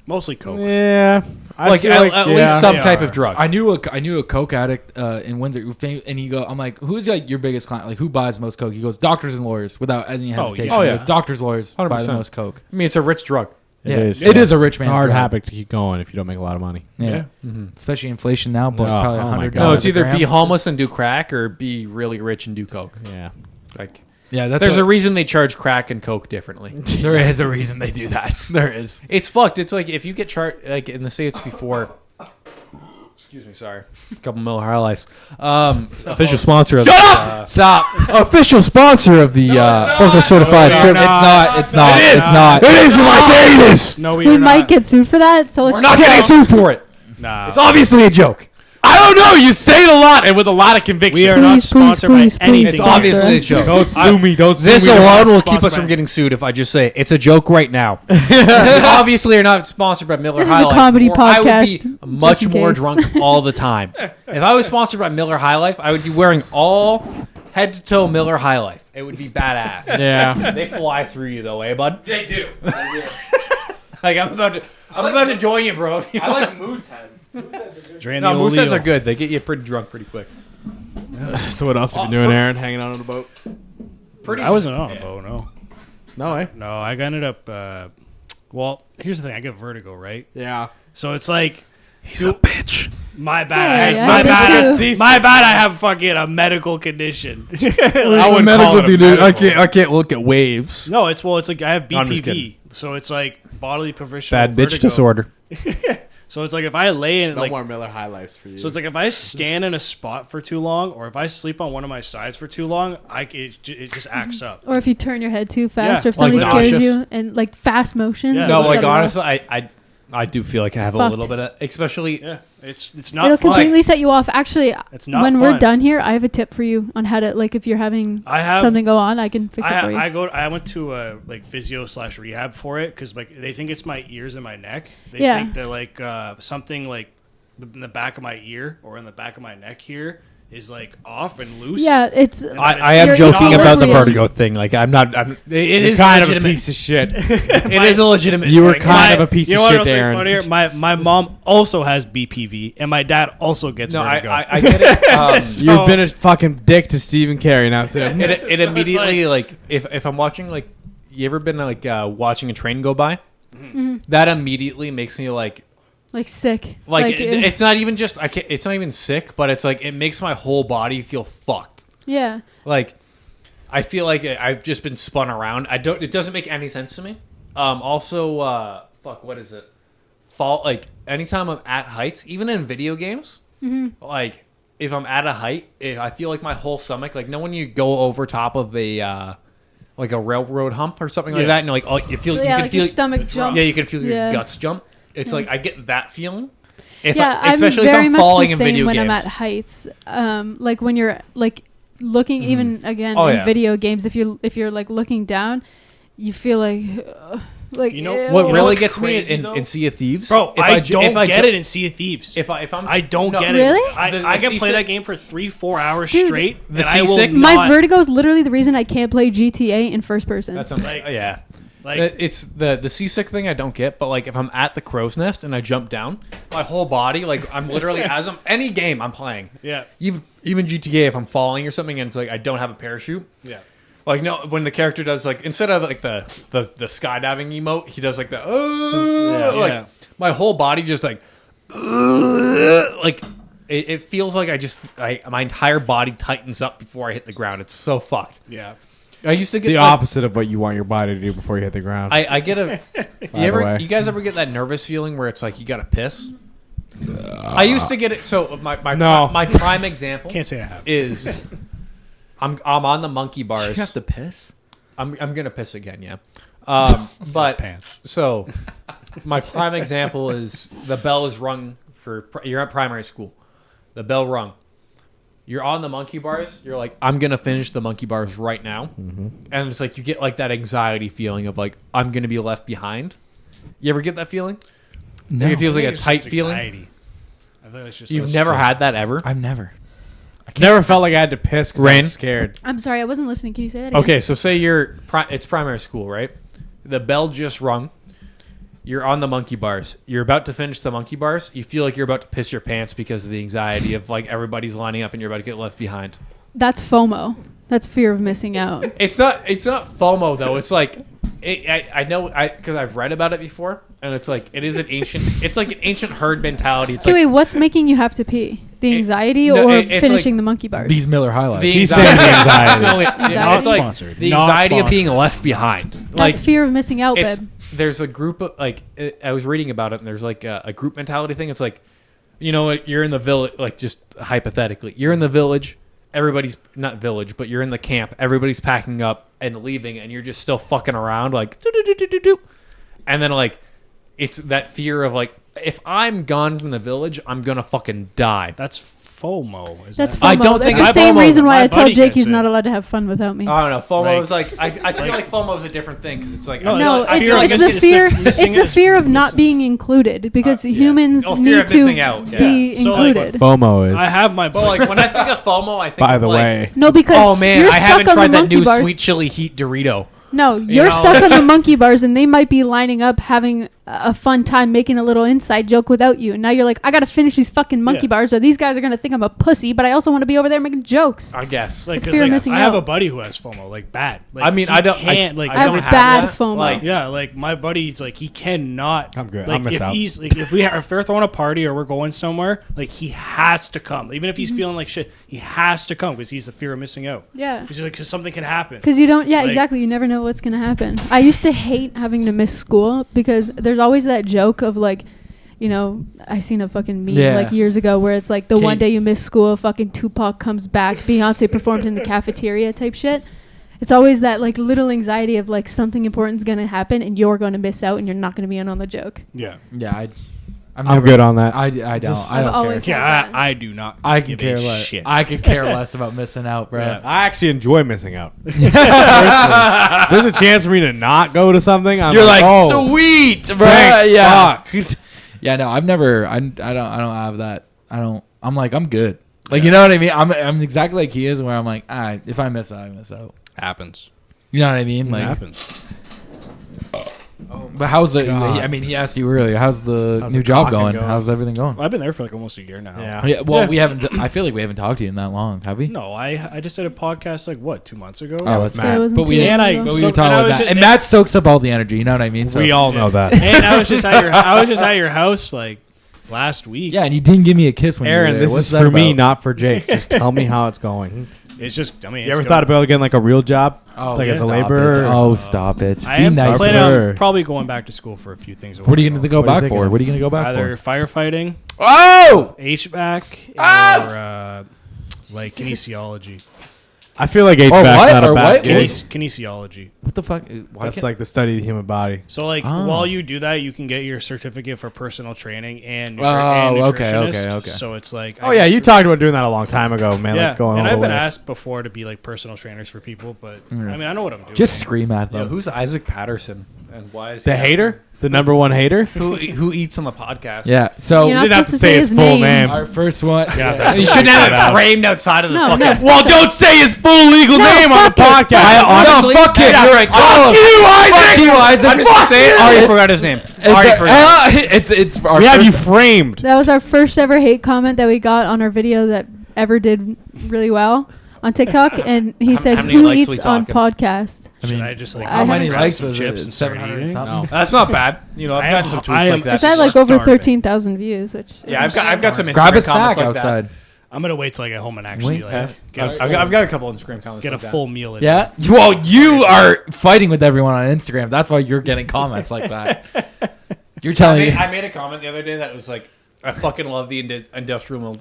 Mostly coke. Yeah. Like at least some They type are. of drug. I knew a coke addict in Windsor, and he go, I'm like, "Who's like your biggest client? Like who buys the most coke?" He goes, "Doctors and lawyers," without any Oh, hesitation. yeah. Oh, He yeah. goes, "Doctors, lawyers buy the 100%. most coke." I mean, it's a rich drug. Yeah, is, it yeah. is a rich It's man's a hard drug. habit to keep going if you don't make a lot of money. Yeah, especially inflation now, but Oh, probably oh my $100. God. No, it's a either gram. be homeless and do crack or be really rich and do coke. Yeah. Like Yeah, that's there's a reason they charge crack and coke differently. there is a reason they do that. There is. It's fucked. It's like if you get charged, like in the States before. Excuse me, sorry. A couple Miller High Lifes. Official sponsor of Stop. official sponsor of the Forklift Certified. no, Cert- no. It's not. It is. It's not. It is if I say this. No, We are might not. get sued for that, so let's We're not just getting go. sued for it. Nah. It's obviously a joke. I don't know. You say it a lot and with a lot of conviction. We are not Please, sponsored please, by please, anything. It's sponsor obviously a us. joke. Don't sue me. Don't sue This me. alone will not keep us sponsored from by- getting sued if I just say it's a joke right now. We obviously are not sponsored by Miller This is High a Life, comedy or I would podcast, be much just in more case. drunk all the time. If I was sponsored by Miller High Life, I would be wearing all head to toe Miller High Life. It would be badass. Yeah. They fly through you though, eh, bud? They do. Like I'm about to join you, bro. I like Moosehead. Drain No, the old Mooseheads eel. are good. They get you pretty drunk pretty quick. So what else have you been doing, Aaron? Hanging out on a boat? I wasn't on a boat, no. No way. No, I ended up. Well, here's the thing. I get vertigo, right? Yeah. So it's like He's a bitch. my bad. Hey, I my did bad. too. My bad. I have fucking a medical condition. I wouldn't call it a medical. I can't look at waves. No, it's like I have No, I'm just BPV, kidding. so it's like bodily provisional Bad bitch vertigo. disorder. So it's like if I lay in No like more Miller High Lifes for you. so it's like if I stand in a spot for too long, or if I sleep on one of my sides for too long, it just acts up. Or if you turn your head too fast, Yeah, or if somebody like scares nauseous. you and like fast motions. Yeah. it No, will like set it off. honestly, I do feel like I have a fucked. little bit of, especially. Yeah, it's not It'll fun. completely set you off. Actually, It's not when we're fun. done here, I have a tip for you on how to, like, if you're having I have something go on, I can fix it for you. I went to like physio / rehab for it because like they think it's my ears and my neck. They Yeah. think that like something like in the back of my ear or in the back of my neck here is like off and loose. Yeah, it's And I am Your joking about the equilibrium. vertigo thing. Like I'm not. It You're is kind of a legitimate. piece of shit. It is a legitimate. You were thing. kind of a piece you know of what shit, else is Darren. funnier? My mom also has BPV and my dad also gets No, vertigo. I get it. So- You've been a fucking dick to Stephen Carey now too. It immediately like if I'm watching like you ever been like watching a train go by, that immediately makes me like sick. it's not even just I can't. It's not even sick, but it's like it makes my whole body feel fucked. yeah. Like I feel like I've just been spun around. It doesn't make any sense to me. Also, fuck. What is it? Fall. Like anytime I'm at heights, even in video games, like if I'm at a height, I feel like my whole stomach. Like, when you go over top of a like a railroad hump or something like that, and you're like, oh, you feel, Yeah, you can like feel your stomach jumps. Yeah, you can feel your Yeah. guts jump. It's like I get that feeling. If Yeah, especially I'm very if I'm much falling the in same video when games. I'm at heights. Like when you're like looking, even again Oh, in yeah. video games, if you're like looking down, you feel like You know ew. What You know really what's gets crazy, me though? in Sea of Thieves, Bro, if I ju- don't if I get ju- it in Sea of Thieves. If I'm I don't no, get it. Really? I The can play seasick- that game for 3-4 hours Dude, straight. the and I will seasick- My not, vertigo is literally the reason I can't play GTA in first person. That's Like- yeah. like It's the seasick thing I don't get, but like if I'm at the crow's nest and I jump down, my whole body, like I'm literally any game I'm playing, yeah, even GTA, if I'm falling or something and it's like I don't have a parachute, yeah. like no, when the character does like instead of like the skydiving emote, he does like the like yeah. my whole body just like it feels like my entire body tightens up before I hit the ground. It's so fucked. Yeah. I used to get the like, opposite of what you want your body to do before you hit the ground. I get a. the way. You guys ever get that nervous feeling where it's like you gotta piss? I used to get it. So my prime example Can't say I have. is I'm on the monkey bars. You have to piss. I'm gonna piss again. Yeah. But Pants. so my prime example is the bell is rung for you're at primary school. The bell rung. You're on the monkey bars. You're like, I'm going to finish the monkey bars right now. Mm-hmm. And it's like you get like that anxiety feeling of like, I'm going to be left behind. You ever get that feeling? No, It feels like I a think it's tight just feeling. anxiety. I think it's just You've never had that ever? I've never. Never felt like I had to piss because I Rain? was scared. I'm sorry, I wasn't listening. Can you say that again? Okay, so say it's primary school, right? The bell just rung. You're on the monkey bars. You're about to finish the monkey bars. You feel like you're about to piss your pants because of the anxiety of like everybody's lining up and you're about to get left behind. That's FOMO. That's fear of missing out. It's not FOMO though. It's like I know because I've read about it before, and it's like it is an ancient. It's like an ancient herd mentality. It's Okay, like wait, what's making you have to pee? The anxiety no, or it's finishing like the monkey bars? These Miller highlights. the He's anxiety. saying the anxiety. It's Anxiety? it's like Sponsored. the Not anxiety of sponsored. being left behind. That's Like fear of missing out, it's babe. there's a group of like I was reading about it, and there's like a group mentality thing. It's like you're in the village, like just hypothetically, you're in the village. Everybody's not village, but you're in the camp. Everybody's packing up and leaving, and you're just still fucking around, like do. And then like it's that fear of like if I'm gone from the village, I'm gonna fucking die. That's FOMO. Is That's that? FOMO. I don't think That's the I same FOMO. reason why My I tell buddy Jake gets he's it. not allowed to have fun without me. I don't know. FOMO Like- is like I feel like FOMO is a different thing because it's like No, No, I feel like it's the it's fear. the It's missing the is- fear of not being included because yeah. humans Oh, fear need of missing to out, yeah. be So, like, included. FOMO is. I have my. But like when I think of FOMO, I think by of the like, way, No, because oh man, you're I stuck haven't on tried the that monkey new bars. sweet chili heat Dorito. No, you're know? stuck on the monkey bars, and they might be lining up having a fun time making a little inside joke without you. And now you're like, I gotta finish these fucking monkey Yeah. bars, or these guys are gonna think I'm a pussy. But I also want to be over there making jokes. I guess. Like, It's 'cause, fear of like, missing I have out. a buddy who has FOMO, like bad. Like, I mean, he I don't. can't, like, I have don't bad that. FOMO. Like, yeah, like my buddy's like he cannot. I'm good. Like I'll miss if out. he's like if they're throwing a party or we're going somewhere, like he has to come. Even if he's feeling like shit, he has to come because he's the fear of missing out. Yeah. He's like because something can happen. Because you don't, yeah, Like- exactly. You never know what's gonna happen. I used to hate having to miss school because there's always that joke of like, you know, I seen a fucking meme Yeah. like years ago where it's like the one Kate- day you miss school, fucking Tupac comes back, Beyonce performed in the cafeteria type shit, It's always that like little anxiety of like something important's gonna happen and you're gonna miss out and you're not gonna be in on the joke. Yeah. Yeah, I'm good on that. I don't. I I've don't care. always had Yeah, that. I do not. I can give care a less. shit. I could care less about missing out, bro. Yeah. I actually enjoy missing out. Personally. There's a chance for me to not go to something. I'm You're like, oh, sweet, bro. thanks, Yeah. fuck. Yeah, no, I've never. I don't have that. I'm like, I'm good. Like, you know what I mean? I'm exactly like he is, where I'm like, if I miss out, I miss out. Happens. You know what I mean? It Like, happens. but how's the? God. I mean, he asked you earlier. How's the How's new the job clocking going? going? How's everything going? Well, I've been there for like almost a year now. Yeah. Yeah. Well, we haven't. I feel like we haven't talked to you in that long, have we? No, I just did a podcast like what 2 months ago. Oh, that's Matt. Yeah, it wasn't But we too didn't. long I- ago. But we So- were talking and I about was that, just- and Matt soaks up all the energy. You know what I mean? So, We all know that. And I was just at your house like last week. Yeah, and you didn't give me a kiss when you were Aaron, there. this What's is that for me, about? not for Jake. Just tell me how it's going. It's just. I mean, You ever thought about getting like a real job? Oh, Like as a stop laborer? it. or- Oh, stop it. I Be am nice. planning Sure. on probably going back to school for a few things. What are you going to go What are you back thinking for? of? What are you going to go back Either for? firefighting, Oh! HVAC, Ah! or like kinesiology. I feel like HVAC's what? not a Or bad what? choice. Kinesiology. What the fuck? Why That's can't- like the study of the human body. So like Oh. while you do that, you can get your certificate for personal training and, Oh, and okay, nutritionist. okay. So it's like Oh yeah, you talked about doing that a long time ago, man. yeah, Like going and all I've the been way. asked before to be like personal trainers for people, but I mean I know what I'm doing. Just scream at Yo, them. who's Isaac Patterson and why is The he hater, the number one hater. who eats on the podcast? Yeah. So You're not didn't have supposed to say his full name. our first one. Yeah, You shouldn't have it framed outside of the No, fucking. no. Well, don't say his full legal name on the fuck it. podcast. No, fuck it. You're right. Fuck you, Isaac. Fuck you, Isaac. I'm just gonna say it. Already forgot his name. Already forgot. It's our We have you first- framed. That was our first ever hate comment that we got on our video that ever did really well on TikTok, and he said, how many "Who likes we eats on talking? podcast?" Should I just like How many grab likes some was chips it? and start 700 eating? something? No. That's not bad. You know, I've I got am- some I tweets am- like that. It's at like over Starving. 13,000 views, which Yeah, I've got some Instagram Grab a comments snack like outside. I'm gonna wait till I get home and actually Wait, like get I've got a couple Instagram comments. get a like that. full meal in. Yeah. Well, you are fighting with everyone on Instagram. That's why you're getting comments like that. You're telling me. I made a comment the other day that was like, I fucking love the industrial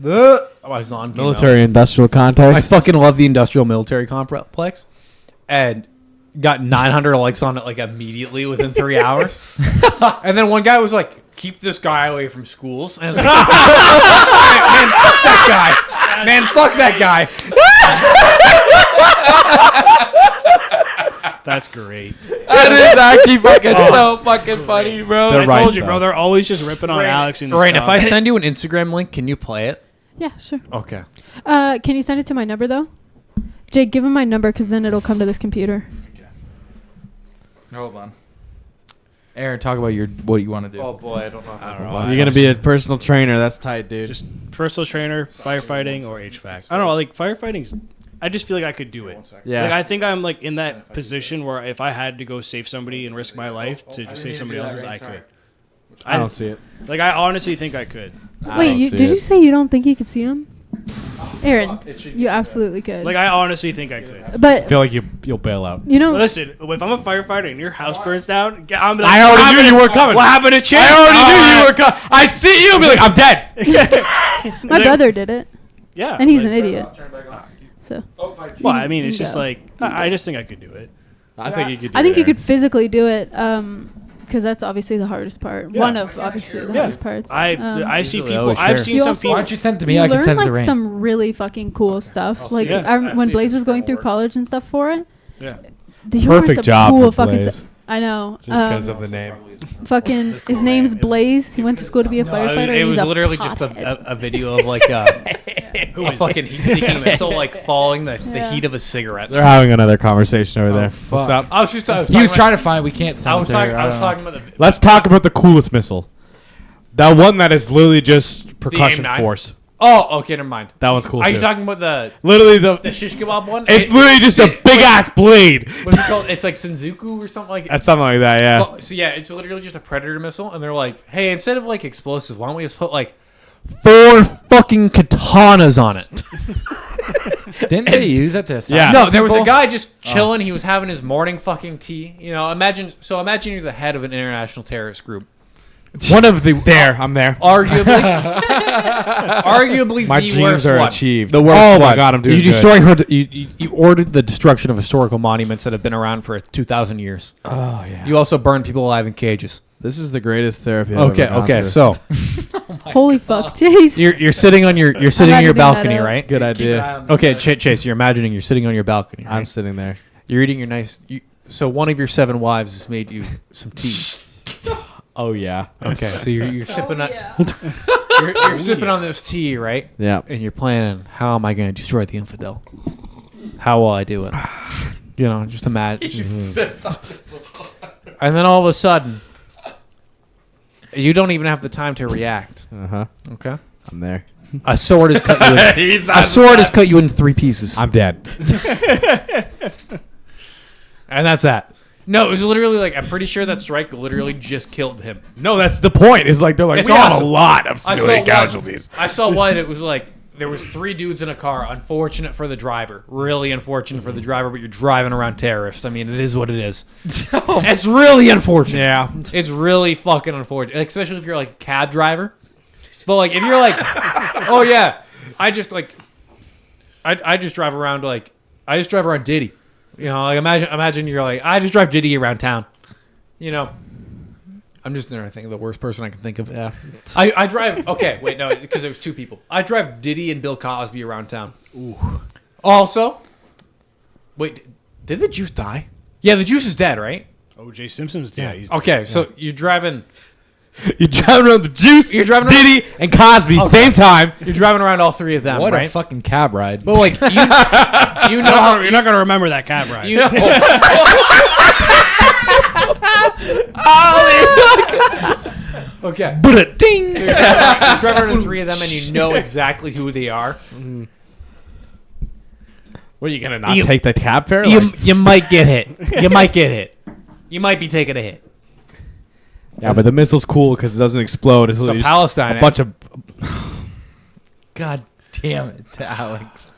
I was on Military industrial I context. fucking love the industrial military complex, and got 900 likes on it like immediately within 3 hours. And then one guy was like, "Keep this guy away from schools," and I was like, "Man, fuck that guy! Man, fuck that guy!" That's great. That is actually fucking so fucking funny, bro. They're I right, told you, though. bro. They're always just ripping on Alex in the Rain, if I send you an Instagram link, can you play it? yeah, sure. Okay. Can you send it to my number though? Jake, give him my number because then it'll come to this computer. Hold on. Aaron, talk about what you want to do. Oh boy, I don't know. I don't know. You're gonna be a personal trainer. That's tight, dude. just personal trainer, firefighting, or HVAC. I don't know. Like firefighting's. I just feel like I could do it. Yeah. Like I think I'm like in that position where if I had to go save somebody and risk my life to just save somebody else's, I could. I don't see it. Like I honestly think I could. Wait, don't see did you it. say you don't think you could see him? Aaron, you absolutely could. Like I honestly think I could. but I feel like you'll bail out. you know, But listen, if I'm a firefighter and your house burns down, I'm like, I already knew you were coming. What happened to Chase? I already knew you were coming. I'd see you and be like, I'm dead. my brother did it, Yeah, and he's like, an idiot. So Well, I mean, it's You just go. like I just think I could do it. I think you could. Do I think it, you could physically do it, because that's obviously the hardest part. Yeah. One of obviously the hardest parts. I see Usually people. always I've share. seen You some also- people. Why don't you send it to me? you I can learn send it to like Rain. some really fucking cool stuff. Like Yeah. when Blaze was going through college and stuff for it, Yeah. he learned Perfect some job cool for fucking Blaze. stuff. I know. Just because of the name. Fucking his name's Blaze. He went to school to be a firefighter. It and was he's literally just pothead. a video of like a fucking heat-seeking missile like falling the Yeah. heat of a cigarette. They're having another conversation over there. fuck. What's up? I was He was trying to find. We can't send I it was to talking. her. I was don't know. talking about the. Let's talk about the coolest missile. That one that is literally just percussion AIM-9? force. Oh, okay, never mind. That one's cool Are you too. talking about the Literally shish kebab one? it's literally just a big ass blade. What's it called? It's like Senzuku or something like. That's something like that, yeah. Well, so yeah, it's literally just a predator missile, and they're like, "Hey, instead of like explosives, why don't we just put like 4 fucking katanas on it?" Didn't they use that to Yeah. assassinate No, there was a people? guy just chilling. He was having his morning fucking tea. You know, imagine you're the head of an international terrorist group. One of the I'm there. arguably My the dreams worst are one. achieved. The worst Oh my one. God, I'm doing You good. destroying her. You ordered the destruction of historical monuments that have been around for 2,000 years. Oh yeah. You also burned people alive in cages. This is the greatest therapy. I've Okay, ever gone okay. through. So Holy fuck, Chase. you're sitting on your editing that balcony, out. right? good idea. Okay, Chase. You're imagining you're sitting on your balcony. Right? I'm sitting there. You're eating your nice. So one of your 7 wives has made you some tea. Oh yeah. Okay, so you're sipping on Yeah. you're sipping on this tea, right? Yeah. And you're planning, how am I going to destroy the infidel? How will I do it? You know, just imagine. And then all of a sudden, you don't even have the time to react. Okay. I'm there. A sword has cut you. Has cut you in 3 pieces, I'm dead. and that's that. No, it was literally like, I'm pretty sure that strike literally just killed him. No, that's the point. Is like they're like It's we have awesome. a lot of civilian one- casualties. I saw one. It was like there was 3 dudes in a car. Unfortunate for the driver. Really unfortunate for the driver. But you're driving around terrorists. I mean, it is what it is. It's really unfortunate. Yeah. It's really fucking unfortunate, like, especially if you're like a cab driver. But like if you're like, oh yeah, I just drive around Diddy. You know, like imagine you're like, I just drive Diddy around town. You know. I'm just trying to think of the worst person I can think of. Yeah. I drive. Okay, wait, no, because there's 2 people. I drive Diddy and Bill Cosby around town. Ooh. Also, wait, did the Juice die? Yeah, the Juice is dead, right? O.J. Simpson's dead. He's Okay, so you're driving. You're driving around the Juice. You're driving Diddy and Cosby same time. You're driving around all 3 of them, What right? a fucking cab ride. But like you know how you're not gonna remember that cab ride. you. Okay. But ding. You're driving around 3 of them, and you know exactly who they are. What are you gonna not take the cab fare? You might get hit. You might get hit. You might be taking a hit. Yeah, but the missile's cool because it doesn't explode. It's So literally just Palestine, a bunch of. God damn it, Alex.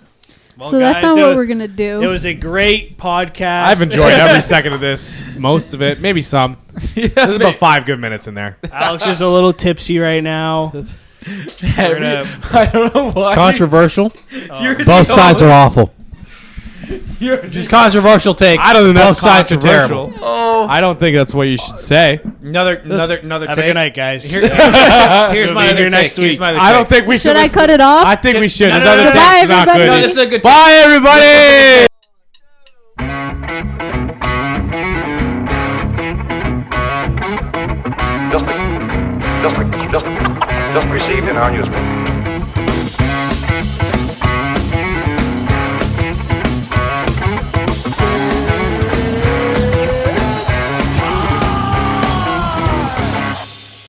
Well, So that's guys, not what we're gonna do. It was a great podcast. I've enjoyed every second of this. Most of it, maybe some. There's about 5 good minutes in there. Alex is a little tipsy right now. I don't know why. Controversial. You're Both the sides are awful. You're Just controversial take. I don't think Both that's sides are terrible. controversial. Oh. I don't think that's what you should say. Another Have take. a good night, guys. Here's We'll my be other here take. next Here's week. my other I don't take. think we should. Should I cut it off? I think we should. No, This no, other no, no. take's Bye, not everybody. No, good. this is a good take. Bye, everybody. Just received in our newspaper.